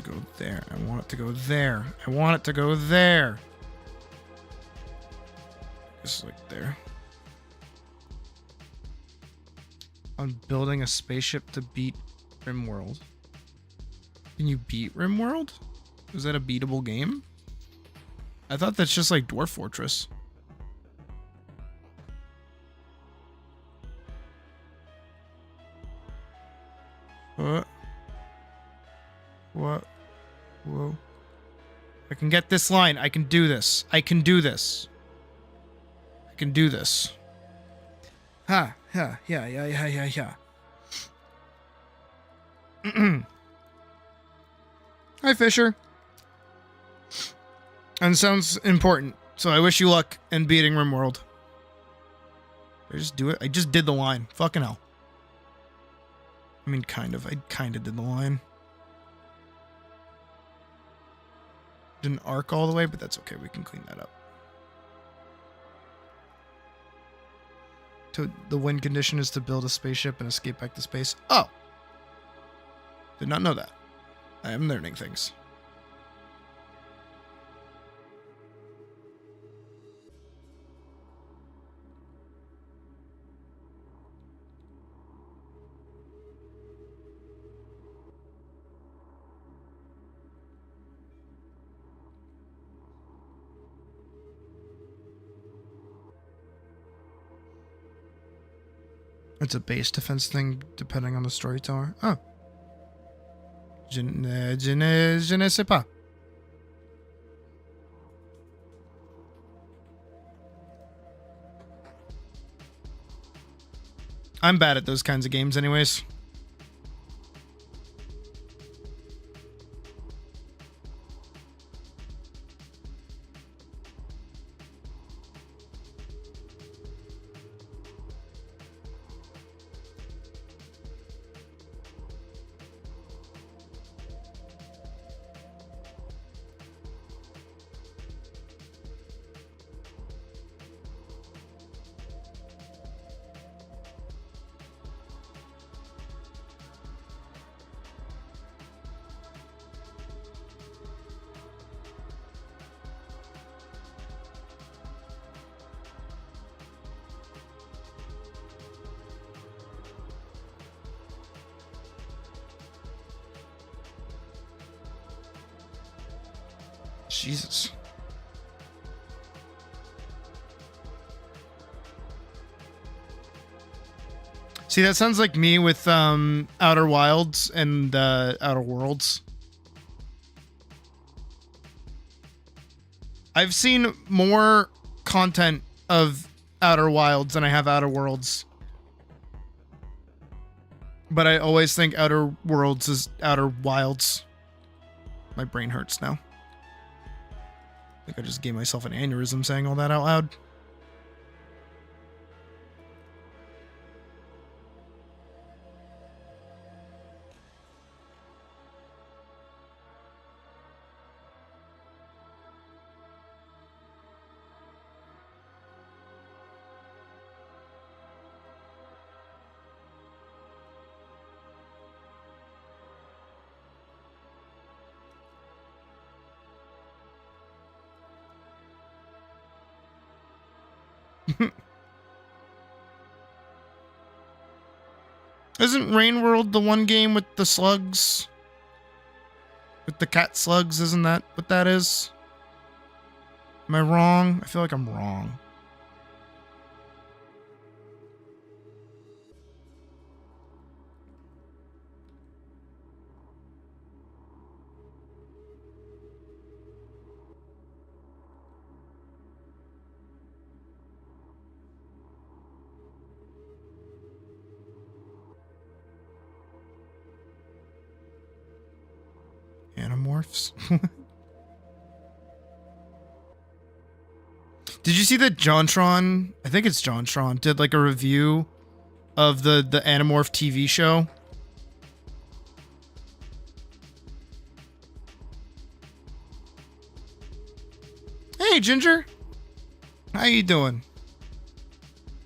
Go there. I want it to go there. I want it to go there. Just like there. I'm building a spaceship to beat RimWorld. Can you beat RimWorld? Is that a beatable game? I thought that's just like Dwarf Fortress. What? What? Whoa. I can get this line. I can do this. I can do this. I can do this. Ha. Yeah. Hi, Fisher. And sounds important. So I wish you luck in beating RimWorld. Did I just do it? I just did the line. Fucking hell. I mean, kind of. I kind of did the line. Didn't arc all the way, but that's okay. We can clean that up. The win condition is to build a spaceship and escape back to space. Oh. Did not know that. I am learning things. It's a base defense thing depending on the storyteller. Oh. Je ne sais pas. I'm bad at those kinds of games anyways. Jesus. See, that sounds like me with Outer Wilds and Outer Worlds. I've seen more content of Outer Wilds than I have Outer Worlds. But I always think Outer Worlds is Outer Wilds. My brain hurts now. I think I just gave myself an aneurysm saying all that out loud. Isn't Rain World the one game with the slugs? With the cat slugs, isn't that what that is? Am I wrong? I feel like I'm wrong. Animorphs. Did you see that JonTron, I think it's JonTron, did like a review of the Animorph TV show? Hey Ginger, how you doing?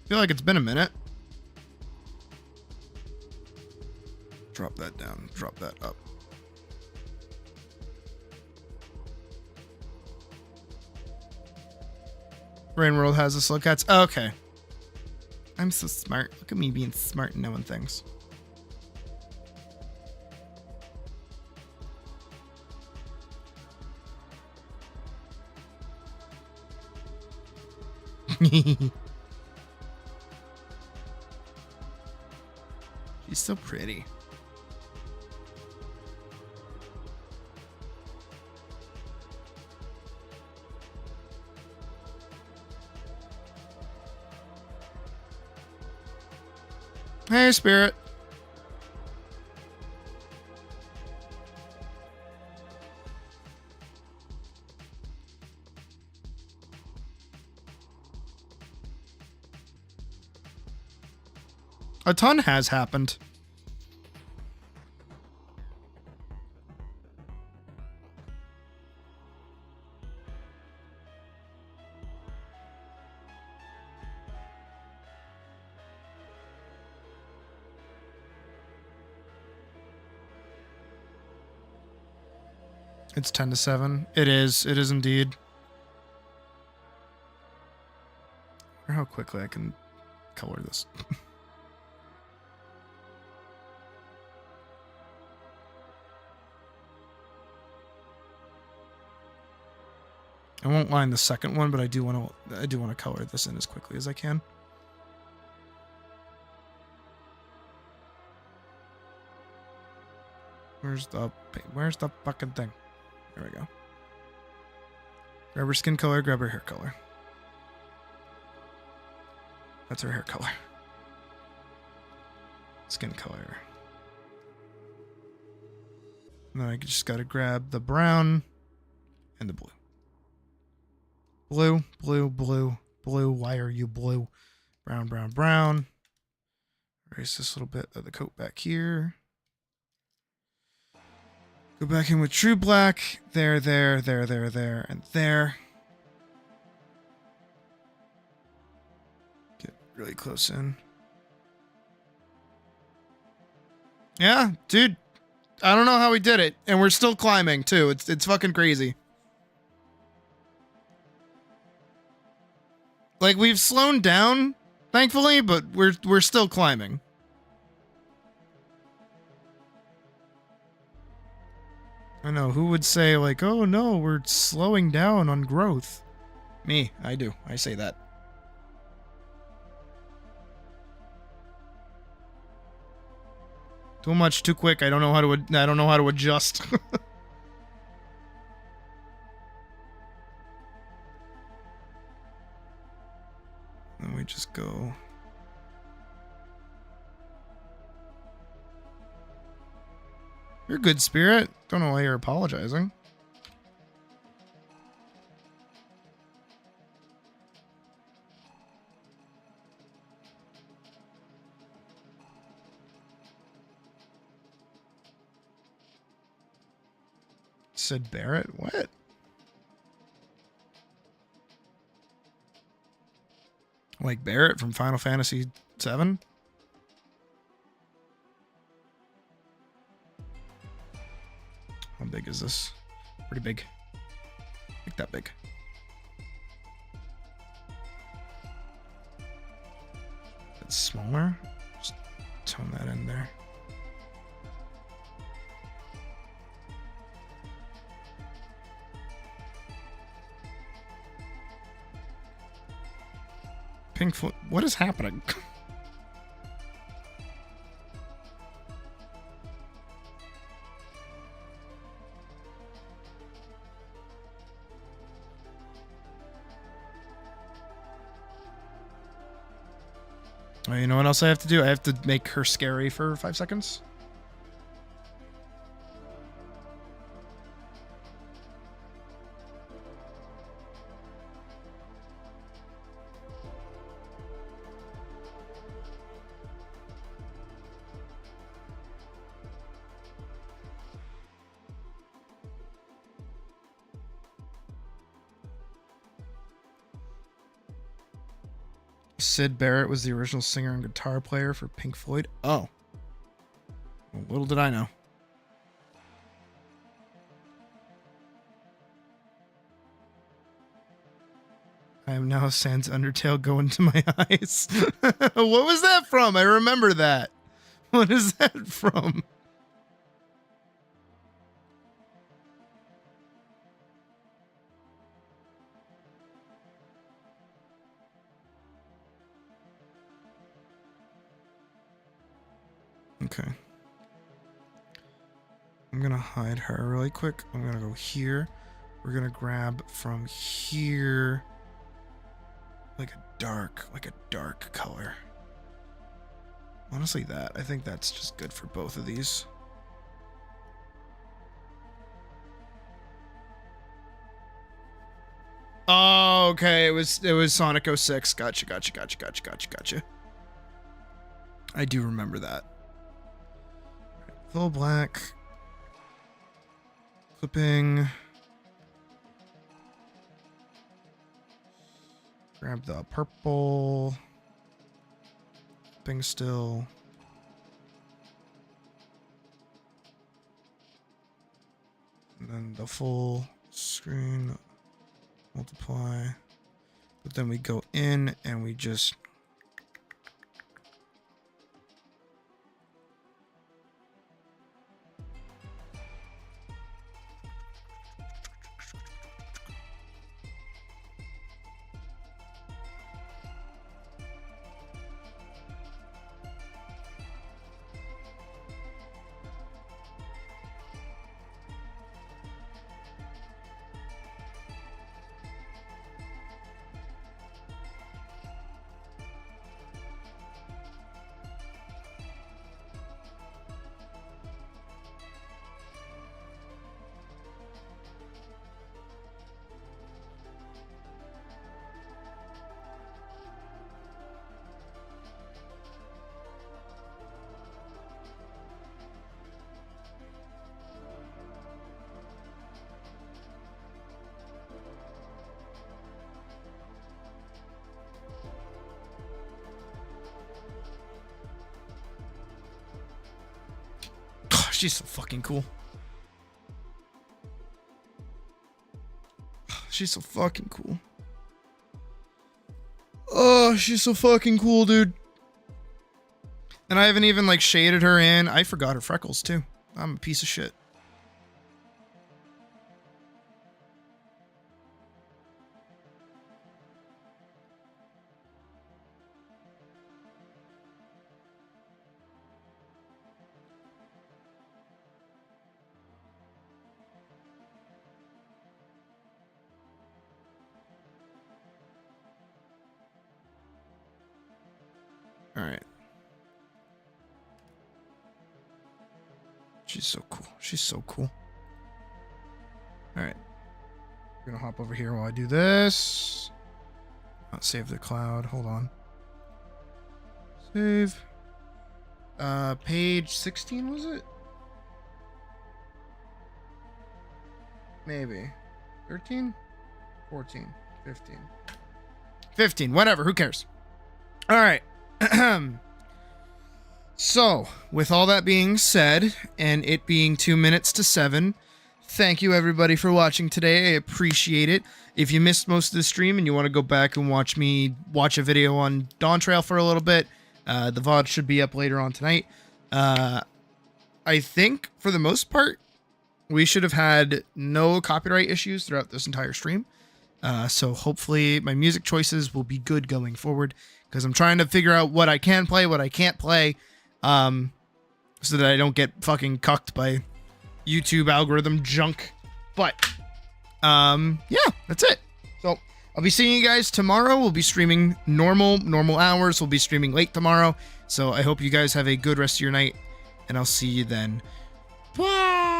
Feel like it's been a minute. Drop that down, drop that up. Rain World has the slug cats. Oh, okay. I'm so smart. Look at me being smart and knowing things. She's so pretty. Hey, Spirit. A ton has happened. It's 10 to 7. It is. It is indeed. I wonder how quickly I can color this. I won't line the second one, but I do want to color this in as quickly as I can. Where's the fucking thing? There we go. Grab her skin color, grab her hair color. That's her hair color. Skin color. And then I just gotta grab the brown and the blue. Blue, blue, blue, blue. Why are you blue? Brown, brown, brown. Erase this little bit of the coat back here. Go back in with true black. There, there, there, there, there, and there. Get really close in. Yeah, dude. I don't know how we did it. And we're still climbing, too. It's fucking crazy. Like, we've slowed down, thankfully, but we're still climbing. I know, who would say, like, oh no, we're slowing down on growth? Me, I do. I say that. Too much, too quick. I don't know how to adjust. Then we just go. You're a good spirit. Don't know why you're apologizing. Sid Barrett? What? Like Barrett from Final Fantasy VII? How big is this? Pretty big. Like that big. It's smaller. Just tone that in there. Pink foot. What is happening? Oh, you know what else I have to do? I have to make her scary for 5 seconds. Sid Barrett was the original singer and guitar player for Pink Floyd. Oh. Well, little did I know. I am now sans Undertale going to my eyes. What was that from? I remember that. What is that from? Okay. I'm gonna hide her really quick. I'm gonna go here. We're gonna grab from here like a dark color. Honestly, I think that's just good for both of these. Oh, okay. It was Sonic 06. Gotcha. I do remember that. Full black. Clipping. Grab the purple. Clipping still. And then the full screen. Multiply. But then we go in and we just she's so fucking cool. She's so fucking cool. Oh, she's so fucking cool, dude. And I haven't even like shaded her in. I forgot her freckles too. I'm a piece of shit. All right. She's so cool. She's so cool. All right. We're gonna hop over here while I do this. Not save the cloud. Hold on. Save. Page 16 was it? Maybe. 13? 14. 15. 15. Whatever. Who cares? All right. So, with all that being said, and it being 2 minutes to 7, thank you everybody for watching today. I appreciate it. If you missed most of the stream and you want to go back and watch me watch a video on Dawn Trail for a little bit, the VOD should be up later on tonight. I think, for the most part, we should have had no copyright issues throughout this entire stream. So hopefully my music choices will be good going forward, because I'm trying to figure out what I can play, what I can't play, so that I don't get fucking cucked by YouTube algorithm junk. But yeah, that's it. So I'll be seeing you guys tomorrow. We'll be streaming normal hours. We'll be streaming late tomorrow. So I hope you guys have a good rest of your night, and I'll see you then. Bye.